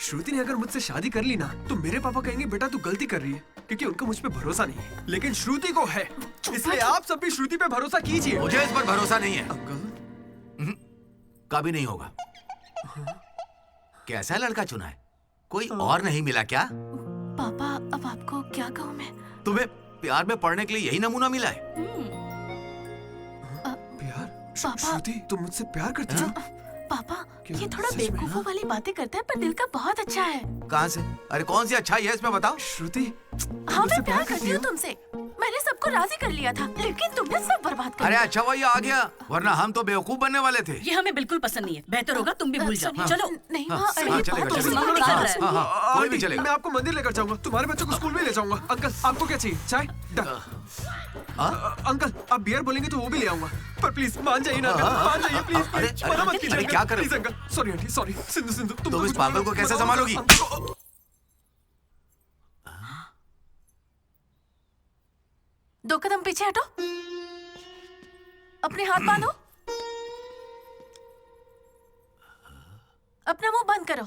श्रुति ने अगर मुझसे शादी कर ली ना, तो मेरे पापा कहेंगे बेटा तू गलती कर रही है, क्योंकि उनको मुझ पे भरोसा नहीं है। लेकिन श्रुति को है, इसलिए आप सब भी श्रुति पे भरोसा कीजिए।
मुझे इस पर भरोसा नहीं है अंकल, कभी नहीं होगा। कैसा लड़का चुना है? कोई और नहीं मिला क्या?
पापा, अब आपको क्या कहूँ मैं?
तुम्हें प्यार में पढ़ने के लिए यही नमूना मिला है?
प्यार?
श्रुति,
तुम मुझसे प्यार करती हो?
पापा, ये थोड़ा बेवकूफों वाली बातें करता है, पर दिल का बहुत अच्छा है।
कहाँ से? अरे कौन सी अच्छाई है इसमें बताओ।
श्रुति,
हाँ, मैं प्यार करती हूँ तुमसे। मैंने सब सबको राजी कर लिया था, लेकिन तुमने सब बर्बाद कर
अरे
दिया।
अच्छा हुआ ये आ गया, वरना हम तो बेवकूफ बनने वाले थे।
ये हमें बिल्कुल पसंद नहीं है। बेहतर होगा तुम भी भूल जाओ। चलो।
नहीं
हाँ, चलेगा
कोई भी चलेगा। मैं आपको मंदिर लेकर जाऊंगा, तुम्हारे बच्चों को स्कूल में ले जाऊंगा। अंकल आपको क्या चाहिए? चाय? अंकल आप बियर बोलेंगे तो वो भी ले आऊंगा, पर प्लीज मान जाइए ना, मान जाइए प्लीज। मना मत कीजिए।
क्या कर
please uncle. Sorry aunty, sorry. Sindhu
तुम इस पागल को कैसे संभालोगी?
दो कदम पीछे हटो, अपने हाथ बांधो, अपना मुंह बंद करो।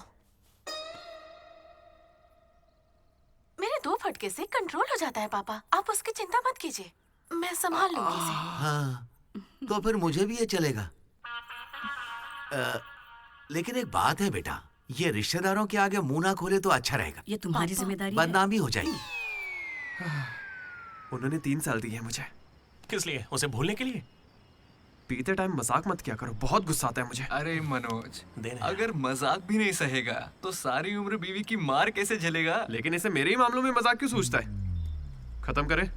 मेरे 2 फटके से कंट्रोल हो जाता है पापा, आप उसकी चिंता मत कीजिए, मैं संभाल लूंगी इसे।
हाँ, तो फिर मुझे भी ये चलेगा। लेकिन एक बात है बेटा, ये रिश्तेदारों के आगे मुंह ना खोले तो अच्छा रहेगा।
ये तुम्हारी जिम्मेदारी है।
बदनामी हो जाएगी।
उन्होंने 3 साल दिए मुझे।
किस लिए? उसे भूलने के लिए?
पीते टाइम मजाक मत किया करो, बहुत गुस्सा आता है मुझे।
अरे मनोज, अगर मजाक भी नहीं सहेगा तो सारी उम्र बीवी की मार कैसे झेलेगा?
लेकिन इसे मेरे ही मामलों में मजाक क्यों सोचता है? खत्म करें।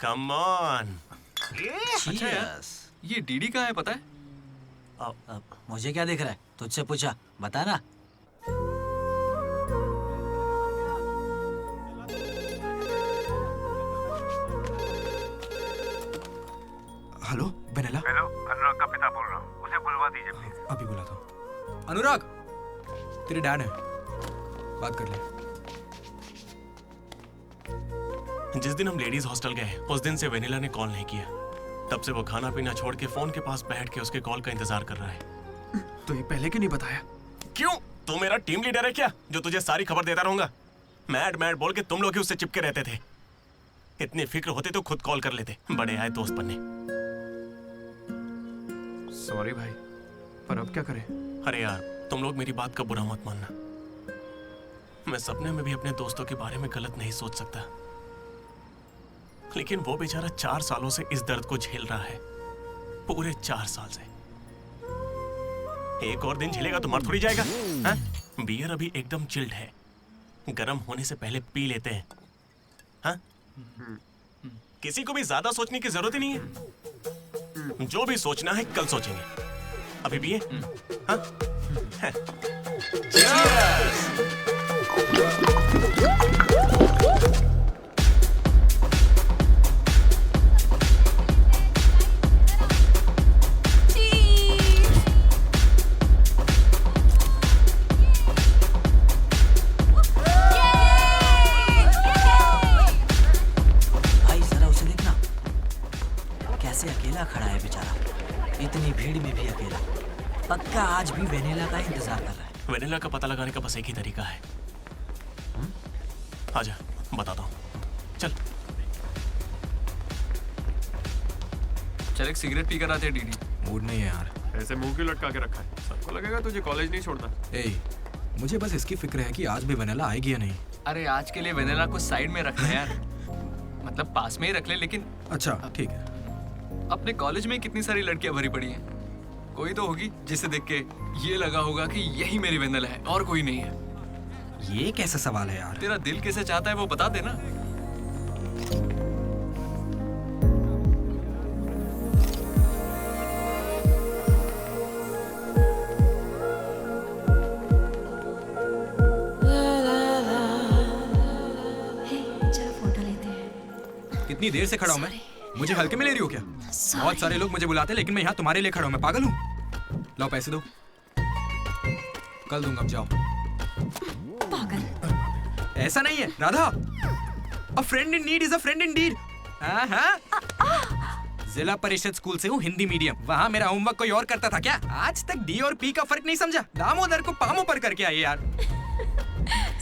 Come on.
अच्छा ये डीडी कहाँ है पता है?
मुझे क्या दिख रहा है? तुझसे पूछा, बता ना।
Hello vanilla.
हेलो, अनुराग का पिता बोल रहा हूँ, उसे बुलवा दीजिए प्लीज।
अभी बुलाता हूँ। अनुराग, तेरे डैड है, बात कर ले।
जिस दिन हम लेडीज हॉस्टल गए उस दिन से वेनिला ने कॉल नहीं किया। तब से वो खाना पीना छोड़ के फोन के पास बैठ के उसके कॉल का इंतजार कर रहा है।
तो ये पहले क्यों नहीं बताया?
क्यों? तू मेरा टीम लीडर है क्या, जो तुझे सारी खबर देता रहूंगा? मैड मैड बोल के तुम लोग ही उससे चिपके रहते थे। इतनी फिक्र होती तो खुद कॉल कर लेते। बड़े आए दोस्त बनने।
सॉरी भाई, पर अब क्या करें?
अरे यार, तुम लोग मेरी बात का बुरा मत मानना। मैं सपने में भी अपने दोस्तों के बारे में गलत नहीं सोच सकता, लेकिन वो बेचारा 4 सालों से इस दर्द को झेल रहा है। पूरे 4 साल से। एक और दिन झेलेगा तो मर थोड़ी जाएगा। हाँ? बियर अभी एकदम चिल्ड है, गर्म होने से पहले पी लेते हैं। हाँ? किसी को भी ज्यादा सोचने की जरूरत ही नहीं है। जो भी सोचना है कल सोचेंगे। अभी पिए? हाँ?
भाई जरा उसे देखना, कैसे अकेला खड़ा है बेचारा, इतनी भीड़ में भी अकेला। पक्का आज भी वेनिला का इंतजार कर रहा है।
वेनिला का पता लगाने का बस एक ही तरीका है। आजा, बताता हूँ। चल।
चल एक सिगरेट पी कर आते हैं डीडी।
मूड नहीं है यार। ऐसे मुंह क्यों लटका के रखा है? सबको लगेगा तुझे कॉलेज नहीं छोड़ना।
मुझे बस इसकी फिक्र है कि आज भी वेनिला आएगी या नहीं। अरे आज के लिए वेनिला को साइड में रख ले यार, मतलब पास में ही रख ले। लेकिन अच्छा ठीक है। अपने कॉलेज में कितनी सारी लड़कियां भरी पड़ी हैं, कोई तो होगी जिसे देख के ये लगा होगा कि यही मेरी वेनिला है और कोई नहीं है। ये कैसा सवाल है यार? तेरा दिल कैसे चाहता है वो बता देना।
कितनी देर से खड़ा हूँ मैं? मुझे हल्के में ले रही हो क्या? बहुत सारे लोग मुझे बुलाते हैं, लेकिन मैं यहाँ तुम्हारे लिए खड़ा हूँ। मैं पागल हूँ? लाओ पैसे दो, कल दूंगा। अब जाओ। पागल। ऐसा नहीं है राधा, अ friend in need is a friend Indeed. जिला परिषद स्कूल से हूँ, हिंदी मीडियम। वहाँ मेरा होमवर्क कोई और करता था क्या? आज तक डी और पी का फर्क नहीं समझा। दामोदर को पामो पर करके आइए यार।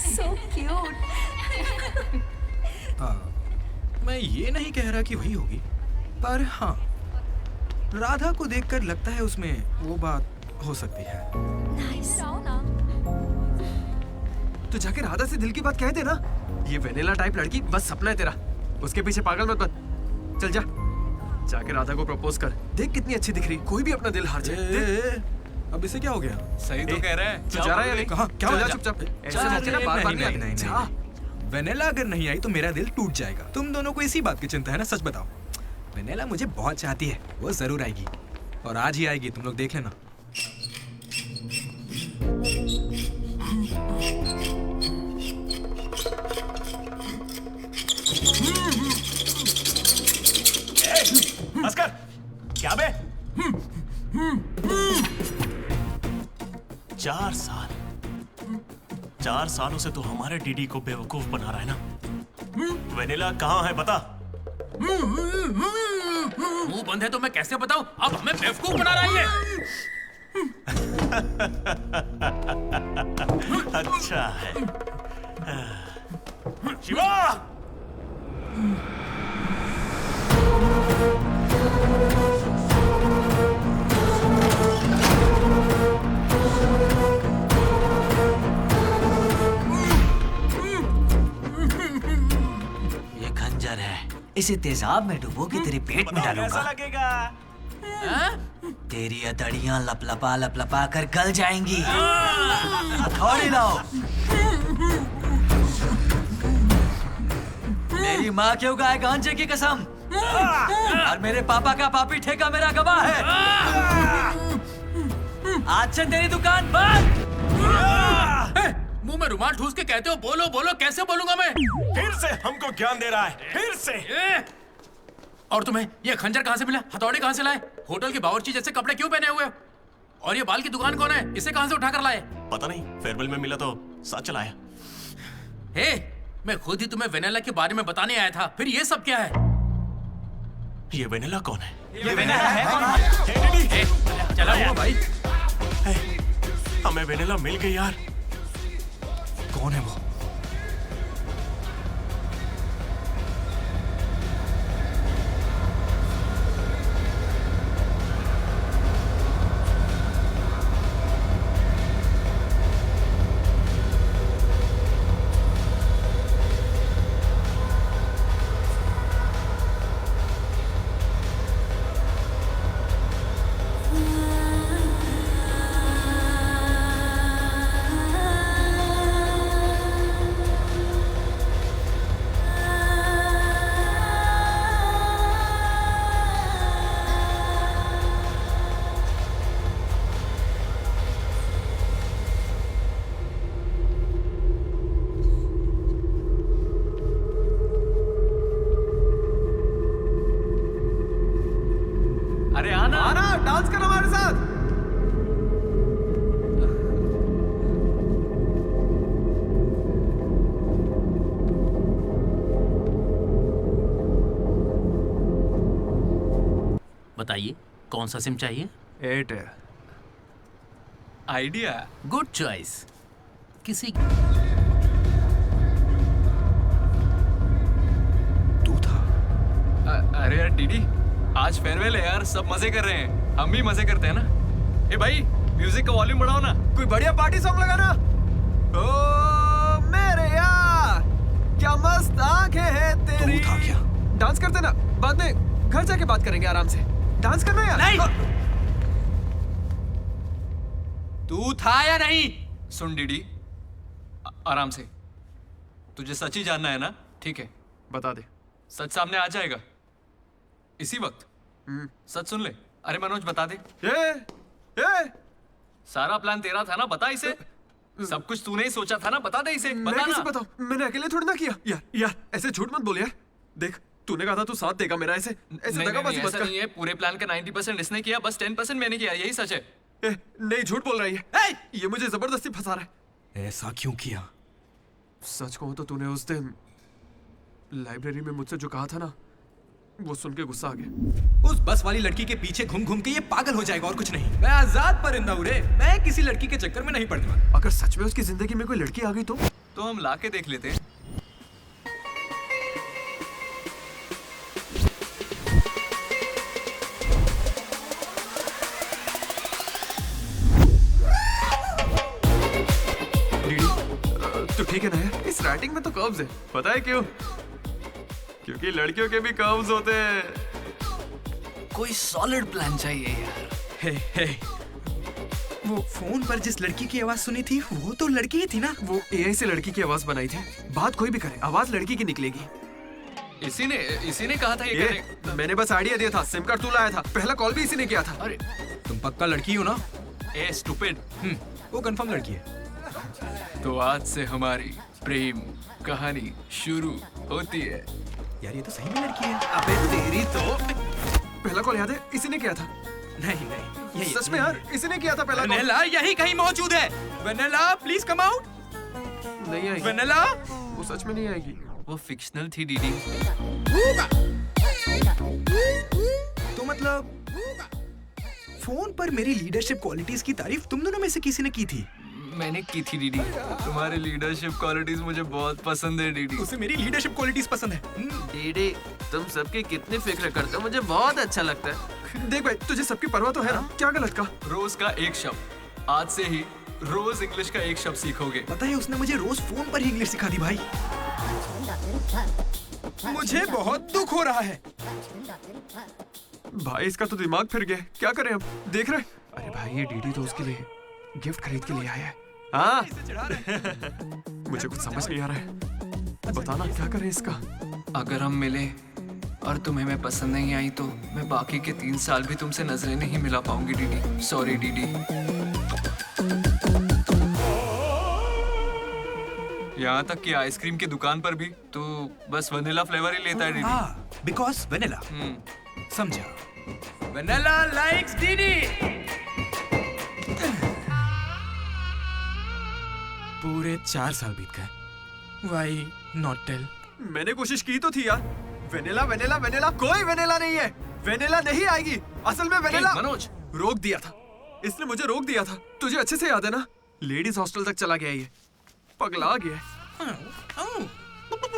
So cute.
मैं ये नहीं कह रहा कि वही होगी, पर हाँ, राधा को देखकर लगता है उसमें वो बात हो सकती है।
तो जाके राधा से दिल की बात कह दे ना। ये वेनिला टाइप लड़की बस सपना है तेरा, उसके पीछे पागल मत बन। चल जा, जाके राधा को प्रपोज कर। देख कितनी अच्छी दिख रही, कोई भी अपना दिल हार जाए।
अब इसे क्या हो गया?
सही तो कह रहा है।
तू जा रहा है या नहीं? कहाँ? क्या हो गया? चुपचाप।
ऐसे मत ना, बार-बार नहीं।
वेनेला अगर नहीं आई तो मेरा दिल टूट जाएगा। तुम दोनों को इसी बात की चिंता है ना? सच बताओ। वेनेला मुझे बहुत चाहती है, वो जरूर आएगी और आज ही आएगी, तुम लोग देख लेना।
अस्कर, क्या बे? 4 सालों से तो हमारे डीडी को बेवकूफ बना रहा है ना। वेनिला कहाँ है बता?
मुंह बंद है तो मैं कैसे बताऊं? अब हमें बेवकूफ बना रहा है।
अच्छा है। शिवा!
ये खंजर है, इसे तेजाब में डुबो के तेरे पेट में डालूंगा।
कैसा लगेगा?
तेरी अतड़ियां लपलपा लपलपा कर गल जाएंगी। हथौड़ी लाओ। मेरी माँ क्यों गाय गांजे की कसम, और मेरे पापा का पापी ठेका मेरा गवाह है। आज से तेरी दुकान बंद।
मुंह में रुमाल ठूस के कहते हो बोलो बोलो, कैसे बोलूंगा मैं?
फिर से हमको ज्ञान दे रहा है, फिर से।
और तुम्हें ये खंजर कहाँ से मिला? हथौड़ी कहाँ से लाए? होटल के बावर्ची जैसे कपड़े क्यों पहने हुए? और ये बाल की दुकान कौन है? इसे कहाँ से उठा कर लाए?
पता नहीं, फेयरवेल में मिला तो साथ चलाया।
हे, मैं खुद ही तुम्हें वेनिला के बारे में बताने आया था, फिर ये सब क्या है?
ये वेनिला कौन है?
ये वेनिला है कौन?
चला
हुआ भाई। हमें वेनिला मिल गई यार।
कौन है वो?
अरे आना आना, डांस करो हमारे साथ।
बताइए कौन सा सिम चाहिए?
एयरटेल। आइडिया।
Good choice. किसी
अरे यार डीडी, आज फेयरवेल है यार, सब मजे कर रहे हैं, हम भी मजे करते हैं ना। ए भाई, म्यूजिक का वॉल्यूम बढ़ाओ ना, कोई बढ़िया पार्टी सॉन्ग लगाना। ओ मेरे यार, क्या मस्त आंखें हैं तेरी।
तू था क्या?
डांस करते ना, बाद में घर जाके बात करेंगे आराम से। डांस करना यार।
नहीं।
तू था या नहीं? सुन डीडी, आराम से। तुझे सच ही जानना है ना? ठीक है, बता दे। सच सामने आ जाएगा इसी वक्त। सच सुन ले। अरे मनोज बता दे। ए, सारा प्लान तेरा था ना, बता इसे। सब कुछ तूने ही सोचा था ना, बता दे इसे। बता
मैं कैसे
ना।
बताऊं? मैंने अकेले थोड़ी ना किया। यार ऐसे झूठ मत बोल यार। देख, तूने कहा था तू साथ देगा मेरा, ऐसे दगाबाजी मत
ऐसा
कर।
नहीं है। पूरे प्लान का 90% इसने किया, बस 10% मैंने किया, यही सच है।
नहीं, झूठ बोल रही है। ये मुझे जबरदस्ती फंसा रहा है।
ऐसा क्यों किया?
सच कहूं तो तूने उस दिन लाइब्रेरी में मुझसे जो कहा था ना, वो सुन के गुस्सा आ गया।
उस बस वाली लड़की के पीछे घूम घूम के ये पागल हो जाएगा और कुछ नहीं। मैं आजाद परिंदा हूं रे, मैं किसी लड़की के चक्कर में नहीं पड़ने वाला।
अगर सच में उसकी जिंदगी में कोई लड़की आ गई तो
हम लाके देख लेते हैं।
तो ठीक है ना यार, इस राइटिंग में तो कर्व्स है। पता है क्यों? क्योंकि लड़कियों के भी कर्व्स होते हैं।
कोई सॉलिड प्लान चाहिए यार।
हे, वो फोन पर जिस लड़की की आवाज सुनी थी वो तो लड़की ही थी ना।
वो एआई से लड़की की आवाज बनाई थी। बात कोई भी करे, आवाज लड़की की निकलेगी।
इसी ने कहा था ये करने।
मैंने बस आइडिया दिया था, सिम कार्ड तू लाया था, पहला कॉल भी इसी ने किया था।
अरे
तुम पक्का लड़की हो ना?
ए स्टूपिड।
वो कंफर्म लड़की है।
तो आज से हमारी प्रेम कहानी शुरू होती है।
यार ये तो सही में लड़की है।
अबे तेरी तो पहला कॉल याद है इसी ने किया था।
नहीं
सच में यार इसी ने किया था पहला कॉल।
वेनेला यही कहीं मौजूद है। Vennela please come out.
नहीं आएगी
वेनेला,
वो सच में नहीं आएगी।
वो फिक्शनल थी डीडी।
तो मतलब फोन पर मेरी लीडरशिप क्वालिटीज की तारीफ तुम दोनों में से किसी ने की थी?
मैंने की थी डीडी। तुम्हारी लीडरशिप क्वालिटीज मुझे बहुत पसंद है डीडी।
उसे मेरी लीडरशिप क्वालिटीज पसंद है।
डीडी तुम सबकी कितनी फिक्र करते हो, मुझे बहुत अच्छा लगता है। देख भाई तुझे सबकी परवाह तो है ना, क्या गलत का?
रोज का एक शब्द, आज से ही रोज इंग्लिश का एक शब्द सीखोगे।
पता है उसने मुझे रोज फोन पर ही इंग्लिश सिखा दी भाई। मुझे बहुत दुख हो रहा है
भाई, इसका तो दिमाग फिर गया। क्या करें अब? देख रहे? अरे भाई ये डीडी तो उसके लिए गिफ्ट खरीद के लिए आया है। हाँ मुझे कुछ समझ नहीं आ रहा है, बताना क्या करें इसका।
अगर हम मिले और तुम्हें मैं पसंद नहीं आई तो मैं बाकी के 3 साल भी तुमसे नजरें नहीं मिला पाऊंगी डीडी। Sorry DD. यहाँ तक कि आइसक्रीम की दुकान पर भी तू बस वनीला फ्लेवर ही लेता है डीडी।
Because vanilla. समझा? Vanilla likes DD. पूरे 4 साल बीत गए। Why not tell?
मैंने कोशिश की तो थी यार। वेनिला वेनिला वेनिला, कोई वेनिला नहीं है। वेनिला नहीं आएगी। असल में वेनिला
मनोज
रोक दिया था, इसने मुझे रोक दिया था। तुझे अच्छे से याद है ना? लेडीज हॉस्टल तक चला गया ये, पगला गया।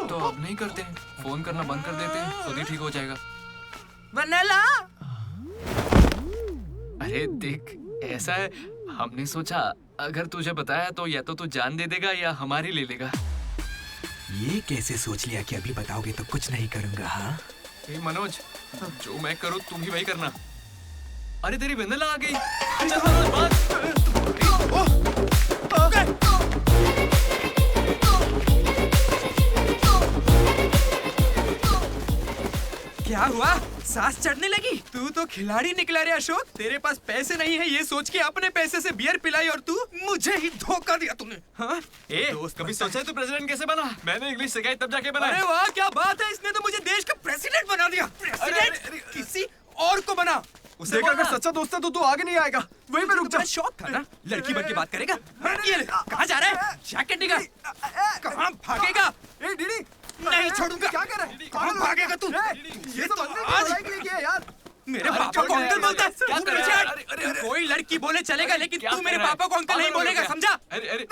तो अब नहीं करते हैं, फोन करना बंद कर देते हैं, खुद ही ठीक हो जाएगा।
वेनिला।
अरे देख ऐसा है, हमने सोचा अगर तुझे बताया तो या तो तू जान दे देगा या हमारी ले लेगा।
ये कैसे सोच लिया कि अभी बताओगे तो कुछ नहीं करूंगा? हाँ
मनोज, जो मैं करूँ तुम भी वही करना। अरे तेरी वेनिला आ गई। चल मनोज बात।
क्या हुआ? सांस चढ़ने लगी? तू तो खिलाड़ी निकला रे अशोक। तेरे पास पैसे नहीं है ये सोच के अपने पैसे से बियर पिलाई और तू मुझे ही धोखा दिया तूने। हाँ?
दोस्त कभी सोचा है तू प्रेसिडेंट कैसे बना? मैंने इंग्लिश सिखाई तब जाके बना।
अरे वाह क्या बात है, इसने तो मुझे देश का प्रेसिडेंट बना दिया। प्रेसिडेंट किसी और को बना।
देख अगर सच्चा दोस्त है तो तू आगे नहीं आएगा, वहीं पे रुक जा।
शौक था ना लड़की बन के बात करेगा। कहाँ जा रहा है? जैकेट निकाल। कहाँ भागेगा?
डीडी
नहीं छोड़ूंगा।
क्या कर रहा है?
कहाँ भागेगा तू?
ये तो आज यार
मेरे पापा को अंकल बोलता है। क्या कर रहा है? कोई लड़की बोले चलेगा लेकिन तू मेरे पापा को अंकल नहीं बोलेगा, समझा?
अरे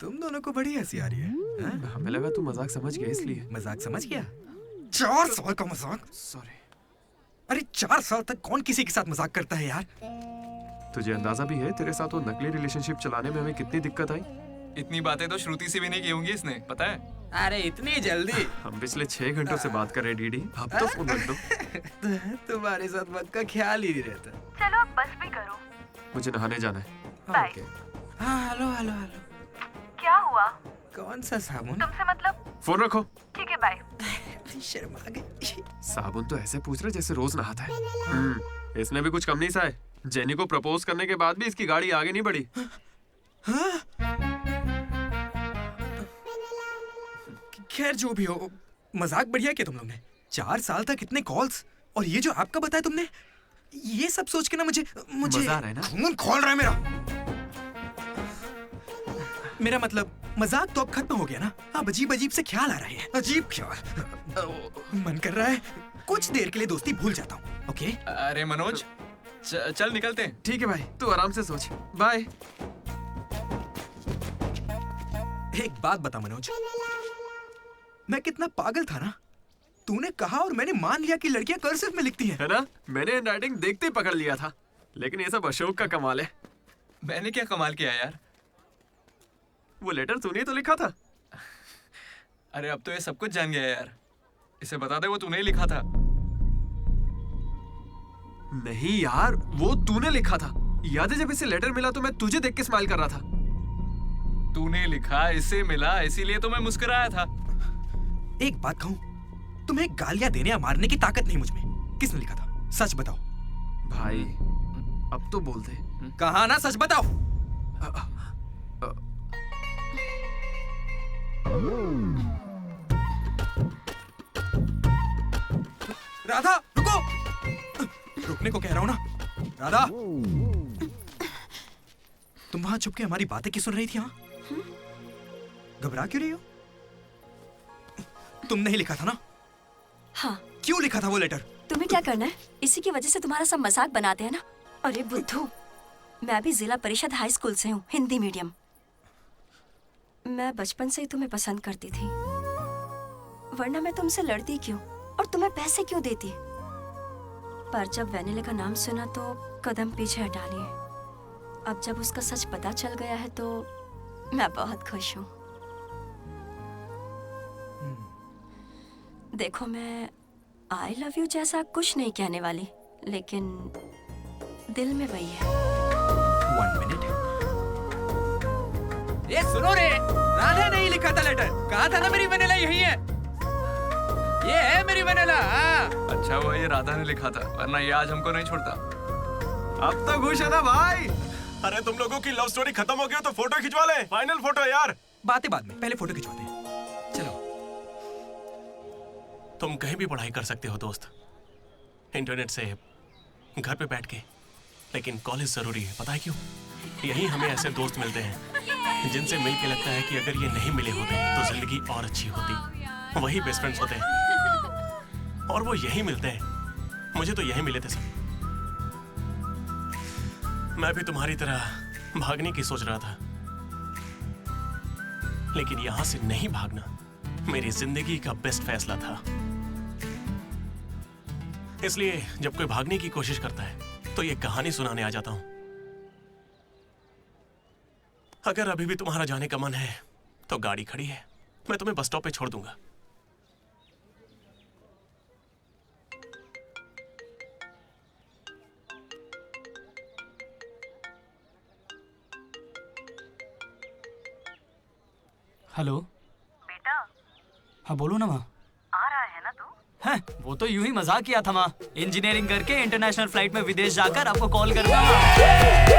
तुम दोनों को बड़ी हंसी आ रही है।
हमें लगा तू मजाक समझ गया इसलिए।
मजाक समझ गया? 4 साल का मजाक?
सॉरी।
अरे 4 साल तक कौन किसी के साथ मजाक करता है यार?
तुझे अंदाजा भी है तेरे साथ वो नकली रिलेशनशिप चलाने में हमें कितनी दिक्कत आई?
इतनी बातें तो श्रुति से भी नहीं की होंगी इसने, पता है?
अरे इतनी जल्दी?
हम पिछले 6 घंटों से बात कर रहे हैं डीडी, अब तो फोन रख दो।
तुम्हारे साथ वक्त का ख्याल ही नहीं रहता।
चलो बस भी करो,
मुझे नहाने जाना है।
बाय।
हाँ हेलो हेलो हेलो।
क्या हुआ?
कौन सा साबुन?
तुमसे मतलब?
फोन रखो।
ठीक है बाय।
शर्मा गई।
साबुन तो ऐसे पूछ रहे जैसे रोज नहाता है। इसने भी कुछ कम नहीं सा है। जेनी को प्रपोज करने के बाद भी इसकी गाड़ी आगे नहीं बढ़ी।
खैर जो भी हो, मजाक बढ़िया किया तुम लोग ने। 4 साल तक इतने कॉल्स और ये जो आपका बताया तुमने, ये सब सोच के ना मुझे
मजा आ रहा है ना?
खून खोल रहा है मेरा मतलब मजाक तो अब खत्म हो गया ना। अब अजीब अजीब से ख्याल आ रहे हैं। अजीब ख्याल। मन कर रहा है कुछ देर के लिए दोस्ती भूल जाता हूँ। ओके?
अरे मनोज चल निकलते हैं।
ठीक है भाई, तू आराम से सोच। बाय।
एक बात बता मनोज, मैं कितना पागल था ना। तूने कहा और मैंने मान लिया कि लड़कियां कर्सिव में लिखती हैं।
है ना? मैंने हैंडराइटिंग देखते ही पकड़ लिया था। लेकिन ये सब अशोक का कमाल है।
मैंने क्या कमाल किया यार?
वो लेटर तूने ही तो लिखा था।
अरे अब तो ये सब कुछ जान गया यार। इसे बता दे वो तूने ही लिखा था।
नहीं यार, वो तूने लिखा था। याद है जब इसे लेटर मिला तो मैं तुझे देख के स्माइल कर रहा था।
तूने लिखा, इसे मिला, इसीलिए तो मैं मुस्कुराया था।
एक बात कहूं, तुम्हें गालियां देने या मारने की ताकत नहीं मुझ में। किसने लिखा था? सच बताओ।
भाई अब तो बोल दे।
कहा ना, सच बताओ। राधा रुको। रुकने को कह रहा हूं ना। राधा, तुम वहां छुप के हमारी बातें क्यों सुन रही थी? घबरा क्यों रही हो? तुमने ही लिखा था ना?
हाँ।
क्यों लिखा था वो लेटर?
तुम्हें क्या करना है? इसी की वजह से तुम्हारा सब मजाक बनाते हैं ना। अरे बुद्धू, मैं भी जिला परिषद हाई स्कूल से हूँ, हिंदी मीडियम। मैं बचपन से ही तुम्हें पसंद करती थी, वरना मैं तुमसे लड़ती क्यों और तुम्हें पैसे क्यों देती? पर जब वैनिला का नाम सुना तो कदम पीछे हटा लिए। अब जब उसका सच पता चल गया है तो मैं बहुत खुश हूँ। देखो, मैं आई लव यू जैसा कुछ नहीं कहने वाली, लेकिन दिल में वही है।
1 मिनट। ये सुनो रे, राधा ने ही लिखा था लेटर। कहा था ना मेरी वैनिला यही है। ये है मेरी वैनिला।
अच्छा वो ये राधा ने लिखा था, वरना ये आज हमको नहीं छोड़ता।
अब तो खुश है ना भाई?
अरे तुम लोगों की लव स्टोरी खत्म हो गई तो फोटो खिंचवा ले। फाइनल फोटो यार।
बातें बाद में, पहले फोटो खिंचवाते हैं। चलो।
तुम कहीं भी पढ़ाई कर सकते हो दोस्त, इंटरनेट से, घर पे बैठ के, लेकिन कॉलेज जरूरी है। पता है क्यों? यही हमें ऐसे दोस्त मिलते हैं जिनसे मिल के लगता है कि अगर ये नहीं मिले होते तो जिंदगी और अच्छी होती। वही बेस्ट फ्रेंड्स होते हैं और वो यही मिलते हैं। मुझे तो यही मिले थे सब। मैं भी तुम्हारी तरह भागने की सोच रहा था, लेकिन यहां से नहीं भागना मेरी जिंदगी का बेस्ट फैसला था। इसलिए जब कोई भागने की कोशिश करता है तो ये कहानी सुनाने आ जाता हूं। अगर अभी भी तुम्हारा जाने का मन है तो गाड़ी खड़ी है, मैं तुम्हें बस स्टॉप पे छोड़ दूंगा।
हेलो
बेटा।
हाँ बोलो ना माँ।
आ रहा है ना तू?
हैं, वो तो यूं ही मजाक किया था माँ। इंजीनियरिंग करके इंटरनेशनल फ्लाइट में विदेश जाकर आपको कॉल करना।